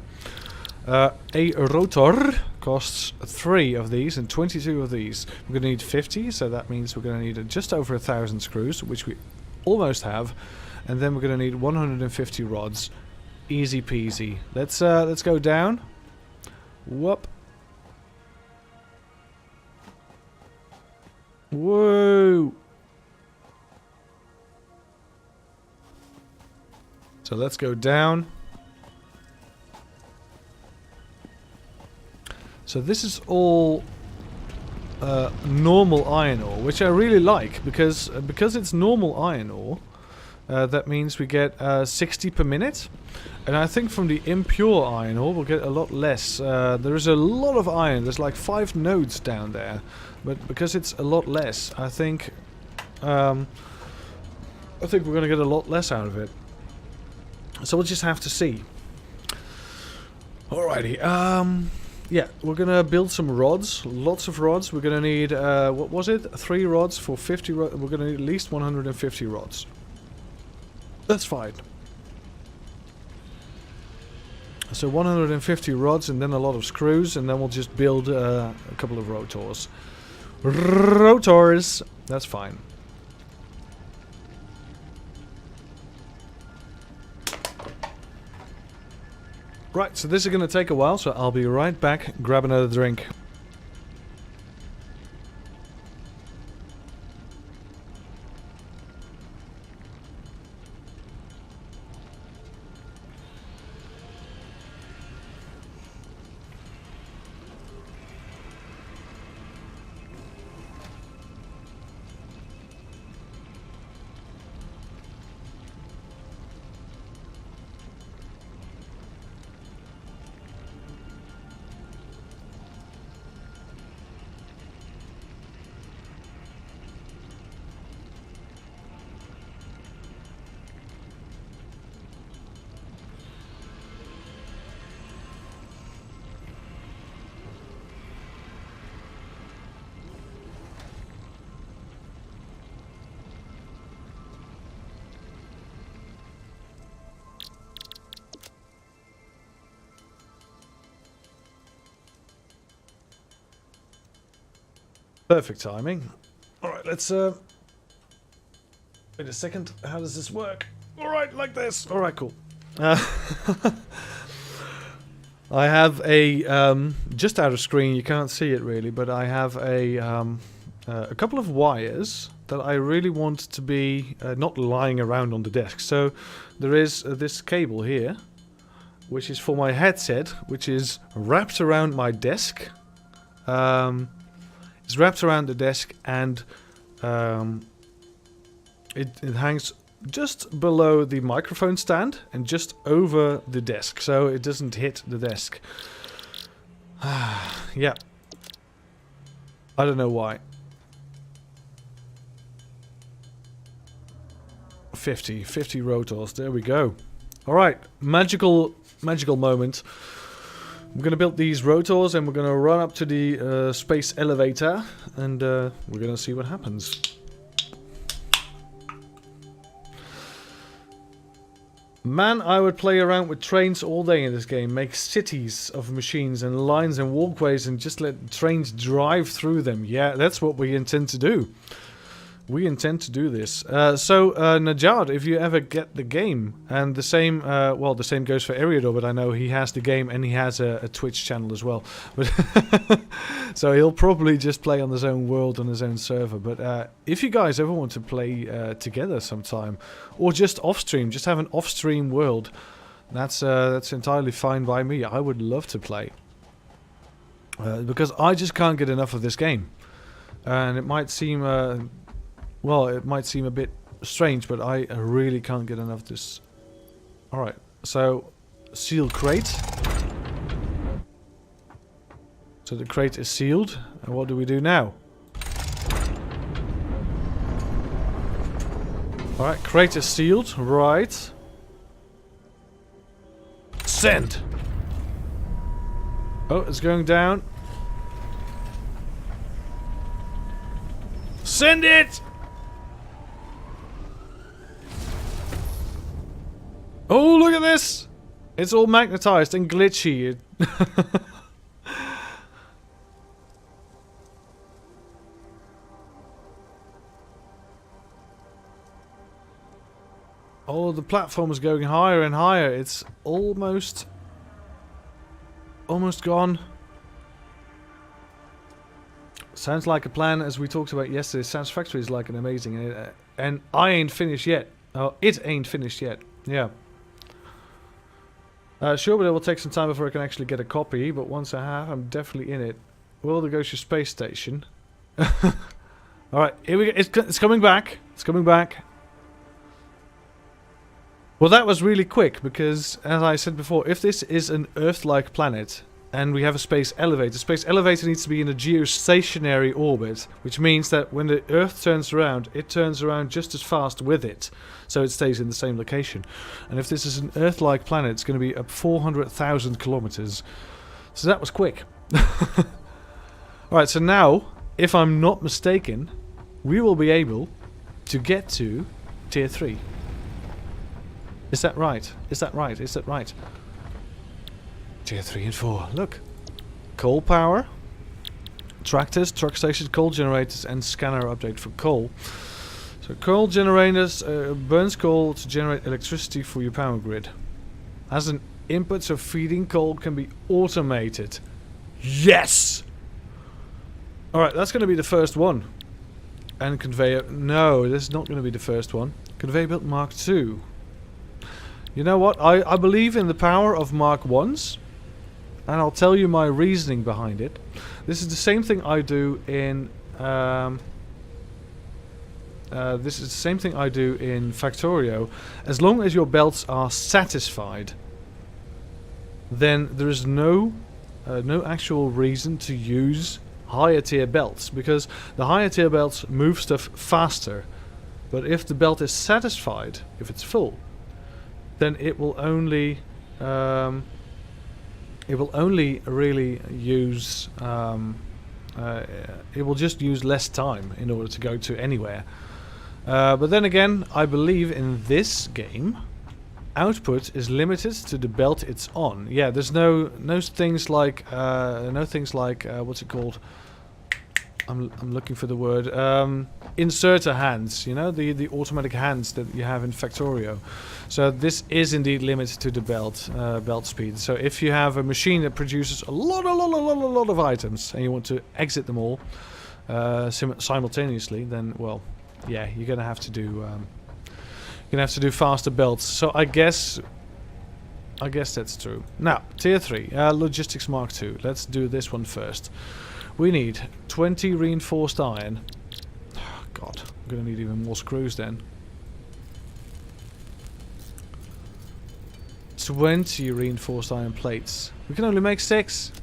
A rotor costs 3 of these and 22 of these. We're going to need 50, so that means we're going to need just over 1,000 screws, which we almost have. And then we're going to need 150 rods. Easy peasy. Let's go down. Whoop. Whoa. So let's go down. So this is all normal iron ore, which I really like because it's normal iron ore. That means we get 60 per minute, and I think from the impure iron ore we'll get a lot less. There is a lot of iron. There's like 5 nodes down there, but because it's a lot less, I think we're gonna get a lot less out of it. So we'll just have to see. Alrighty. Yeah, we're gonna build some rods, lots of rods. We're gonna need, what was it? 3 rods for 50 rods. We're gonna need at least 150 rods. That's fine. So 150 rods and then a lot of screws, and then we'll just build a couple of rotors. Rotors! That's fine. Right, so this is going to take a while, so I'll be right back, grab another drink. Perfect timing. Alright, let's wait a second. How does this work? Alright, like this. Alright, cool. I have a just out of screen, you can't see it really, but I have a couple of wires that I really want to be not lying around on the desk. So there is this cable here, which is for my headset, which is wrapped around my desk. It's wrapped around the desk, and it hangs just below the microphone stand and just over the desk, so it doesn't hit the desk. Yeah. I don't know why. 50 rotors, there we go. Alright, magical moment. We're gonna build these rotors and we're gonna run up to the space elevator and we're gonna see what happens. Man, I would play around with trains all day in this game. Make cities of machines and lines and walkways and just let trains drive through them. Yeah, that's what we intend to do. We intend to do this. So, Najad, if you ever get the game, and the same, well, the same goes for Eriador, but I know he has the game and he has a Twitch channel as well. But so he'll probably just play on his own world, on his own server. But if you guys ever want to play together sometime, or just off-stream, just have an off-stream world, that's entirely fine by me. I would love to play. Because I just can't get enough of this game. And it might seem... well, it might seem a bit strange, but I really can't get enough of this. Alright, so seal crate. So the crate is sealed. And what do we do now? Alright, crate is sealed. Right. Send! Oh, it's going down. Send it! Oh, look at this! It's all magnetized and glitchy. Oh, the platform is going higher and higher. It's almost gone. Sounds like a plan, as we talked about yesterday. Satisfactory is like an amazing, and I ain't finished yet. Oh, it ain't finished yet. Yeah. Sure, but it will take some time before I can actually get a copy, but once I have, I'm definitely in it. Well, there goes your space station. Alright, here we go. It's coming back. It's coming back. Well, that was really quick, because, as I said before, if this is an Earth-like planet, and we have a space elevator needs to be in a geostationary orbit, which means that when the Earth turns around, it turns around just as fast with it, so it stays in the same location. And if this is an Earth-like planet, it's going to be up 400,000 kilometers. So that was quick. Alright, so now, if I'm not mistaken, we will be able to get to Tier 3. Is that right? Is that right? Is that right? Tier 3 and 4. Look. Coal power. Tractors, truck stations, coal generators, and scanner update for coal. So coal generators burns coal to generate electricity for your power grid. As an input, so feeding coal can be automated. Yes! Alright, that's going to be the first one. And conveyor... No, this is not going to be the first one. Conveyor belt Mark II. You know what? I believe in the power of Mark 1s. And I'll tell you my reasoning behind it. This is the same thing I do in... this is the same thing I do in Factorio. As long as your belts are satisfied, then there is no actual reason to use higher tier belts, because the higher tier belts move stuff faster. But if the belt is satisfied, if it's full, then it will only really use it will just use less time in order to go to anywhere. But then again, I believe in this game, output is limited to the belt it's on. Yeah, there's no things like what's it called? I'm looking for the word. Inserter hands, you know, the automatic hands that you have in Factorio. So this is indeed limited to the belt speed. So if you have a machine that produces a lot of items and you want to exit them all simultaneously, then well, yeah, you're gonna have to do faster belts. So I guess that's true. Now, Tier 3, Logistics Mark II. Let's do this one first. We need 20 reinforced iron. Oh, God, I'm gonna need even more screws then. 20 reinforced iron plates. We can only make 6.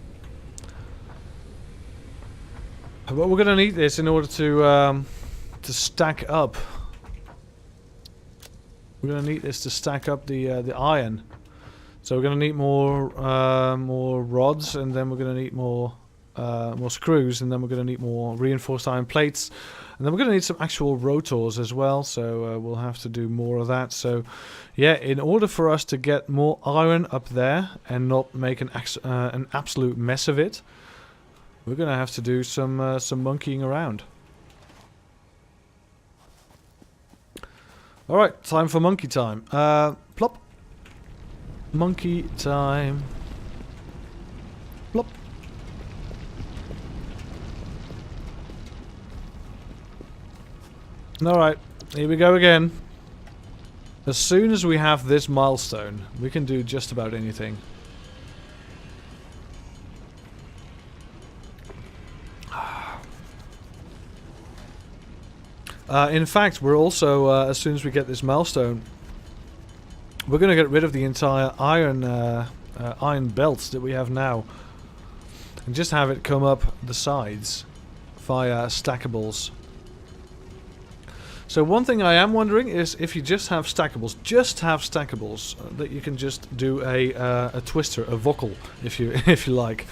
But we're gonna need this in order to stack up. We're gonna need this to stack up the iron. So we're gonna need more rods, and then we're gonna need more screws, and then we're gonna need more reinforced iron plates, and then we're gonna need some actual rotors as well. So we'll have to do more of that. So yeah, in order for us to get more iron up there and not make an absolute mess of it, we're gonna have to do some monkeying around. All right, time for monkey time. Plop. Monkey time. Plop. All right, here we go again. As soon as we have this milestone, we can do just about anything. In fact, we're also, as soon as we get this milestone, we're going to get rid of the entire iron belts that we have now, and just have it come up the sides via stackables. So one thing I am wondering is if you just have stackables, that you can just do a twister, a vocal, if you like,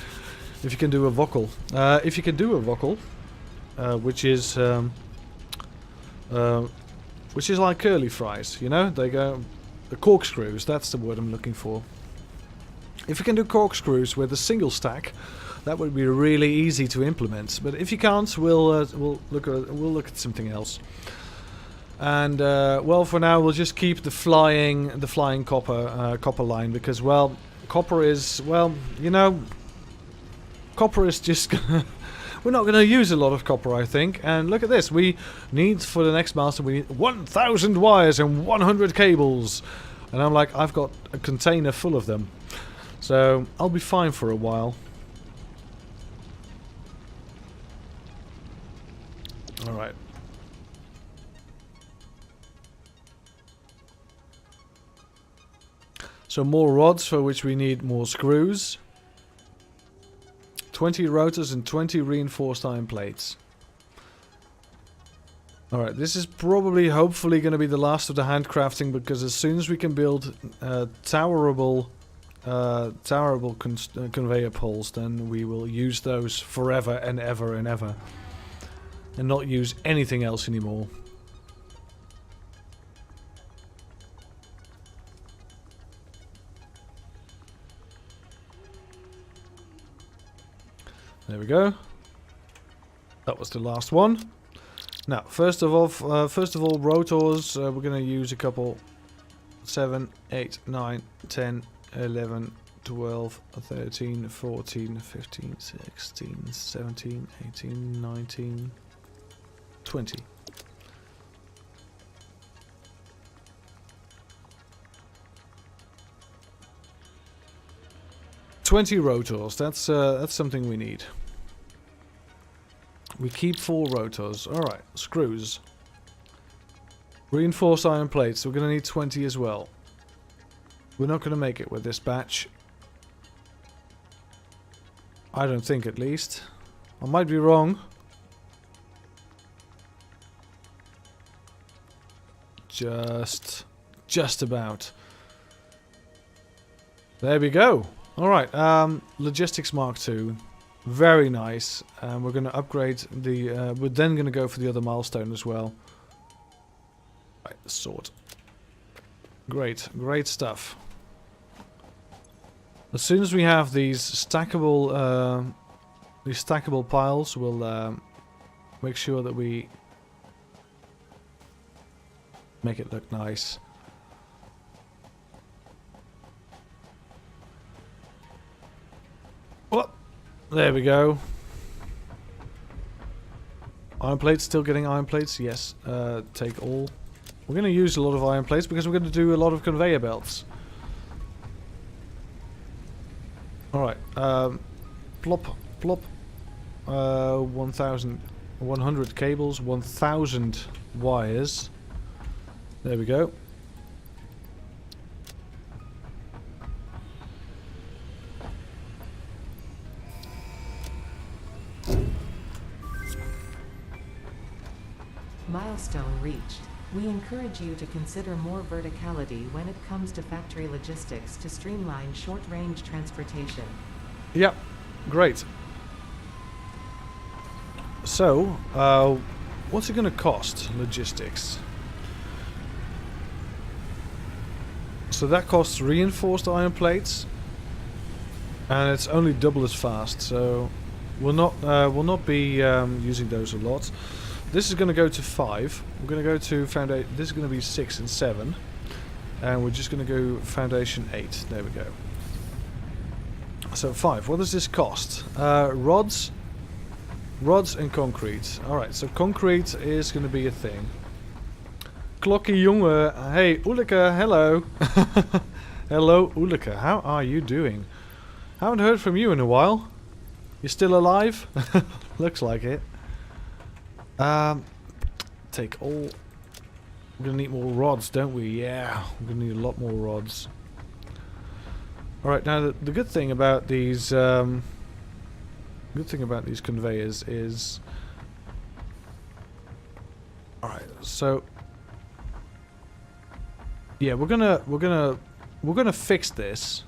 if you can do a vocal, which is like curly fries, you know? They go the corkscrews. That's the word I'm looking for. If you can do corkscrews with a single stack, that would be really easy to implement. But if you can't, we'll look at something else. And well, for now we'll just keep the flying copper line, because well, copper is, well, you know, copper is just gonna we're not going to use a lot of copper, I think. And look at this. We need, for the next milestone, we need 1,000 wires and 100 cables. And I'm like, I've got a container full of them. So I'll be fine for a while. Alright. So more rods, for which we need more screws. 20 rotors and 20 reinforced iron plates. Alright, this is probably, hopefully, going to be the last of the handcrafting, because as soon as we can build towerable conveyor poles, then we will use those forever and ever and ever. And not use anything else anymore. There we go. That was the last one. Now, first of all, rotors. We're going to use a couple. 7, 8, 9, 10, 11, 12, 13, 14, 15, 16, 17, 18, 19, 20. Rotors. That's something we need. We keep 4 rotors. Alright, screws. Reinforced iron plates. We're going to need 20 as well. We're not going to make it with this batch. I don't think, at least. I might be wrong. Just about. There we go. Alright, logistics Mark II. Very nice. We're going to upgrade the... we're then going to go for the other milestone as well. Right, the sword. Great stuff. As soon as we have these stackable piles, we'll make sure that we make it look nice. Oh, there we go. Iron plates, still getting iron plates? Yes, take all. We're going to use a lot of iron plates because we're going to do a lot of conveyor belts. Alright, plop. 1,100 cables, 1,000 wires. There we go. Milestone reached. We encourage you to consider more verticality when it comes to factory logistics to streamline short-range transportation. Yeah, great. So, what's it going to cost, logistics? So that costs reinforced iron plates, and it's only double as fast. So we'll not be using those a lot. This is going to go to 5. We're going to go to foundation. This is going to be 6 and 7, and we're just going to go foundation 8. There we go. So 5. What does this cost? Rods and concrete. All right. So concrete is going to be a thing. Klokkie jongen. Hey, Ulrike, hello. Hello, Ulrike. How are you doing? Haven't heard from you in a while. You still alive? Looks like it. Take all. We're gonna need more rods, don't we? Yeah, we're gonna need a lot more rods. All right. Now, the good thing about these, conveyors is. All right. So. Yeah, we're gonna fix this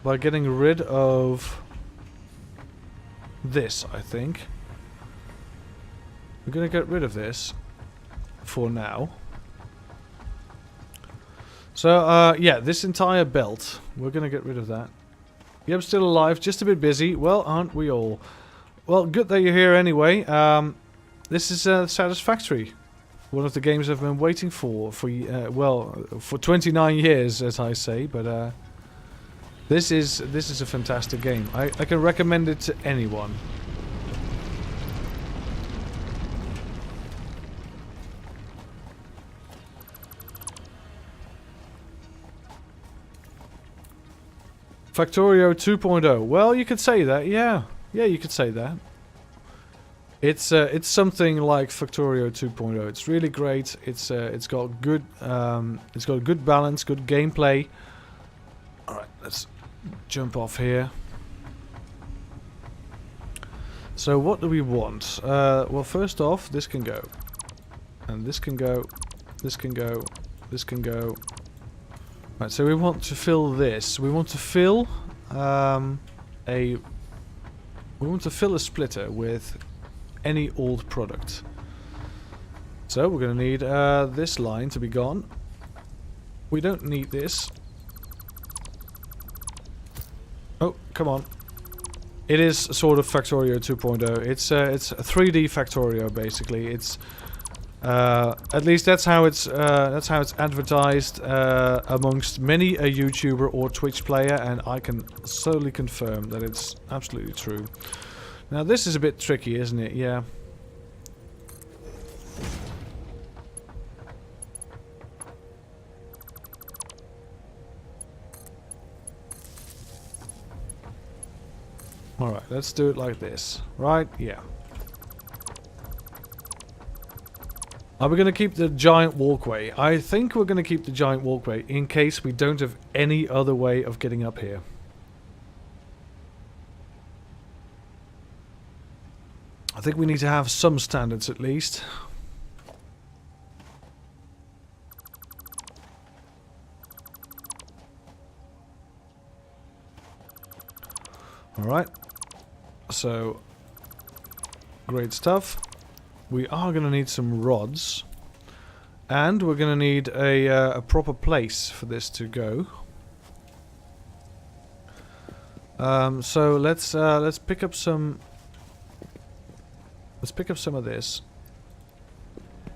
by getting rid of this, I think. We're gonna get rid of this for now. So, yeah, this entire belt, we're gonna get rid of that. Yep, I'm still alive, just a bit busy. Well, aren't we all? Well, good that you're here anyway. This is Satisfactory. One of the games I've been waiting for well, for 29 years, as I say. But this is a fantastic game. I can recommend it to anyone. Factorio 2.0. Well, you could say that. Yeah, you could say that. It's something like Factorio 2.0. It's really great. It's got good balance, good gameplay. All right, let's jump off here. So what do we want? Well, first off, this can go, and this can go, this can go, this can go. Right. So we want to fill this. We want to fill a splitter with any old product. So we're going to need this line to be gone. We don't need this. Oh, come on. It is sort of Factorio 2.0. It's a 3D Factorio basically. It's at least that's how it's advertised amongst many a YouTuber or Twitch player, and I can solely confirm that it's absolutely true. Now this is a bit tricky, isn't it? Yeah. Alright, let's do it like this. Right? Yeah. Are we going to keep the giant walkway? I think we're going to keep the giant walkway in case we don't have any other way of getting up here. I think we need to have some standards at least. Alright. So, great stuff. We are going to need some rods. And we're going to need a proper place for this to go. So let's pick up some... Let's pick up some of this.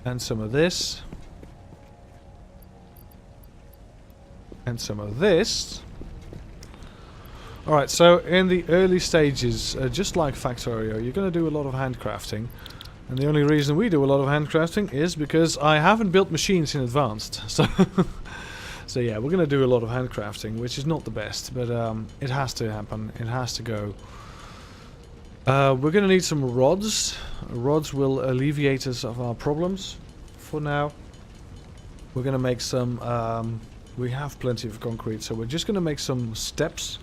And some of this. And some of this. Alright, so in the early stages, just like Factorio, you're going to do a lot of handcrafting. And the only reason we do a lot of handcrafting is because I haven't built machines in advance. So, so yeah, we're going to do a lot of handcrafting, which is not the best, but it has to happen. It has to go. We're going to need some rods. Rods will alleviate us of our problems for now. We're going to make some... we have plenty of concrete, so we're just going to make some steps.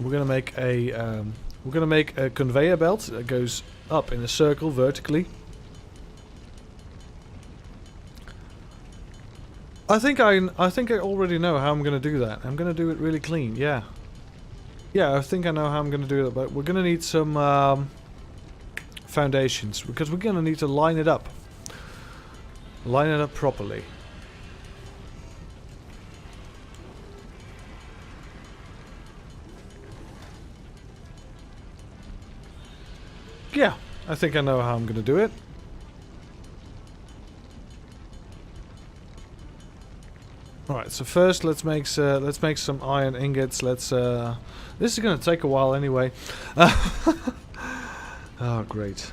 we're gonna make a conveyor belt that goes up in a circle vertically. I think I already know how I'm gonna do that. I'm gonna do it really clean. Yeah. Yeah, I think I know how I'm gonna do it, but we're gonna need some foundations because we're gonna need to line it up. Line it up properly. Yeah, I think I know how I'm gonna do it. Alright, so first let's make some iron ingots. This is gonna take a while anyway. Oh, great.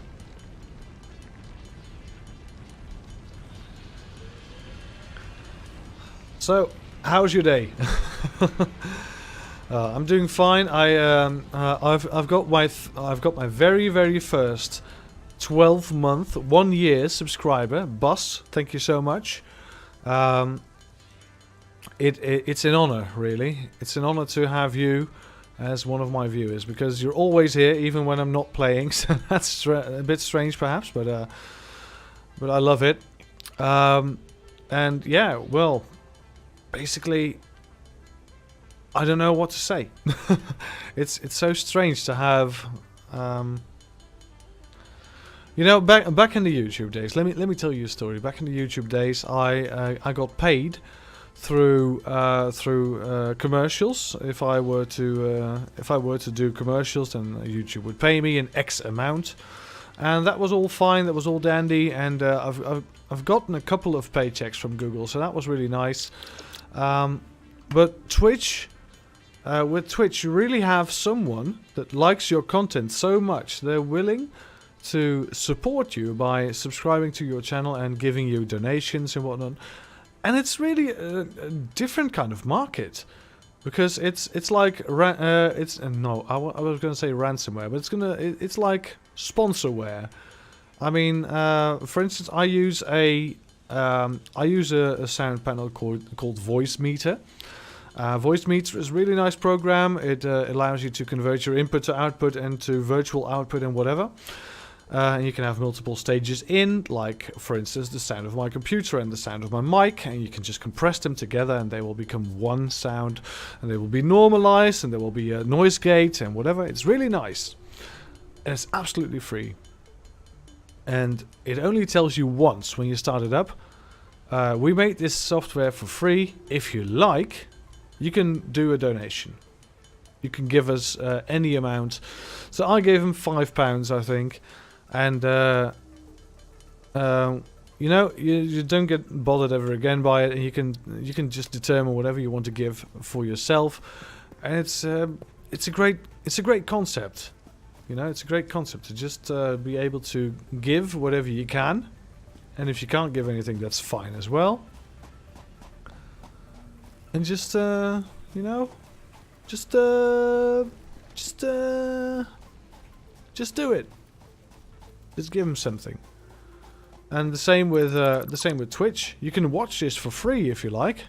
So, how's your day? I'm doing fine. I've got my very first 12-month, 1-year subscriber, Bus. Thank you so much. It's an honor, really. It's an honor to have you as one of my viewers because you're always here, even when I'm not playing. So that's a bit strange, perhaps, but I love it. And yeah, well, basically, I don't know what to say. It's so strange to have. You know, back in the YouTube days, let me tell you a story. Back in the YouTube days, I got paid through commercials. If I were to do commercials, then YouTube would pay me an X amount, and that was all fine. That was all dandy, and I've gotten a couple of paychecks from Google, so that was really nice. But Twitch, with Twitch, you really have someone that likes your content so much they're willing to support you by subscribing to your channel and giving you donations and whatnot. And it's really a different kind of market, because it's like I was going to say ransomware, but it's like sponsorware. I mean, for instance, I use a sound panel called Voice Meter. Voice Meter is a really nice program. It allows you to convert your input to output and to virtual output and whatever. And you can have multiple stages in, like, for instance, the sound of my computer and the sound of my mic, and you can just compress them together and they will become one sound, and they will be normalized, and there will be a noise gate and whatever. It's really nice. And it's absolutely free. And it only tells you once when you start it up. We made this software for free. If you like, you can do a donation. You can give us any amount. So I gave him £5, I think. And, you know, you don't get bothered ever again by it. And you can just determine whatever you want to give for yourself. And it's a great concept. You know, it's a great concept to just be able to give whatever you can. And if you can't give anything, that's fine as well. And just, you know, just do it. Just give them something. And the same with Twitch. You can watch this for free if you like.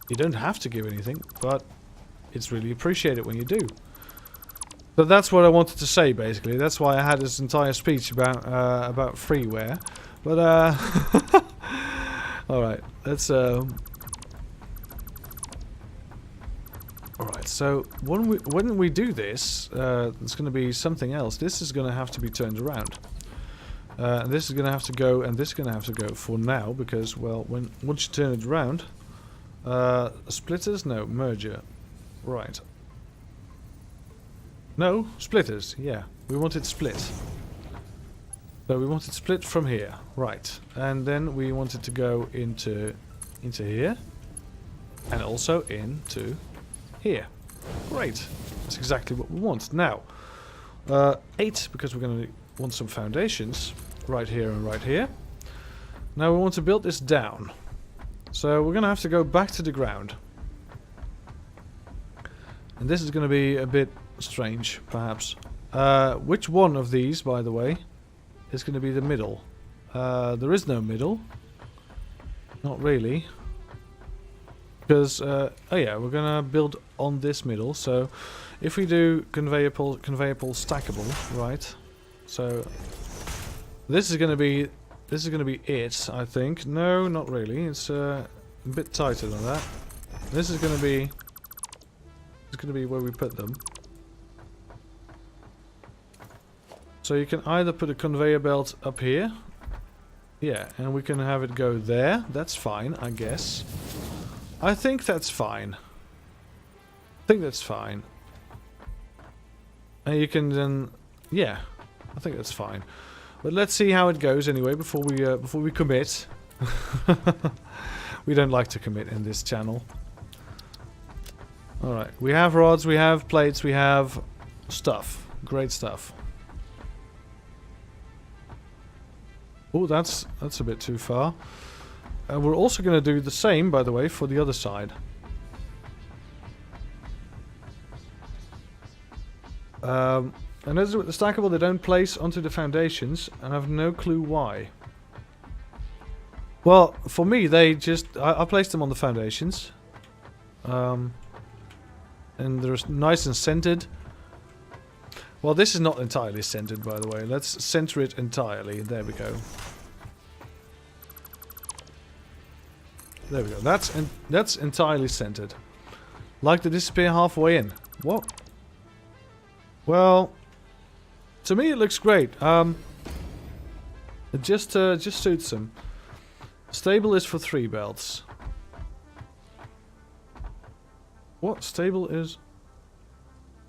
You don't have to give anything, but it's really appreciated when you do. So that's what I wanted to say, basically. That's why I had this entire speech about freeware. But all right, let's. All right, so when we do this, it's going to be something else. This is going to have to be turned around. And this is going to have to go, and this is going to have to go for now, because, well, once you turn it around, splitters? No, merger. Right. No, splitters, yeah. We want it split. So we want it split from here. Right. And then we want it to go into here. And also into here. Great. That's exactly what we want. Now, 8, because we're going to want some foundations. Right here and right here. Now we want to build this down. So we're going to have to go back to the ground. And this is going to be a bit strange, perhaps. Which one of these, by the way, is going to be the middle? There is no middle. Not really. Because, oh yeah, we're gonna build on this middle. So, if we do conveyor pole stackable, right? So, this is gonna be it, I think. No, not really. It's a bit tighter than that. This is gonna be where we put them. So you can either put a conveyor belt up here. Yeah, and we can have it go there. That's fine, I guess. I think that's fine. And you can then... Yeah, I think that's fine. But let's see how it goes anyway before we commit. We don't like to commit in this channel. Alright, we have rods, we have plates, we have stuff. Great stuff. Oh, that's a bit too far. We're also going to do the same, by the way, for the other side. And as with the stackable, they don't place onto the foundations, and I have no clue why. Well, for me, they just... I placed them on the foundations. And they're nice and centered. Well, this is not entirely centered, by the way. Let's center it entirely. There we go. There we go. That's entirely centered. Like to disappear halfway in. What? Well, to me it looks great. It just suits them. Stable is for 3 belts. What? Stable is...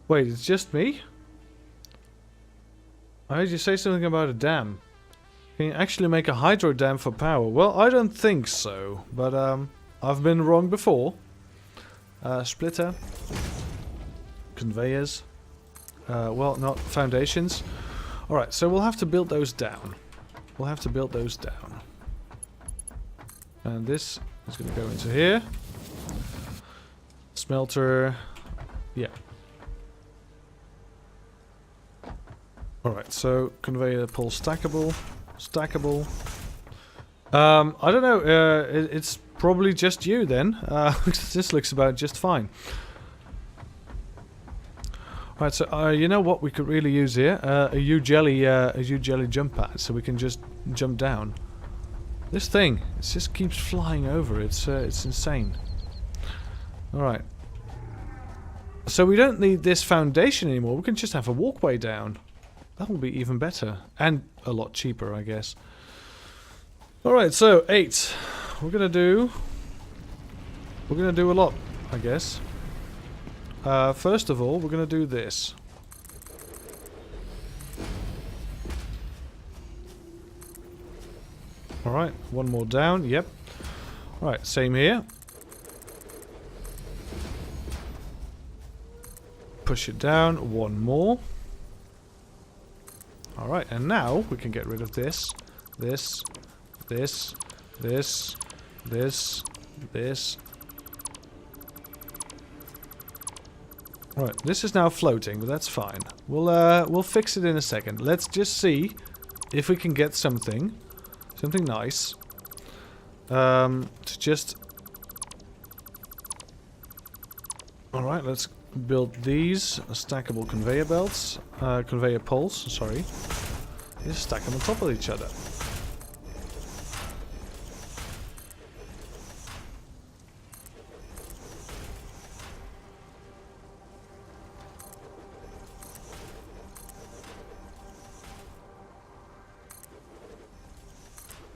Wait, it's just me? I heard you say something about a dam. Can you actually make a hydro dam for power? Well, I don't think so, but I've been wrong before. Splitter. Conveyors. Well, not foundations. Alright, so we'll have to build those down. And this is going to go into here. Smelter. Yeah. Alright, so conveyor pole stackable. I don't know, it's probably just you then. This looks about just fine. Right, so you know what we could really use here? A U-jelly jump pad, so we can just jump down. This thing, it just keeps flying over. It's insane. All right. So we don't need this foundation anymore. We can just have a walkway down. That will be even better and a lot cheaper, I guess. All right, so 8. We're gonna do a lot, I guess. First of all, we're gonna do this. All right, one more down. Yep. All right, same here. Push it down. One more. All right, and now we can get rid of this. Right, this is now floating, but that's fine. We'll fix it in a second. Let's just see if we can get something nice. To just... Alright, let's build these stackable conveyor belts. Conveyor poles, sorry. Just stack them on top of each other.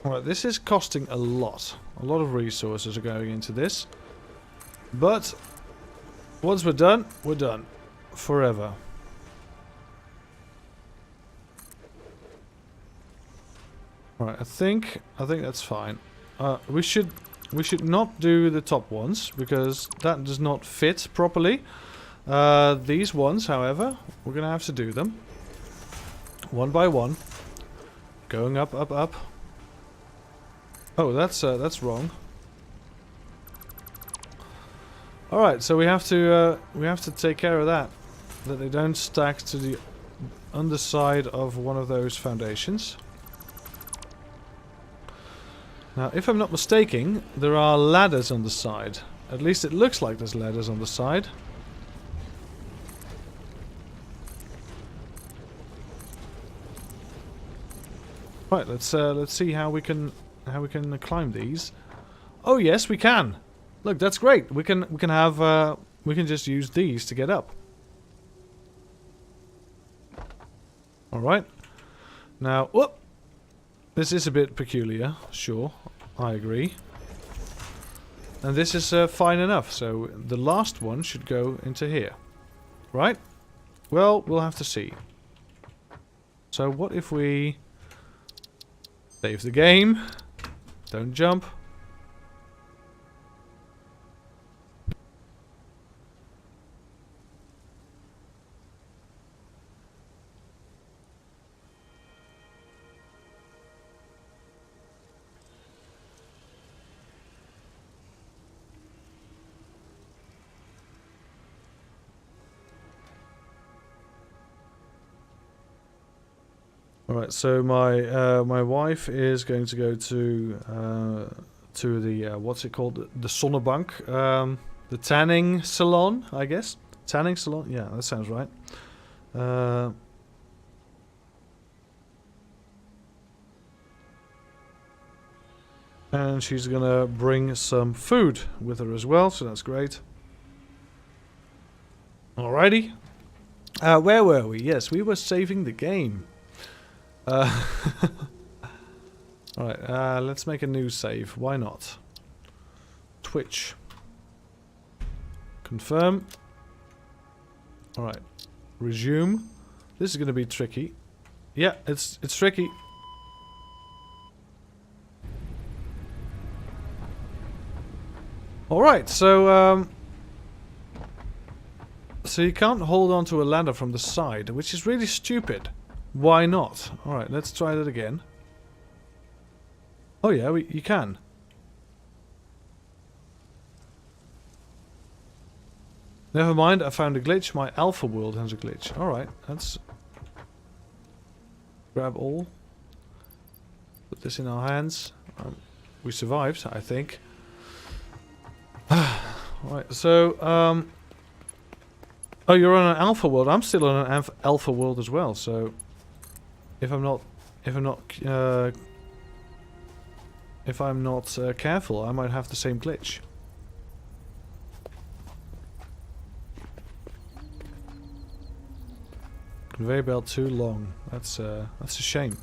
Alright, this is costing a lot. A lot of resources are going into this. But once we're done, we're done. Forever. Alright, I think that's fine. We should not do the top ones because that does not fit properly. These ones, however, we're gonna have to do them one by one, going up, up, up. Oh, that's wrong. All right, so we have to take care of that they don't stack to the underside of one of those foundations. Now, if I'm not mistaken, there are ladders on the side. At least it looks like there's ladders on the side. Right, let's see how we can climb these. Oh yes, we can. Look, that's great. We can just use these to get up. All right. Now, whoop. This is a bit peculiar. Sure, I agree. And this is fine enough. So the last one should go into here, right? Well, we'll have to see. So what if we save the game? Don't jump. Alright, so my wife is going to go to the what's it called, the Sonnebank, the tanning salon, I guess. Tanning salon, yeah, that sounds right. And she's gonna bring some food with her as well, so that's great. Alrighty, where were we? Yes, we were saving the game. Alright, let's make a new save. Why not? Twitch. Confirm. Alright. Resume. This is gonna be tricky. Yeah, it's tricky. Alright, so you can't hold on to a ladder from the side, which is really stupid. Why not? Alright, let's try that again. Oh yeah, you can. Never mind, I found a glitch. My alpha world has a glitch. Alright, let's grab all. Put this in our hands. We survived, I think. Alright, so, oh, you're on an alpha world. I'm still on an alpha world as well, so if I'm not careful, I might have the same glitch. Conveyor belt too long. That's a shame.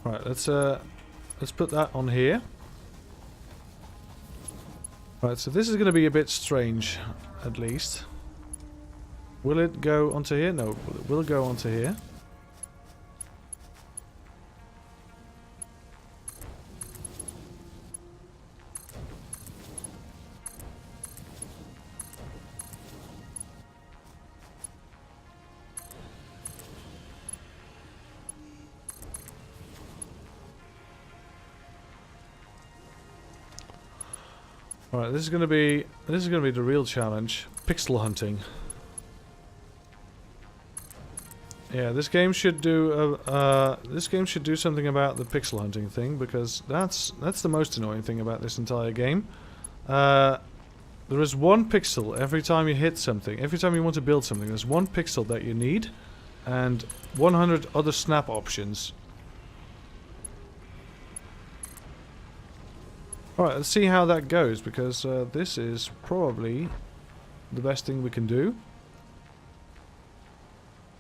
Right, let's put that on here. Right, so this is going to be a bit strange, at least. Will it go onto here? No, it will go onto here. Alright, this is gonna be the real challenge. Pixel hunting. Yeah, this game should do something about the pixel hunting thing, because that's the most annoying thing about this entire game. There is one pixel every time you hit something. Every time you want to build something, there's one pixel that you need, and 100 other snap options. Alright, let's see how that goes, because this is probably the best thing we can do.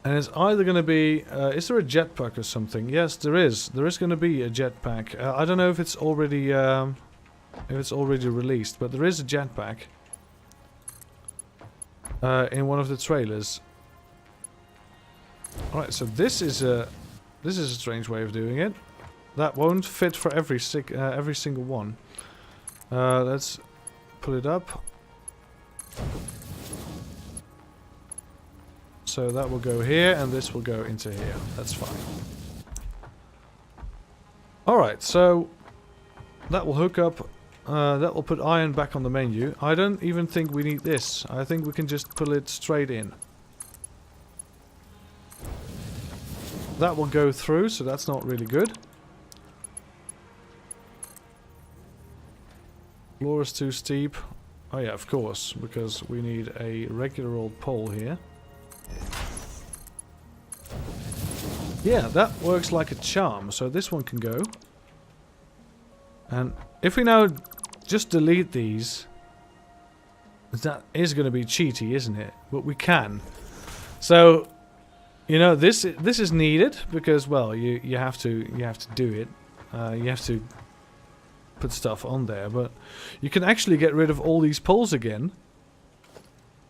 And it's either going to be... is there a jetpack or something? Yes, there is. There is going to be a jetpack. I don't know if it's already released, but there is a jetpack in one of the trailers. Alright, so this is a strange way of doing it. That won't fit for every single one. Let's pull it up. So that will go here, and this will go into here. That's fine. Alright, so that will hook up. That will put iron back on the menu. I don't even think we need this. I think we can just pull it straight in. that will go through, so that's not really good. Floor is too steep. Oh yeah, of course, because we need a regular old pole here. Yeah, that works like a charm, so this one can go. And if we now just delete these, that is going to be cheaty, isn't it? But we can. So, you know, this is needed because, well, you have to do it. You have to put stuff on there, but you can actually get rid of all these poles again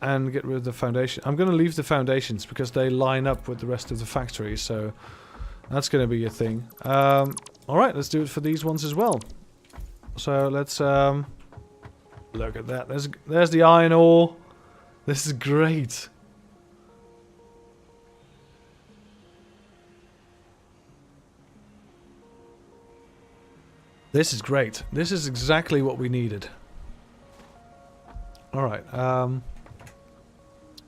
and get rid of the foundation. I'm going to leave the foundations because they line up with the rest of the factory, so that's going to be a thing. Alright, let's do it for these ones as well. So let's look at that. There's the iron ore. This is great. This is great. This is exactly what we needed. Alright,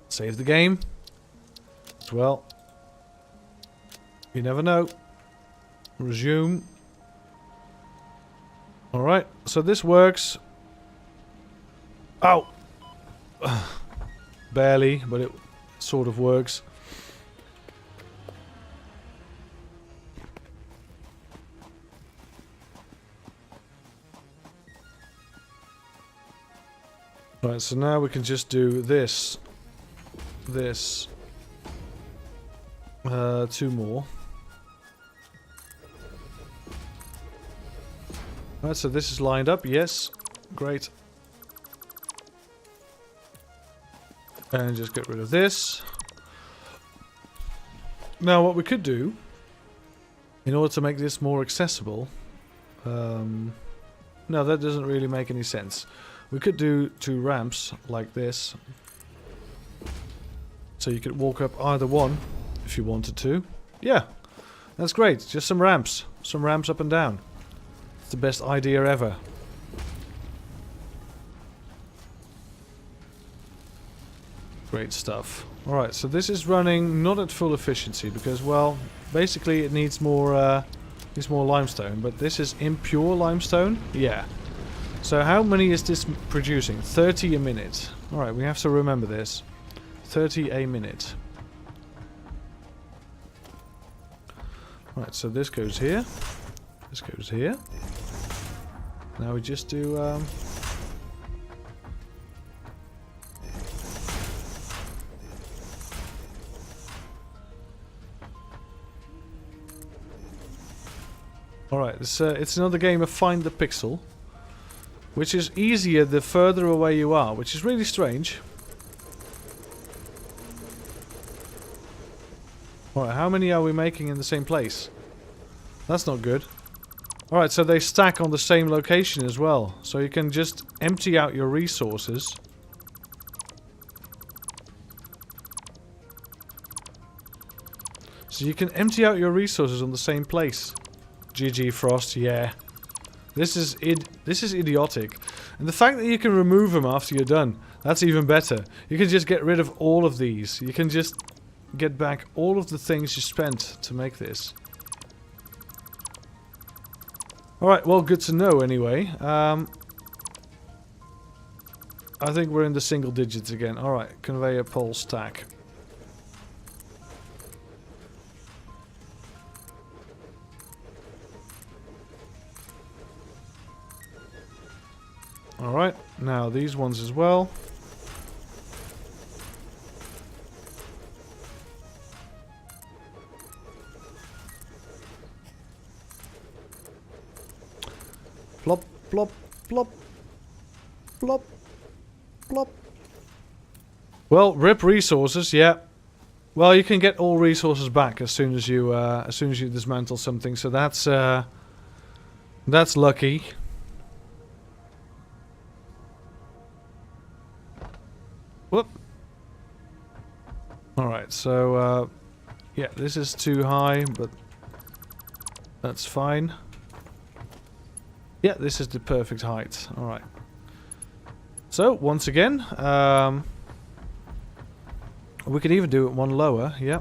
save the game as well. You never know. Resume. Alright, so this works. Oh! Barely, but it sort of works. Right, so now we can just do this. This. 2 more. Right, so this is lined up, yes. Great. And just get rid of this. Now what we could do, in order to make this more accessible... no, that doesn't really make any sense. We could do 2 ramps like this. So you could walk up either one if you wanted to. Yeah, that's great. Just some ramps. Some ramps up and down. It's the best idea ever. Great stuff. Alright, so this is running not at full efficiency because, well, basically it needs more limestone. But this is impure limestone? Yeah. So how many is this producing? 30 a minute. Alright, we have to remember this. 30 a minute. Right, so this goes here. This goes here. Now we just do... Alright, it's another game of Find the Pixel. Which is easier the further away you are, which is really strange. Alright, how many are we making in the same place? That's not good. Alright, so they stack on the same location as well. So you can just empty out your resources. So you can empty out your resources on the same place. GG Frost, yeah. This is idiotic. And the fact that you can remove them after you're done, that's even better. You can just get rid of all of these. You can just get back all of the things you spent to make this. Alright, well, good to know anyway. I think we're in the single digits again. Alright, conveyor pole stack. Alright, now these ones as well. Plop, plop, plop, plop, plop. Well, rip resources, yeah. Well, you can get all resources back as soon as you dismantle something, so that's lucky. Whoop. Alright, so, yeah, this is too high, but that's fine. Yeah, this is the perfect height. Alright. So, once again, we could even do it one lower, yeah.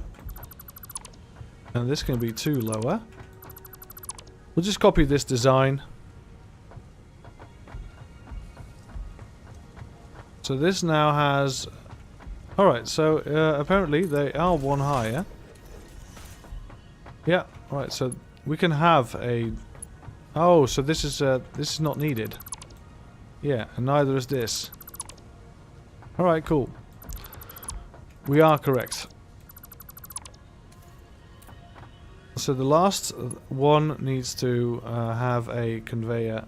And this can be 2 lower. We'll just copy this design. So this now has... Alright, so apparently they are 1 higher. Yeah, right, so we can have a... Oh, so this is not needed. Yeah, and neither is this. Alright, cool. We are correct. So the last one needs to have a conveyor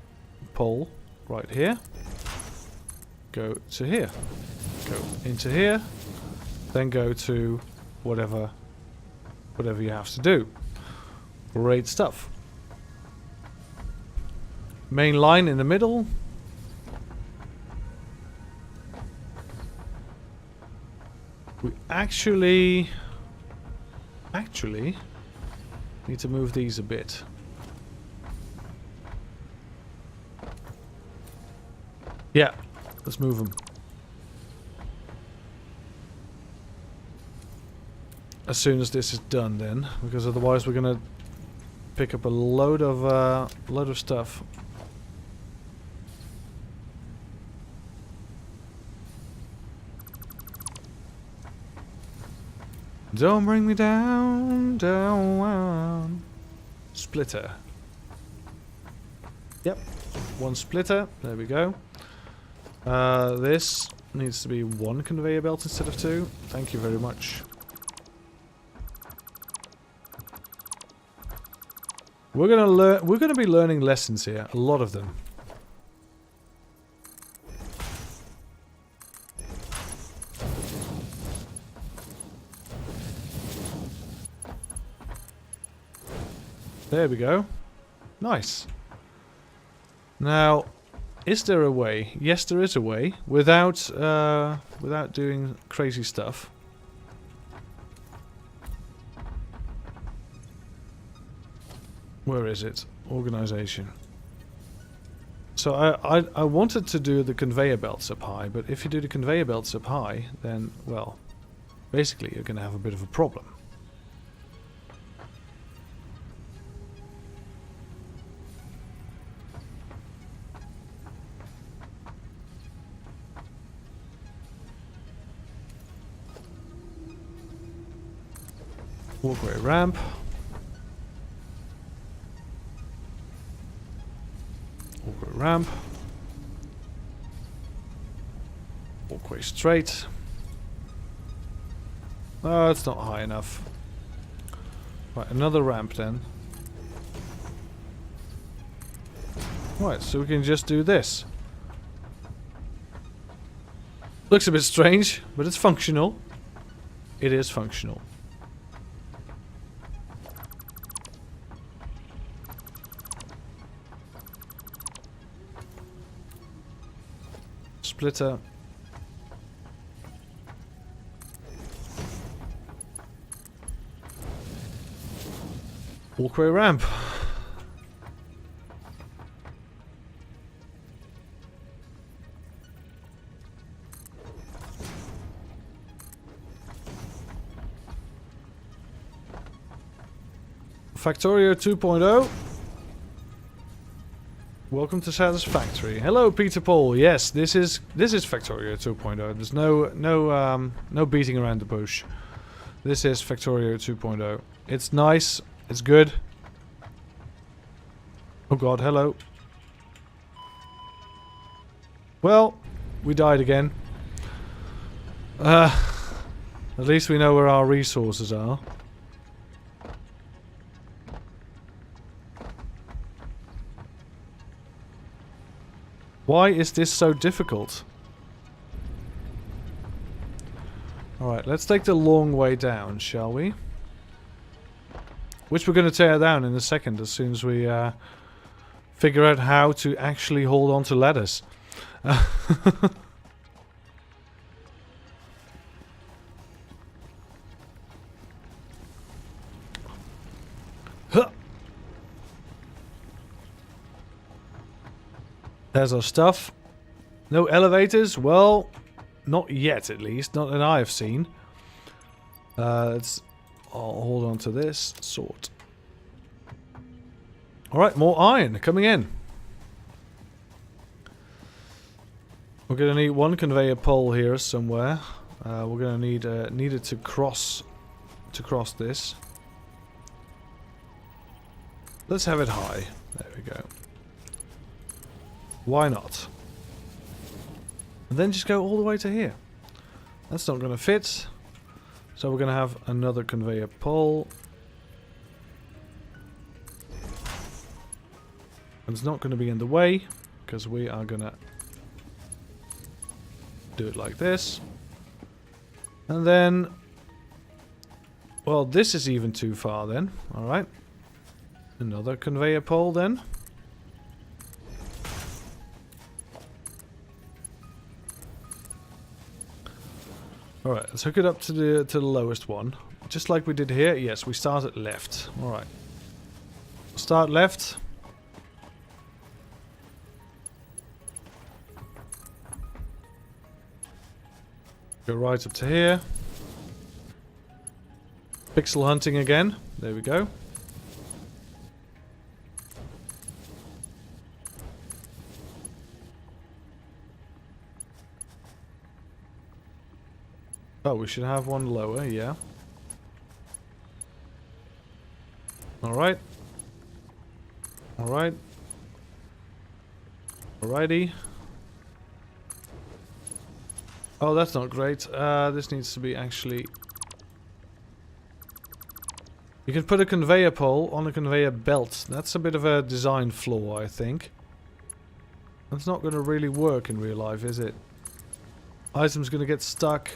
pole right here. Go to here. Go into here. Then go to whatever you have to do. Great stuff. Main line in the middle. We actually need to move these a bit. Yeah, let's move them. As soon as this is done then, because otherwise we're gonna pick up a load of stuff. Don't bring me down, down. Splitter. Yep, 1 splitter. There we go. This needs to be 1 conveyor belt instead of 2. Thank you very much. We're gonna be learning lessons here, a lot of them. There we go. Nice. Now, is there a way? Yes, there is a way without doing crazy stuff. Where is it? Organization. So I wanted to do the conveyor belts up high, but if you do the conveyor belts up high, then, well, basically you're going to have a bit of a problem. Walkway ramp. Walkway ramp. Walkway straight. Oh, it's not high enough. Right, another ramp then. Right, so we can just do this. Looks a bit strange, but it's functional. It is functional. Splitter. Walkway ramp. Factorio 2.0. Welcome to Satisfactory. Hello, Peter Paul. Yes, this is Factorio 2.0. There's no beating around the bush. This is Factorio 2.0. It's nice. It's good. Oh god, hello. Well, we died again. At least we know where our resources are. Why is this so difficult? Alright, let's take the long way down, shall we? Which we're going to tear down in a second as soon as we figure out how to actually hold on to ladders. There's our stuff. No elevators? Well, not yet at least. Not that I've seen. It's I'll hold on to this. Sort. Alright, more iron coming in. We're going to need one conveyor pole here somewhere. We're going to need it to cross this. Let's have it high. There we go. Why not? And then just go all the way to here. That's not going to fit. So we're going to have another conveyor pole. And it's not going to be in the way, because we are going to do it like this. And then, well, this is even too far then. Alright. Another conveyor pole then. Alright, let's hook it up to the lowest one. Just like we did here. Yes, we start at left. Alright. Start left. Go right up to here. Pixel hunting again. There we go. Oh, we should have one lower, yeah. Alright. Alright. Alrighty. Oh, that's not great. This needs to be actually... You can put a conveyor pole on a conveyor belt. That's a bit of a design flaw, I think. That's not going to really work in real life, is it? Item's going to get stuck.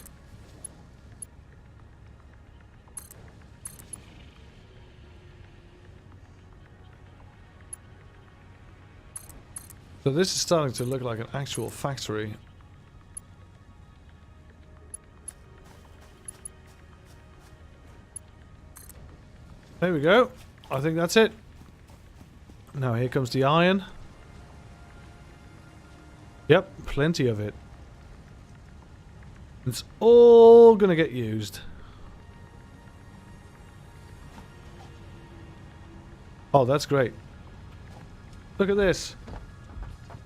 So this is starting to look like an actual factory. There we go. I think that's it. Now here comes the iron. Yep, plenty of it. It's all gonna get used. Oh, that's great. Look at this.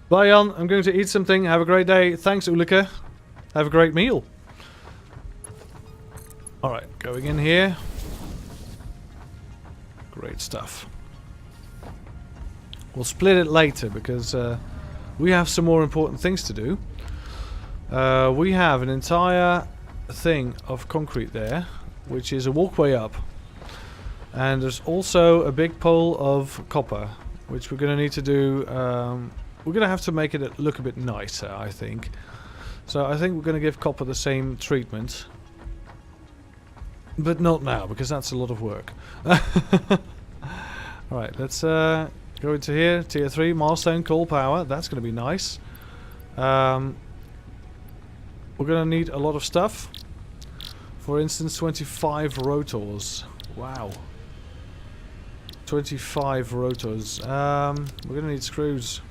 Bye, Jan. I'm going to eat something. Have a great day. Thanks, Ulrike. Have a great meal. Alright, going in here. Great stuff. We'll split it later because we have some more important things to do. We have an entire thing of concrete there, which is a walkway up. And there's also a big pole of copper, which we're going to need to do... we're going to have to make it look a bit nicer, I think. So I think we're going to give copper the same treatment. But not now, because that's a lot of work. Alright, let's go into here. Tier 3, milestone, coal power. That's going to be nice. We're going to need a lot of stuff. For instance, 25 rotors. Wow. 25 rotors. We're going to need screws.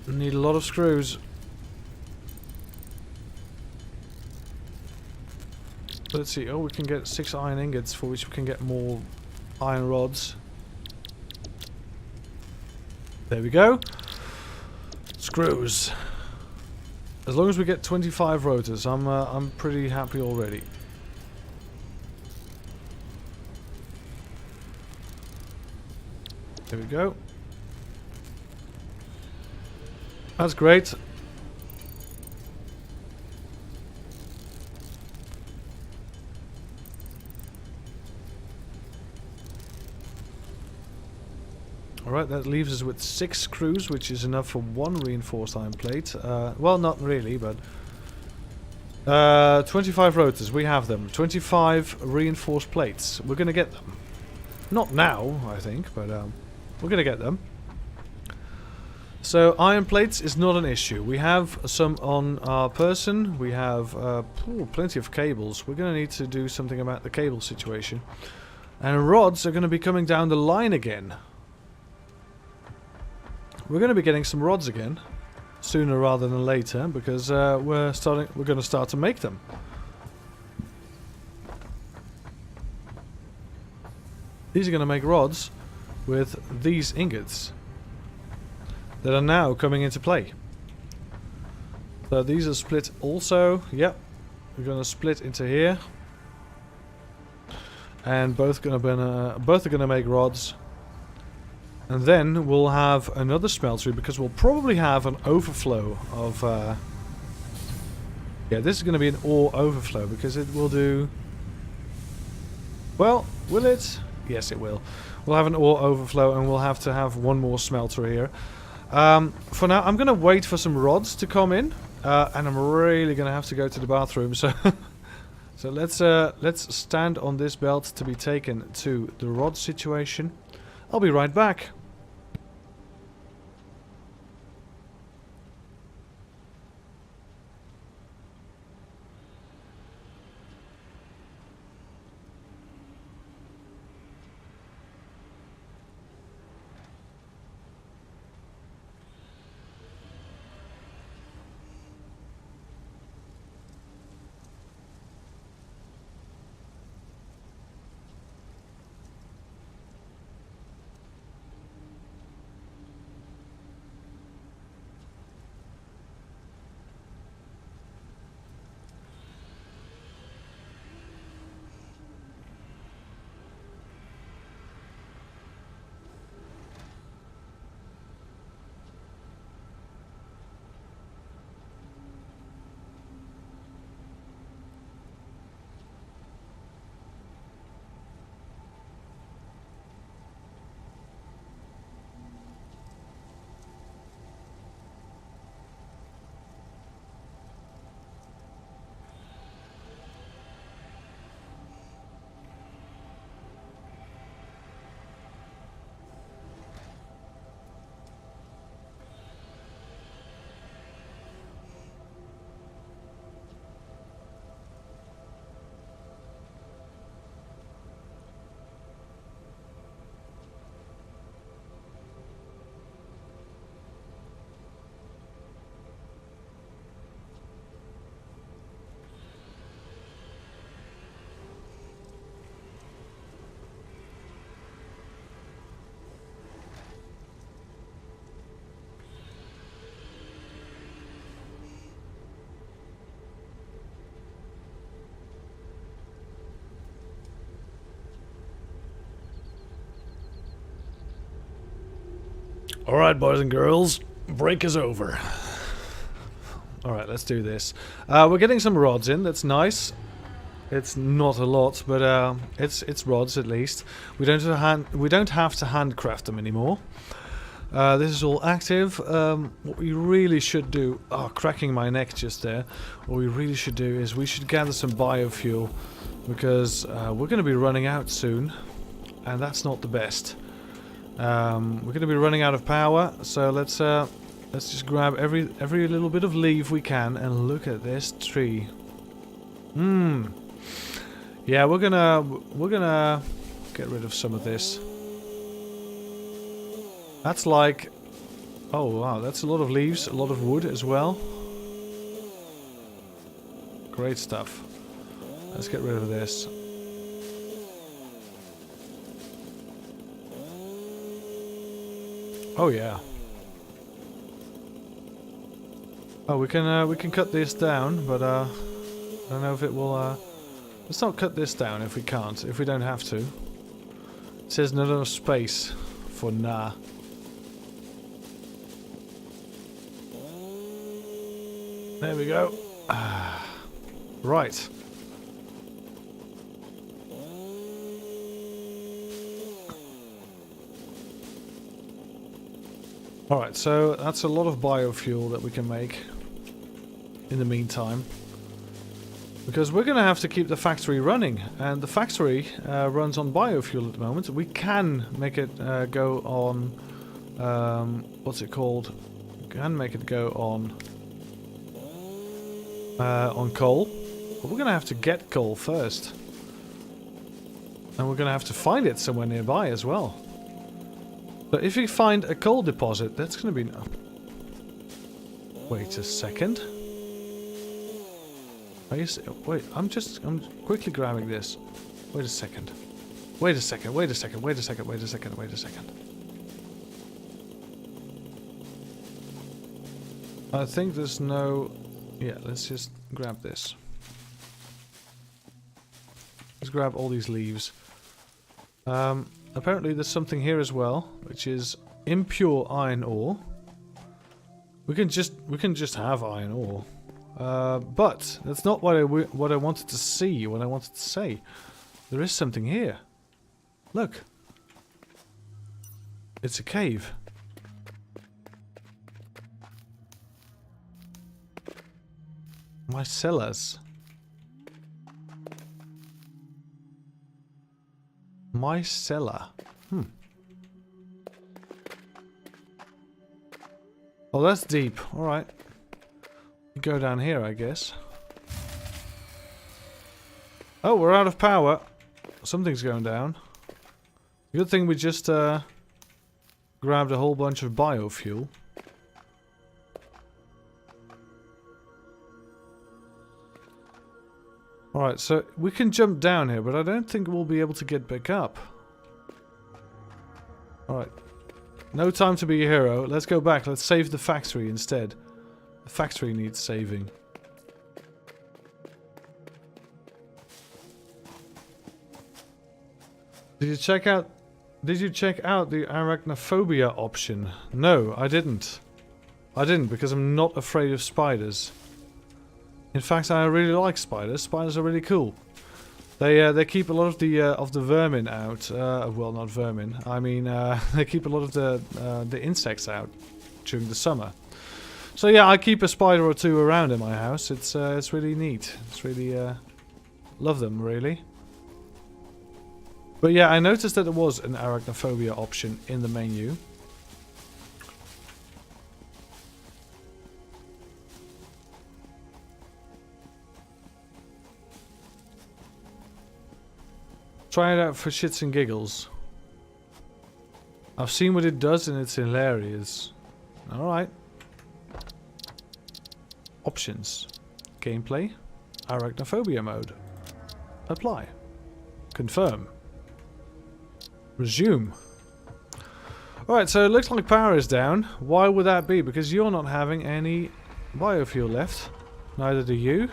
Need a lot of screws. Let's see. Oh, we can get 6 iron ingots, for which we can get more iron rods. There we go. Screws. As long as we get 25 rotors, I'm pretty happy already. There we go. That's great. Alright, that leaves us with 6 screws, which is enough for 1 reinforced iron plate. Well, not really, but... 25 rotors, we have them. 25 reinforced plates. We're going to get them. Not now, I think, but we're going to get them. So, iron plates is not an issue. We have some on our person. We have plenty of cables. We're going to need to do something about the cable situation. And rods are going to be coming down the line again. We're going to be getting some rods again. sooner rather than later, because we're going to start to make them. These are going to make rods with these ingots that are now coming into play. So these are split also. Yep, we're going to split into here, and both are going to make rods. And then we'll have another smeltery, because we'll probably have an overflow of... yeah, this is going to be an ore overflow, because it will do... Well, will it? Yes, it will. We'll have an ore overflow, and we'll have to have one more smelter here. For now, I'm going to wait for some rods to come in. And I'm really going to have to go to the bathroom, so... so let's stand on this belt to be taken to the rod situation. I'll be right back. Alright, boys and girls, break is over. Alright, let's do this. We're getting some rods in, that's nice. It's not a lot, but it's rods at least. We don't have to handcraft them anymore. This is all active. What we really should do... Oh, cracking my neck just there. What we really should do is we should gather some biofuel, because we're going to be running out soon, and that's not the best. We're going to be running out of power, so let's just grab every little bit of leaf we can, and look at this tree. Yeah, we're gonna get rid of some of this. That's like, oh wow, that's a lot of leaves, a lot of wood as well. Great stuff. Let's get rid of this. Oh yeah. Oh, we can cut this down, but I don't know if it will. Let's not cut this down if we can't, if we don't have to. It says not enough space for nah. There we go. Right. Alright, so that's a lot of biofuel that we can make in the meantime. Because we're going to have to keep the factory running. And the factory runs on biofuel at the moment. We can make it go on... what's it called? We can make it go on coal. But we're going to have to get coal first. And we're going to have to find it somewhere nearby as well. So if we find a coal deposit, that's going to be... Wait a second. Wait, I'm quickly grabbing this. Wait a second. Wait a second, wait a second, wait a second, wait a second, wait a second. I think there's no... Yeah, let's just grab this. Let's grab all these leaves. Apparently there's something here as well, which is impure iron ore. We can just have iron ore. But that's not what I wanted to see, what I wanted to say. There is something here. Look. It's a cave. Mycellas. Mycella. Oh, that's deep. Alright. Go down here, I guess. Oh, we're out of power. Something's going down. Good thing we just grabbed a whole bunch of biofuel. Alright, so we can jump down here, but I don't think we'll be able to get back up. Alright. No time to be a hero. Let's go back. Let's save the factory instead. The factory needs saving. Did you check out the arachnophobia option? No, I didn't. I didn't because I'm not afraid of spiders. In fact, I really like spiders. Spiders are really cool. They keep a lot of the vermin out. Well, not vermin. I mean, they keep a lot of the insects out during the summer. So yeah, I keep a spider or two around in my house. It's really neat. It's really love them really. But yeah, I noticed that there was an arachnophobia option in the menu. Try it out for shits and giggles. I've seen what it does and it's hilarious. Alright. Options. Gameplay. Arachnophobia mode. Apply. Confirm. Resume. Alright, so it looks like power is down. Why would that be? Because you're not having any biofuel left. Neither do you.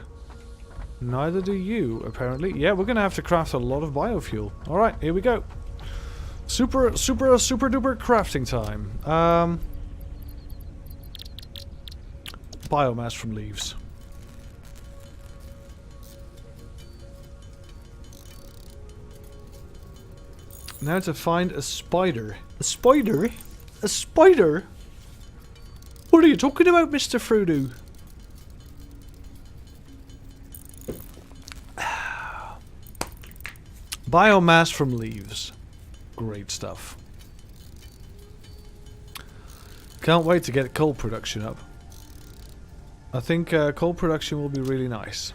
Neither do you, apparently. Yeah, we're gonna have to craft a lot of biofuel. Alright, here we go. Super duper crafting time. Biomass from leaves. Now to find a spider. A spider? A spider? What are you talking about, Mr. Frodo? Biomass from leaves. Great stuff. Can't wait to get coal production up. I think coal production will be really nice.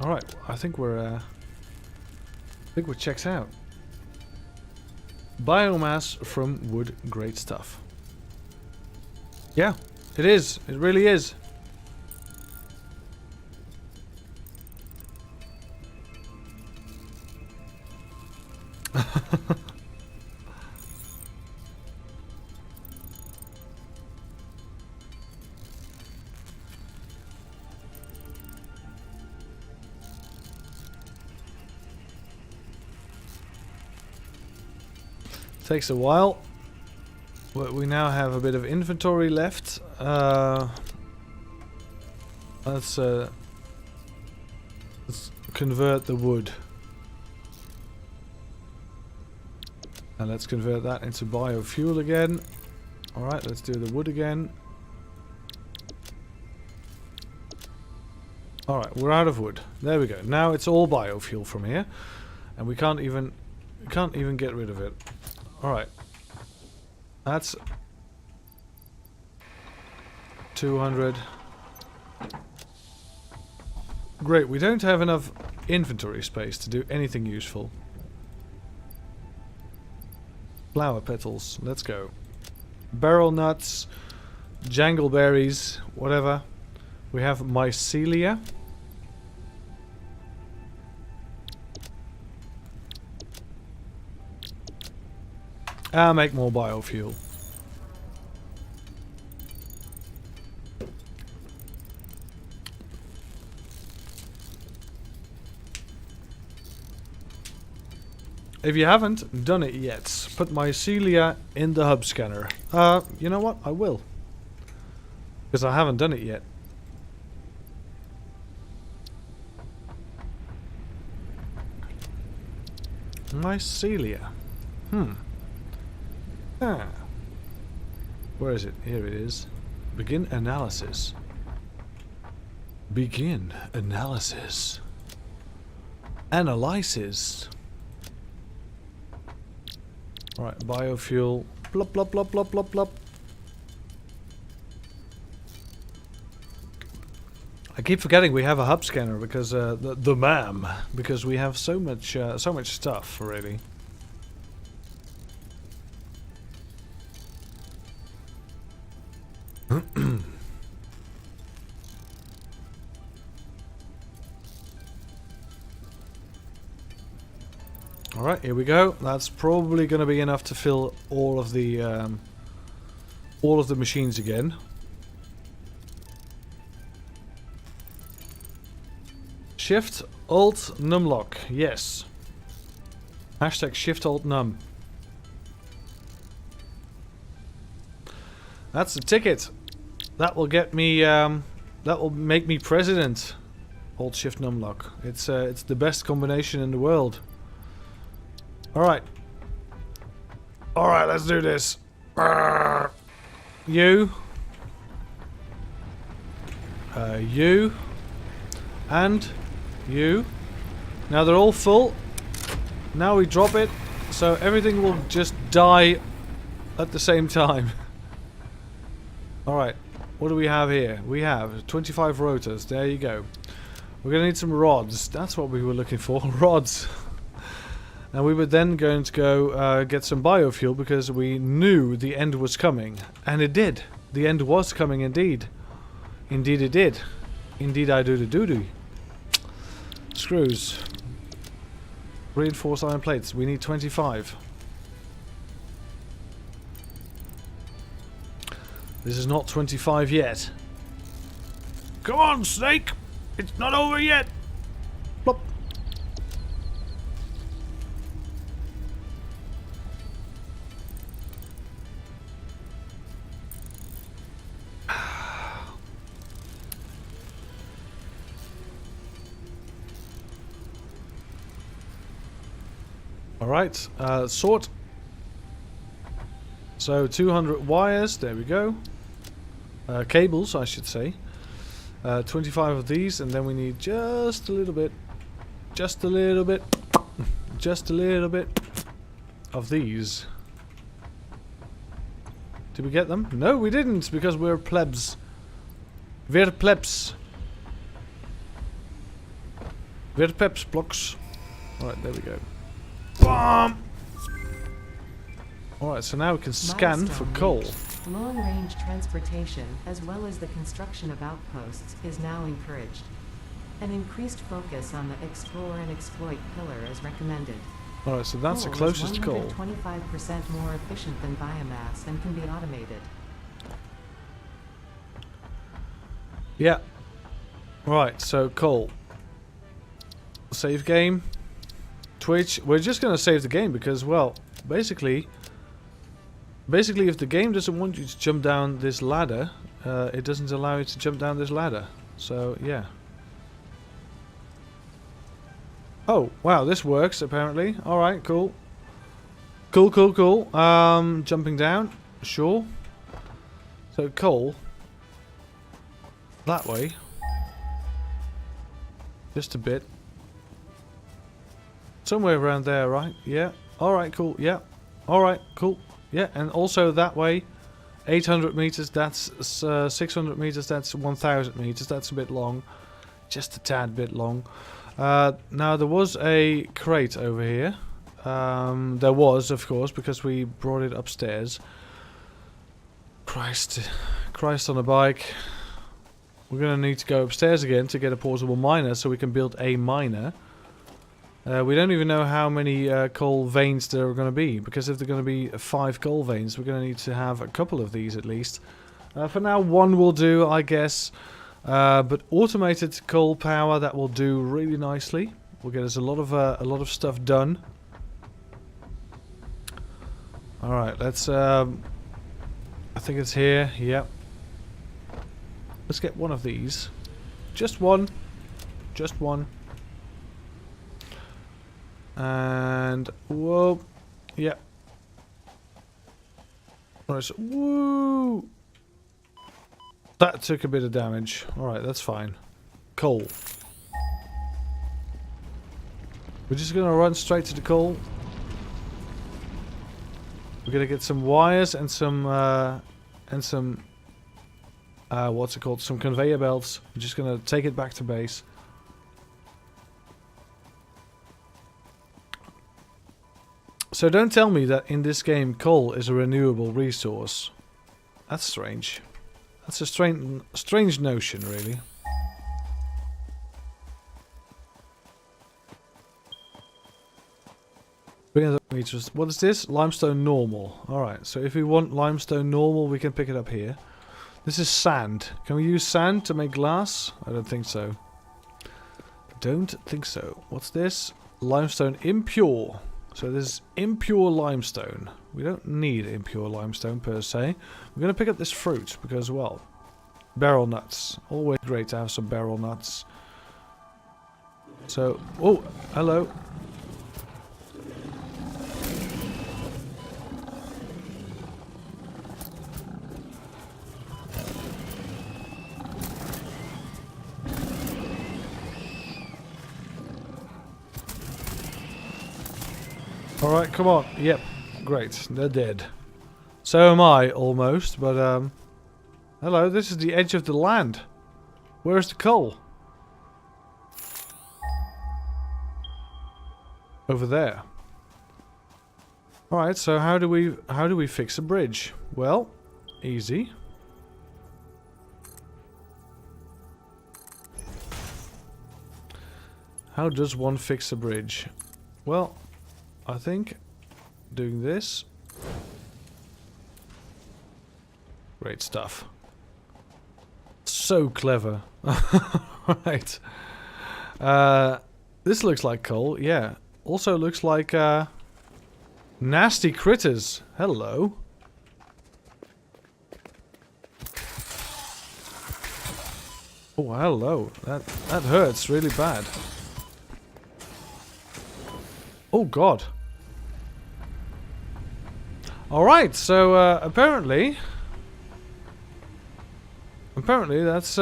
Alright, I think we're checked out. Biomass from wood, great stuff. Yeah, it is. It really is. Takes a while, but we now have a bit of inventory left. Let's convert the wood. And let's convert that into biofuel again. Alright, let's do the wood again. Alright, we're out of wood. There we go. Now it's all biofuel from here. And we can't even get rid of it. Alright. That's 200. Great, we don't have enough inventory space to do anything useful. Flower petals, let's go. Barrel nuts, jangleberries, whatever. We have mycelia. And make more biofuel. If you haven't done it yet, put mycelia in the hub scanner. You know what? I will. Because I haven't done it yet. Mycelia. Ah. Where is it? Here it is. Begin analysis. Begin analysis. Analysis. Right, biofuel. Plop, plop, plop, plop, plop, plop. I keep forgetting we have a hub scanner because the MAM, because we have so much stuff already. Alright, here we go. That's probably going to be enough to fill all of the machines again. Shift Alt Numlock. Yes. Hashtag Shift Alt Num. That's the ticket. That will get me. That will make me president. Alt Shift Numlock. It's the best combination in the world. Alright. Alright, let's do this. You. You. And you. Now they're all full. Now we drop it. So everything will just die at the same time. Alright. What do we have here? We have 25 rotors. There you go. We're going to need some rods. That's what we were looking for. Rods. And we were then going to go get some biofuel because we knew the end was coming. And it did. The end was coming indeed. Indeed it did. Indeed I do the doo-doo. Screws. Reinforced iron plates. We need 25. This is not 25 yet. Come on, Snake! It's not over yet! Plop. Alright, sort. So 200 wires, there we go. Cables, I should say. 25 of these, and then we need just a little bit. Just a little bit. Just a little bit of these. Did we get them? No, we didn't, because we're plebs. We're plebs. We're plebs blocks. Alright, there we go. Bomb! Alright, so now we can scan for coal. Long-range transportation, as well as the construction of outposts, is now encouraged. An increased focus on the explore and exploit pillar is recommended. Alright, so that's the closest coal. 25% more efficient than biomass and can be automated. Yeah. Right, so coal. Save game. Twitch. We're just going to save the game because, well, basically if the game doesn't want you to jump down this ladder, it doesn't allow you to jump down this ladder. So, yeah. Oh, wow, this works apparently. Alright, cool. Cool, cool, cool. Jumping down. Sure. So, coal. That way. Just a bit. Somewhere around there, right? Yeah. Alright, cool. Yeah. Alright, cool. Yeah, and also that way, 800 meters, that's 600 meters, that's 1000 meters, that's a bit long. Just a tad bit long. Now, there was a crate over here. There was, of course, because we brought it upstairs. Christ. Christ on a bike. We're going to need to go upstairs again to get a portable miner so we can build a miner. We don't even know how many coal veins there are going to be. Because if there are going to be 5 coal veins, we're going to need to have a couple of these at least. For now, 1 will do, I guess. But automated coal power, that will do really nicely. Will get us a lot of stuff done. All right, let's. I think it's here. Yep. Let's get one of these. Just one. Just one. And whoa. Yep. Alright, so, woo. That took a bit of damage. Alright, that's fine. Coal. We're just gonna run straight to the coal. We're gonna get some wires and some what's it called? Some conveyor belts. We're just gonna take it back to base. So don't tell me that in this game coal is a renewable resource. That's strange. That's a strange notion, really. What is this? Limestone normal. Alright, so if we want limestone normal, we can pick it up here. This is sand. Can we use sand to make glass? I don't think so. Don't think so. What's this? Limestone impure. So this is impure limestone. We don't need impure limestone per se. We're going to pick up this fruit because, well, barrel nuts. Always great to have some barrel nuts. So, oh, hello. Alright, come on. Yep. Great. They're dead. So am I, almost. But, hello, this is the edge of the land. Where's the coal? Over there. Alright, so how do we fix a bridge? Well, easy. How does one fix a bridge? Well, I think doing this. Great stuff. So clever. Right. This looks like coal, yeah. Also looks like nasty critters. Hello. Oh, hello. That hurts really bad. Oh god. Alright, so apparently that's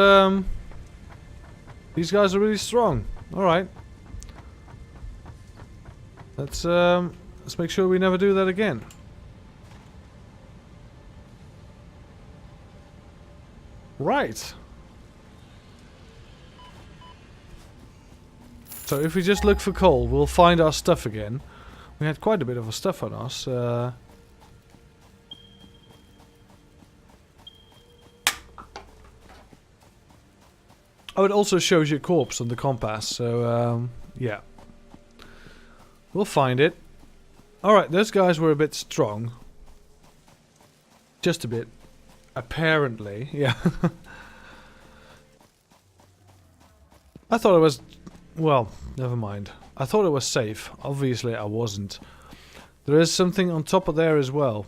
these guys are really strong. Alright. Let's make sure we never do that again. Right. So if we just look for coal, we'll find our stuff again. We had quite a bit of our stuff on us. Oh, it also shows your corpse on the compass, so yeah. We'll find it. Alright, those guys were a bit strong. Just a bit. Apparently, yeah. I thought it was... Well, never mind. I thought it was safe. Obviously, I wasn't. There is something on top of there as well.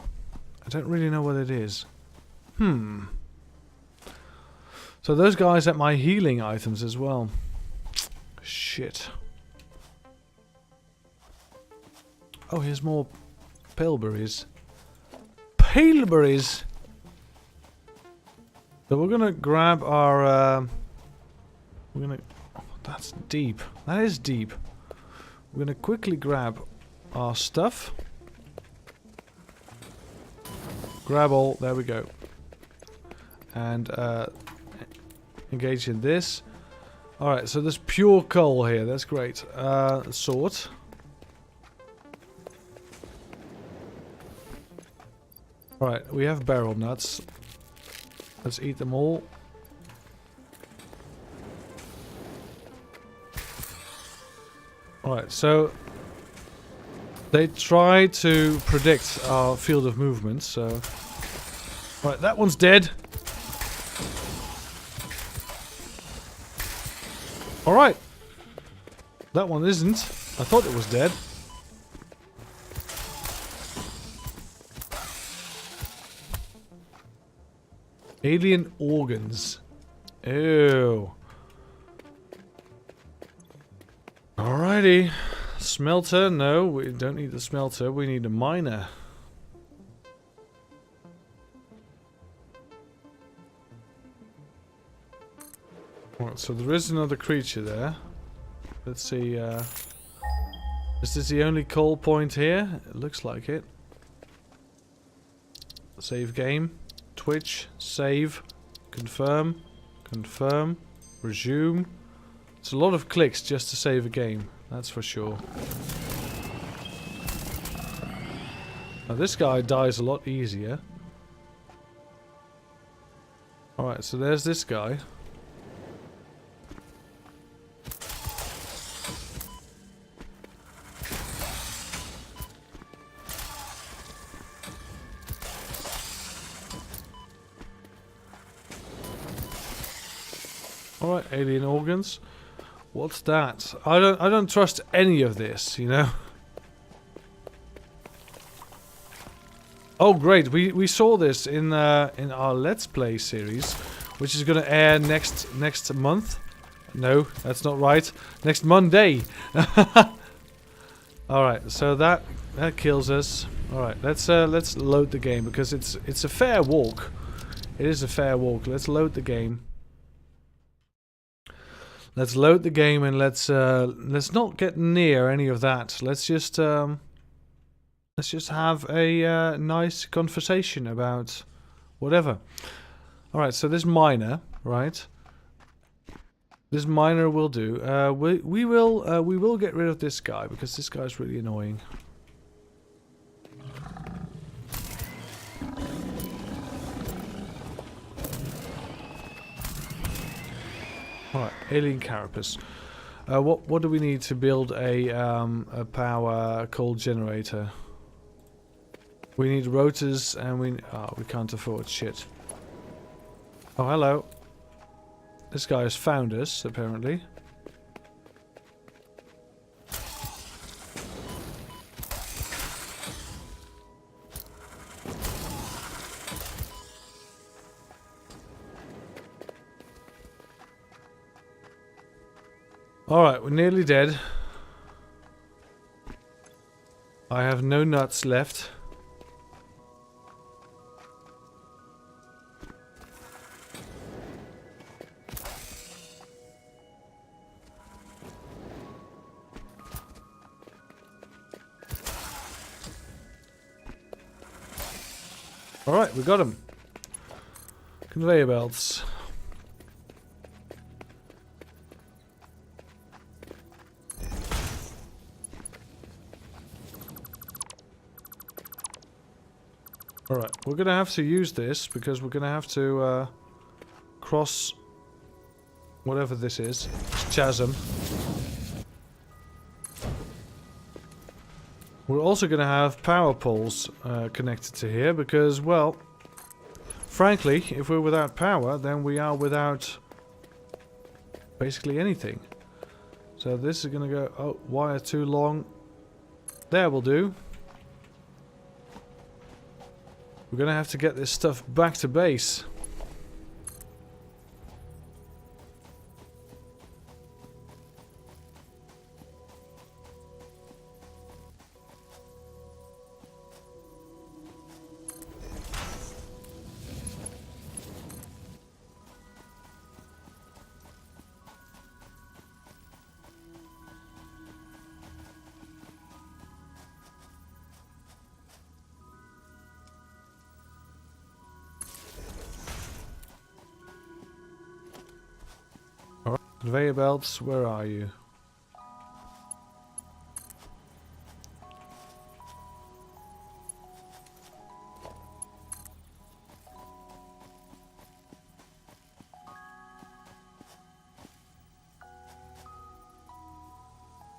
I don't really know what it is. So those guys had my healing items as well. Shit. Oh, here's more paleberries. Paleberries! So we're gonna grab our... we're gonna... Oh, that's deep. That is deep. We're gonna quickly grab our stuff. Grab all. There we go. And engage in this. Alright, so there's pure coal here. That's great. Sword. Alright, we have barrel nuts. Let's eat them all. Alright, so they try to predict our field of movement, so... Right, that one's dead. Alright. That one isn't. I thought it was dead. Alien organs. Ew. Alrighty. Smelter? No, we don't need the smelter. We need a miner. Alright, so there is another creature there. Let's see. Is this the only call point here? It looks like it. Save game. Twitch. Save. Confirm. Confirm. Resume. It's a lot of clicks just to save a game. That's for sure. Now this guy dies a lot easier. Alright, so there's this guy. Alright, alien organs. What's that? I don't trust any of this, you know. Oh great, we saw this in our Let's Play series, which is gonna air next month. No, that's not right. Next Monday. Alright, so that kills us. Alright, let's load the game because it's a fair walk. It is a fair walk. Let's load the game. Let's load the game and let's not get near any of that. Let's just have a nice conversation about whatever. All right, so this miner, right? This miner will do. We will get rid of this guy because this guy's really annoying. Alright, alien carapace. What do we need to build a power coal generator? We need rotors and we can't afford shit. Oh hello. This guy has found us apparently. Alright, we're nearly dead. I have no nuts left. Alright, we got him. Conveyor belts. Alright, we're gonna have to use this because we're gonna have to cross whatever this is. Chasm. We're also gonna have power poles connected to here because, well, frankly, if we're without power, then we are without basically anything. So this is gonna go, oh, wire too long. There will do. We're gonna have to get this stuff back to base. Conveyor belts, where are you?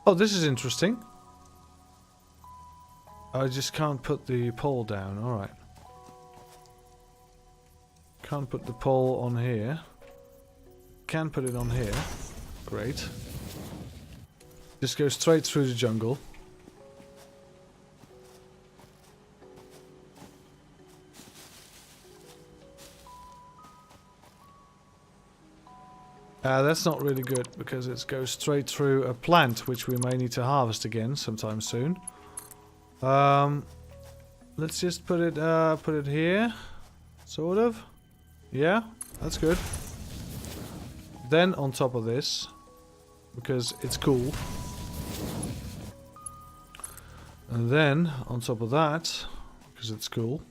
Oh, this is interesting. I just can't put the pole down. Alright. Can't put the pole on here. Can put it on here. Great. Just go straight through the jungle. That's not really good because it goes straight through a plant, which we may need to harvest again sometime soon. Let's just put it here, sort of. Yeah, that's good. Then on top of this, because it's cool. And then on top of that, because it's cool.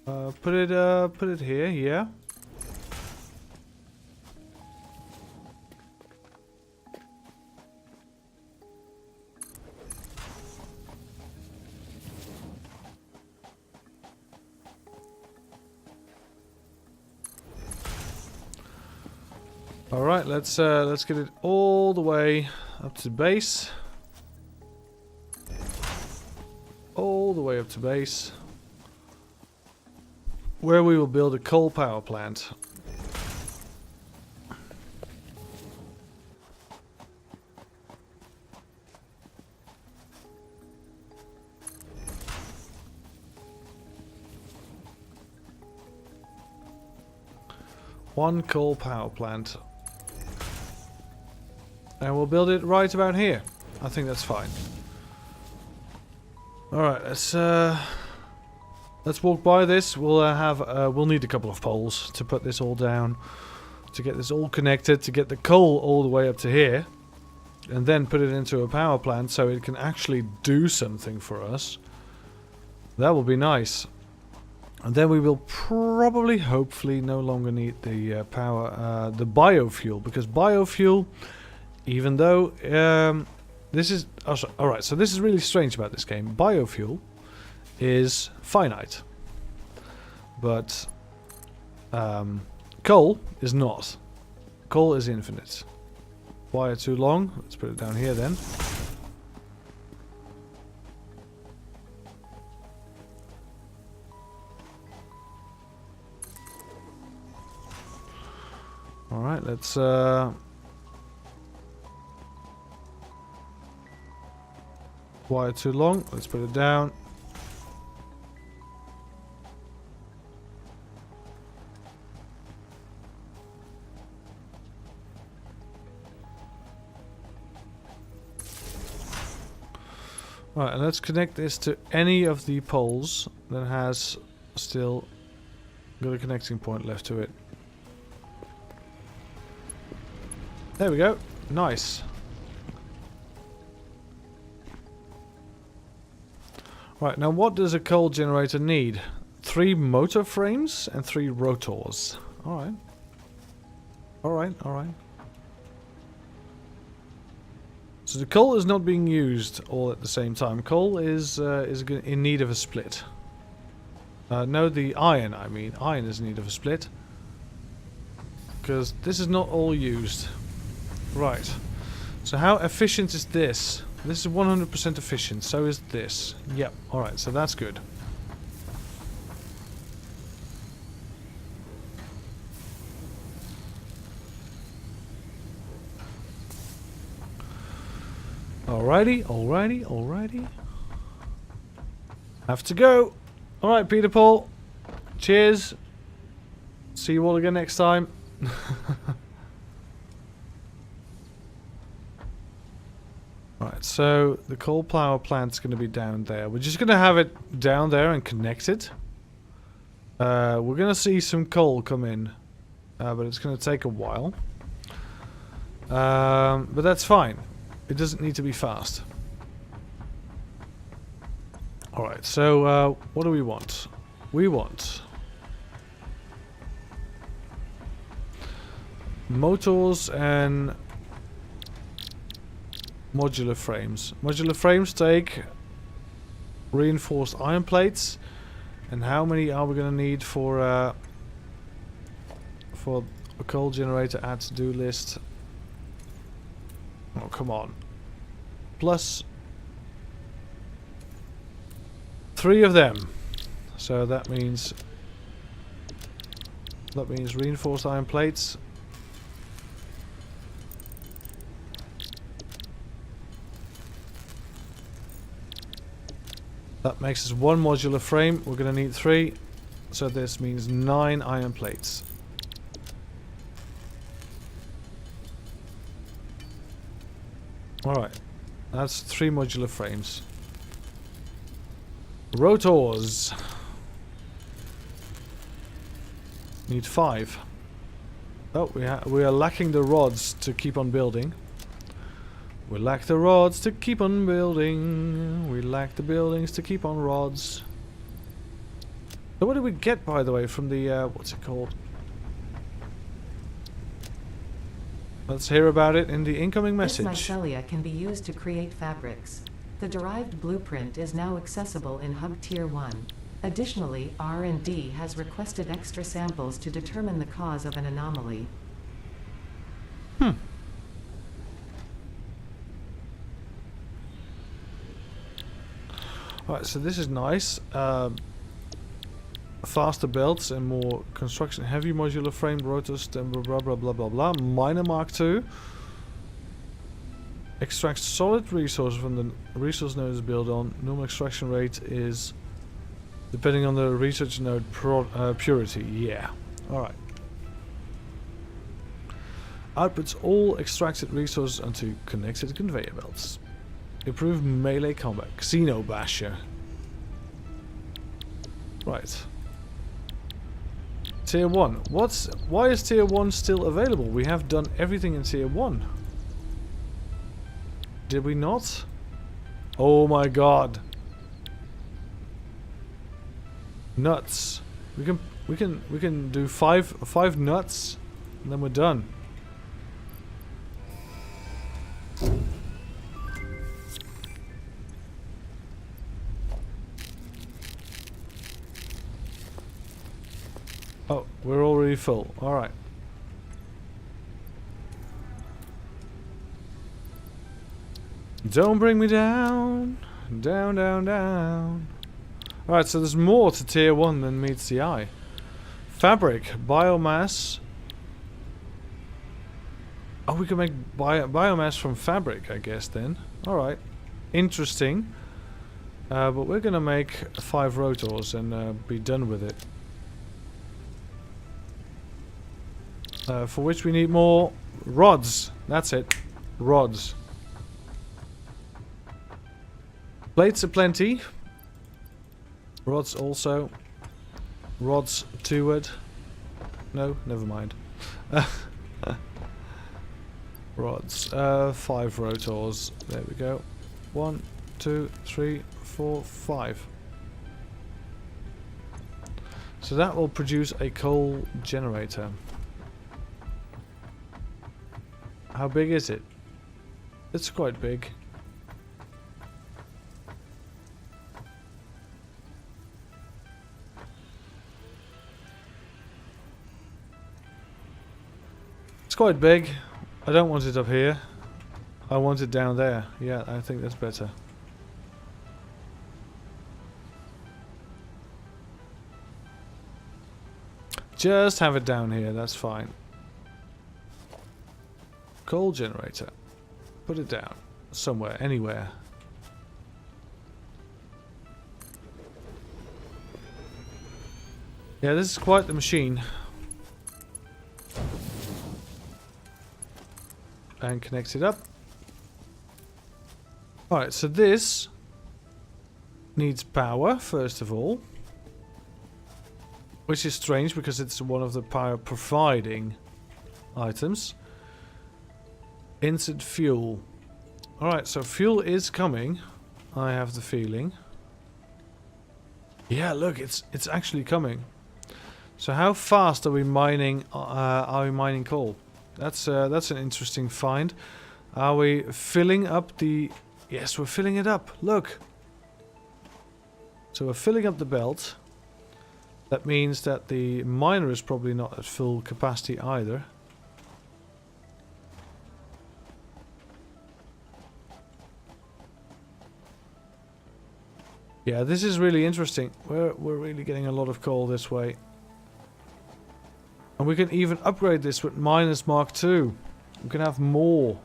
Put it here. Yeah. Alright, let's get it all the way up to base. All the way up to base. Where we will build a coal power plant. One coal power plant. And we'll build it right about here. I think that's fine. Alright, let's walk by this. We'll need a couple of poles to put this all down. To get this all connected, to get the coal all the way up to here. And then put it into a power plant so it can actually do something for us. That will be nice. And then we will probably, hopefully, no longer need the the biofuel. Because biofuel, even though this is... Oh, alright, so this is really strange about this game. Biofuel is finite. But coal is not. Coal is infinite. Wire too long. Let's put it down here then. Alright, let's wire too long, let's put it down. Alright, and let's connect this to any of the poles that has still got a connecting point left to it. There we go. Nice. Right, now what does a coal generator need? 3 motor frames and 3 rotors. Alright. Alright, alright. So the coal is not being used all at the same time. Coal is in need of a split. No, the iron, I mean. Iron is in need of a split. Because this is not all used. Right. So how efficient is this? This is 100% efficient. So is this. Yep. Alright, so that's good. Alrighty, alrighty, alrighty. Have to go. Alright, Peter Paul. Cheers. See you all again next time. Right, so the coal power plant's going to be down there. We're just going to have it down there and connect it. We're going to see some coal come in, but it's going to take a while. But that's fine. It doesn't need to be fast. Alright, so what do we want? We want motors and modular frames. Modular frames take reinforced iron plates. And how many are we going to need for a coal generator? Add to-do list. Oh, come on. Plus 3 of them. So that means reinforced iron plates. That makes us 1 modular frame. We're going to need 3. So this means 9 iron plates. Alright. That's 3 modular frames. Rotors. Need 5. Oh, we are lacking the rods to keep on building. We lack the rods to keep on building. We lack the buildings to keep on rods. So what did we get, by the way, from the, what's it called? Let's hear about it in the incoming message. This mycelia can be used to create fabrics. The derived blueprint is now accessible in Hub Tier 1. Additionally, R&D has requested extra samples to determine the cause of an anomaly. Alright, so this is nice. Faster belts and more construction. Heavy modular frame rotors, blah blah blah blah blah blah. Miner Mark II. Extracts solid resources from the resource node is built on. Normal extraction rate is depending on the research node purity. Yeah. Alright. Outputs all extracted resources onto connected conveyor belts. Improved melee combat. Xeno Basher. Right. Tier 1. Why is Tier 1 still available? We have done everything in Tier 1. Did we not? Oh my god. Nuts. We can do five nuts and then we're done. Oh, we're already full. Alright. Don't bring me down. Down, down, down. Alright, so there's more to Tier 1 than meets the eye. Fabric, biomass. Oh, we can make biomass from fabric, I guess, then. Alright. Interesting. But we're gonna make 5 rotors and be done with it. For which we need more rods. That's it. Rods. Plates aplenty. Rods also. Rods 2-ward. No, never mind. Rods. 5 rotors. There we go. 1, 2, 3, 4, 5. So that will produce a coal generator. How big is it? It's quite big. It's quite big. I don't want it up here. I want it down there. Yeah, I think that's better. Just have it down here, that's fine. Coal generator. Put it down. Somewhere, anywhere. Yeah, this is quite the machine. And connect it up. Alright, so this needs power, first of all. Which is strange because it's one of the power providing items. Instant fuel. Alright, so fuel is coming. I have the feeling. Yeah, look, it's actually coming. So how fast are we mining coal? That's an interesting find. Are we filling up the... Yes, we're filling it up. Look. So we're filling up the belt. That means that the miner is probably not at full capacity either. Yeah, this is really interesting. We're really getting a lot of coal this way. And we can even upgrade this with minus Mark II. We can have more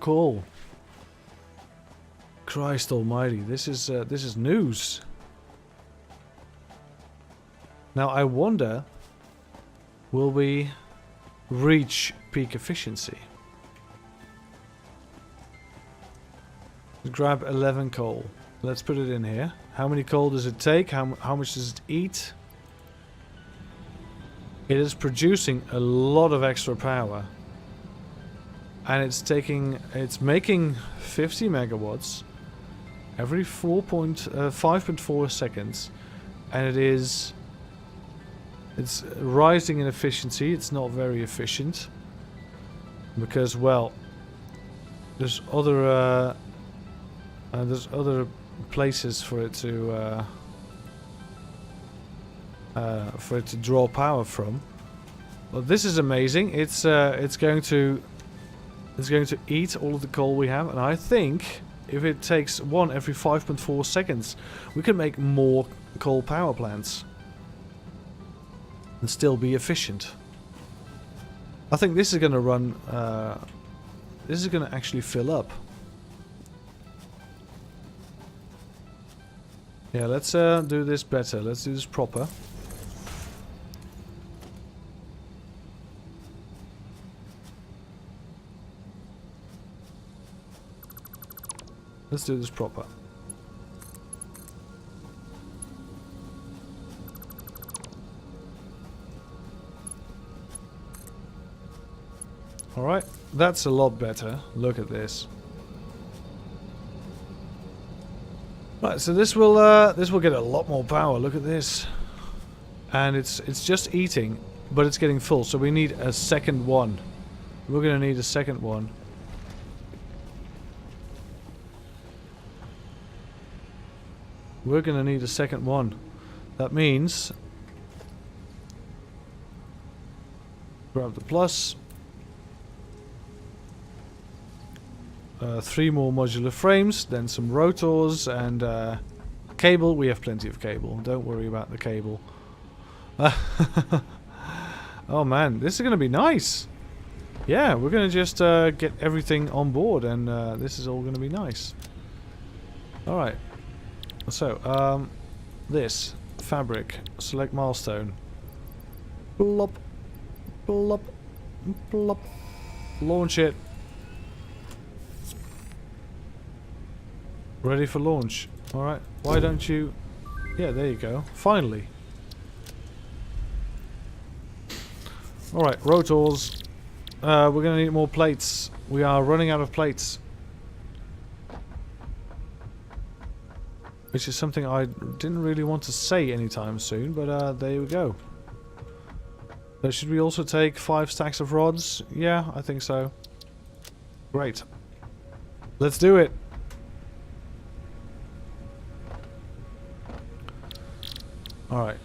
coal. Christ almighty, this is news. Now I wonder, will we reach peak efficiency? Grab 11 coal. Let's put it in here. How many coal does it take? How much does it eat? It is producing a lot of extra power. And it's making 50 megawatts every 5.4 seconds. And it's rising in efficiency. It's not very efficient. Because, well, there's other places for it to draw power from. Well, this is amazing. It's going to eat all of the coal we have, and I think if it takes one every 5.4 seconds, we can make more coal power plants and still be efficient. I think this is going to run. This is going to actually fill up. Yeah, let's do this better. Let's do this proper. Let's do this proper. Alright, that's a lot better. Look at this. Right, so this will get a lot more power. Look at this. And it's just eating, but it's getting full, so we need a second one. We're gonna need a second one. We're gonna need a second one. That means grab the plus. 3 more modular frames, then some rotors and cable. We have plenty of cable. Don't worry about the cable. Oh man, this is gonna be nice. Yeah, we're gonna just get everything on board, and this is all gonna be nice. All right. So, this fabric, select milestone, plop, plop, plop, launch it. Ready for launch. All right. Why don't you? Yeah, there you go. Finally. All right, rotors. We're gonna need more plates. We are running out of plates. Which is something I didn't really want to say anytime soon, but there we go. So should we also take 5 stacks of rods? Yeah, I think so. Great. Let's do it. Alright.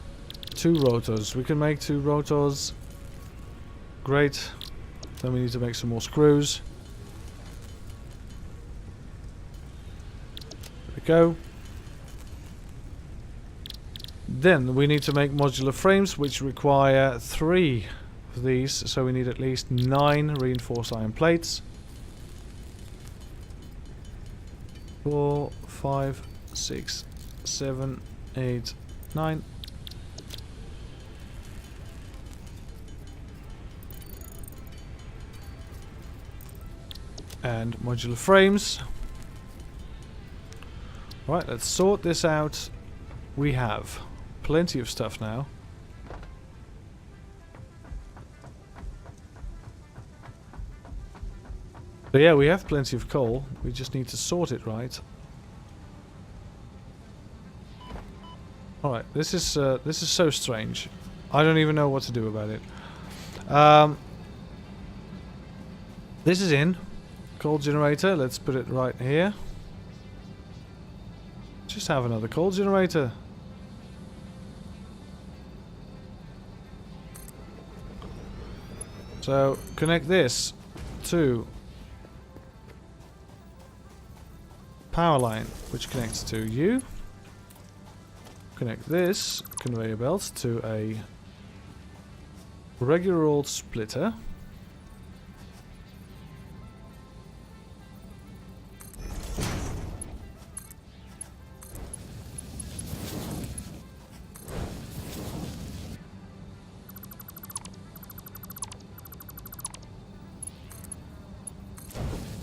2 rotors. We can make 2 rotors. Great. Then we need to make some more screws. There we go. Then we need to make modular frames, which require 3 of these, so we need at least 9 reinforced iron plates. 4, 5, 6, 7, 8, 9. And modular frames. Right, let's sort this out. We have plenty of stuff now. So yeah, we have plenty of coal. We just need to sort it right. Alright, this is so strange. I don't even know what to do about it. This is in. Coal generator, let's put it right here. Just have another coal generator. So connect this to power line, which connects to you. connect this conveyor belt to a regular old splitter.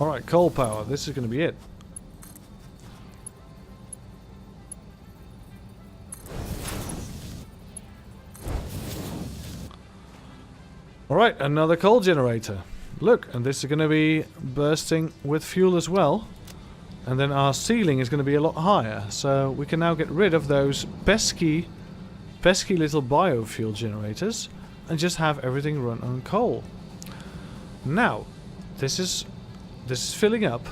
Alright, coal power. This is going to be it. Alright, another coal generator. Look, and this is going to be bursting with fuel as well. And then our ceiling is going to be a lot higher. So we can now get rid of those pesky little biofuel generators and just have everything run on coal. Now, this is filling up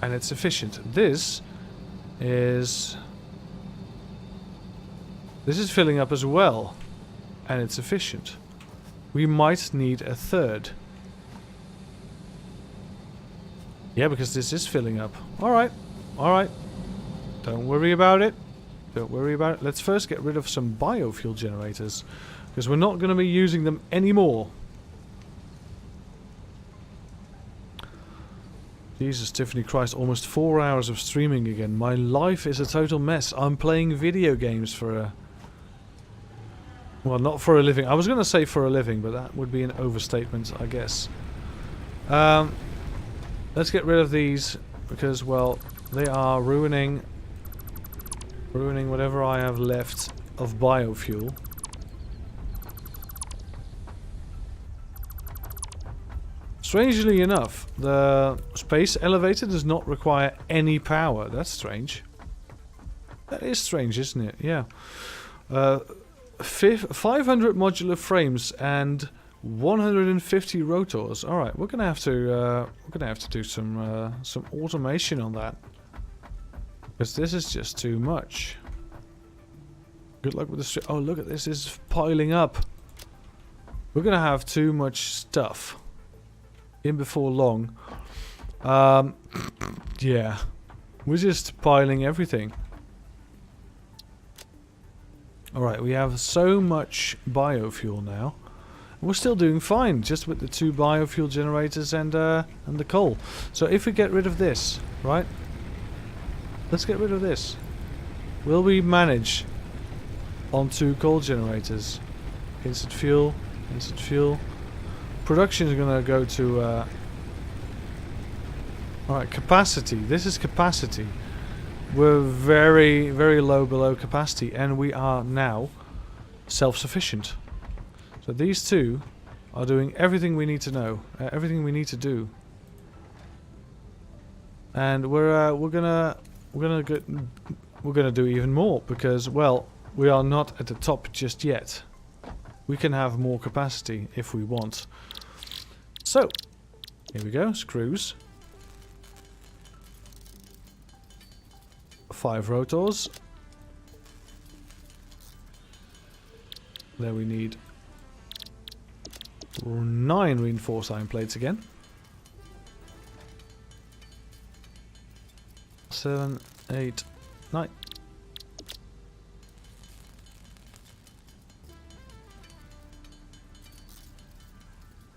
and it's efficient. This is filling up as well and it's efficient. We might need a third. Yeah, because this is filling up. Alright, alright. Don't worry about it. Don't worry about it. Let's first get rid of some biofuel generators, because we're not going to be using them anymore. Jesus, Tiffany Christ, almost 4 hours of streaming again. My life is a total mess. I'm playing video games for a... Well, not for a living. I was going to say for a living, but that would be an overstatement, I guess. Let's get rid of these, because, well, they are ruining whatever I have left of biofuel. Strangely enough, the space elevator does not require any power. That's strange. That is strange, isn't it? Yeah. 500 modular frames and 150 rotors. All right, we're gonna have to do some automation on that, because this is just too much. Good luck with the oh, look at this! This is piling up. We're gonna have too much stuff in before long. Yeah, we're just piling everything. Alright, we have so much biofuel now. We're still doing fine, just with the 2 biofuel generators and the coal. So if we get rid of this, right? Let's get rid of this. Will we manage on 2 coal generators? Instant fuel, instant fuel. Production is going to go to... Alright, capacity. This is capacity. We're very, very low below capacity, and we are now self-sufficient. So these 2 are doing everything we need to know, everything we need to do, and we're gonna do even more, because, well, we are not at the top just yet. We can have more capacity if we want. So here we go. Screws. 5 rotors. There we need 9 reinforced iron plates again. 7, 8, 9.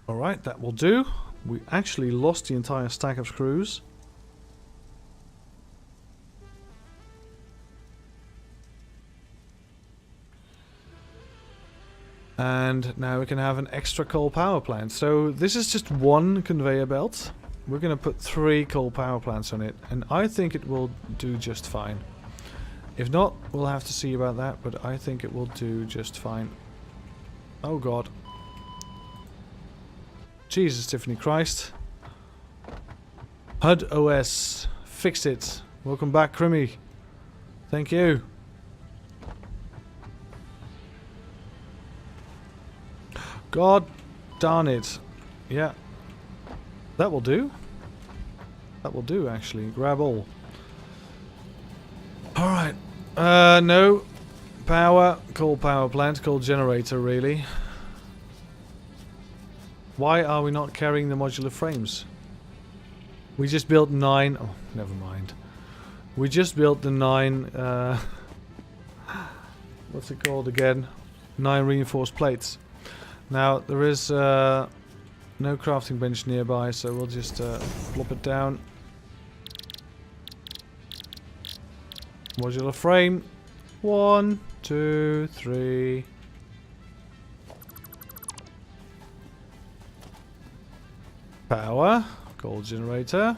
Alright, that will do. We actually lost the entire stack of screws. And now we can have an extra coal power plant. So this is just 1 conveyor belt. We're going to put 3 coal power plants on it, and I think it will do just fine. If not, we'll have to see about that, but I think it will do just fine. Oh god. Jesus, Tiffany Christ. HUD OS. Fixed it. Welcome back, Crimi. Thank you. God darn it. Yeah. That will do. That will do, actually. Grab all. Alright. No. Power. Coal power plant. Coal generator, really. Why are we not carrying the modular frames? We just built 9... Oh, never mind. We just built the 9... what's it called again? 9 reinforced plates. Now, there is no crafting bench nearby, so we'll just plop it down. Modular frame. 1, 2, 3. Power. Gold generator.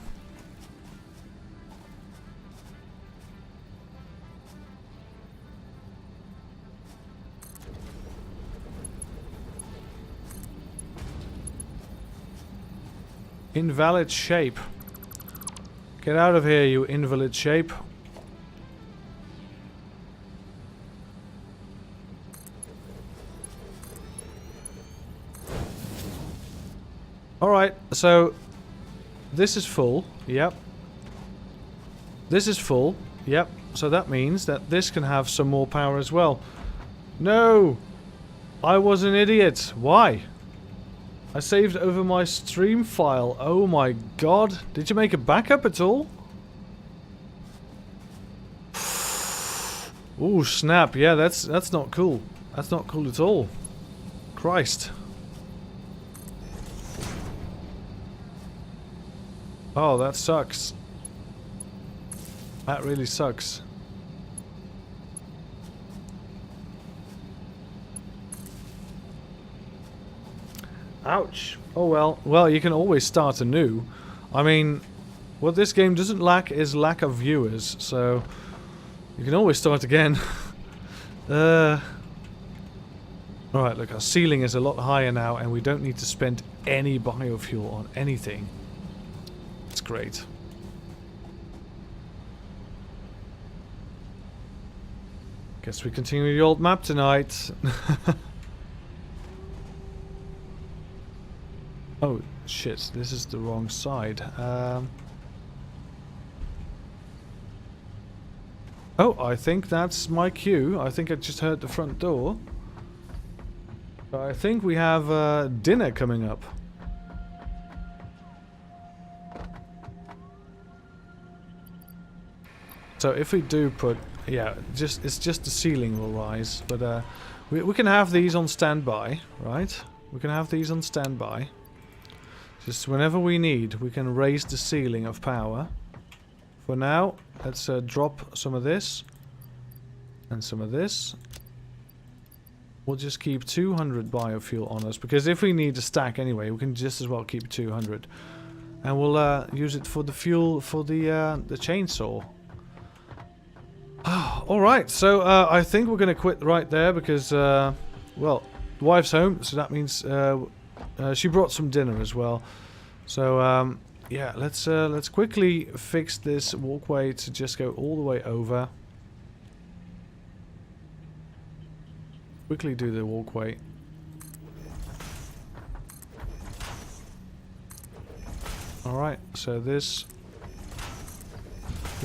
Invalid shape. Get out of here, you invalid shape. Alright, so this is full. Yep. This is full. Yep. So that means that this can have some more power as well. No! I was an idiot. Why? I saved over my stream file. Oh my god. Did you make a backup at all? Ooh, snap. Yeah, that's not cool. That's not cool at all. Christ. Oh, that sucks. That really sucks. Ouch. Oh well. Well, you can always start anew. I mean, what this game doesn't lack is lack of viewers, so you can always start again. Alright, look, our ceiling is a lot higher now, and we don't need to spend any biofuel on anything. It's great. Guess we continue the old map tonight. Oh, shit, this is the wrong side. Oh, I think that's my cue. I think I just heard the front door. I think we have dinner coming up. So if we do put... Yeah, it's just the ceiling will rise. But we can have these on standby, right? We can have these on standby. Just whenever we need, we can raise the ceiling of power. For now, let's drop some of this. And some of this. We'll just keep 200 biofuel on us. Because if we need a stack anyway, we can just as well keep 200. And we'll use it for the fuel for the chainsaw. Alright, so I think we're going to quit right there because, well, the wife's home. So that means... she brought some dinner as well, so yeah. Let's quickly fix this walkway to just go all the way over. Quickly do the walkway. All right, so this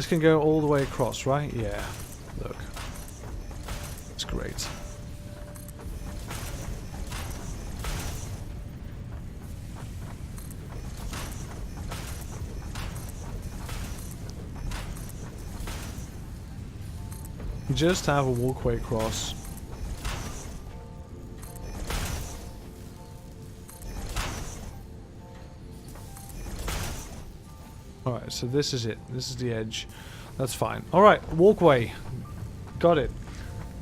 can go all the way across, right? Yeah. Look, it's great. Just have a walkway across. Alright, so this is it. This is the edge. That's fine. Alright, walkway. Got it.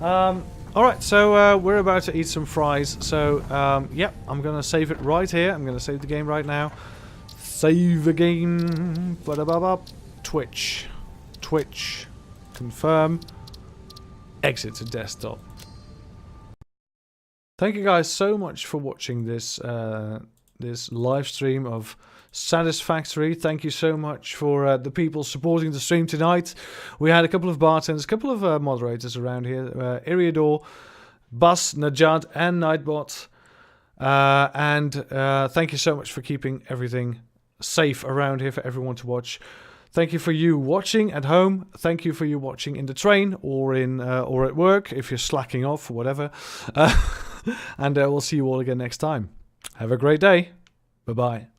Alright, so we're about to eat some fries. So, yep, I'm going to save it right here. I'm going to save the game right now. Save the game. Ba-da-ba-ba. Twitch. Twitch. Confirm. Exit to desktop. Thank you guys so much for watching this this live stream of Satisfactory. Thank you so much for the people supporting the stream tonight. We had a couple of bartenders, a couple of moderators around here. Iriador, Bus, Najad, and Nightbot. And thank you so much for keeping everything safe around here for everyone to watch. Thank you for you watching at home. Thank you for you watching in the train or in or at work if you're slacking off or whatever. And we'll see you all again next time. Have a great day. Bye-bye.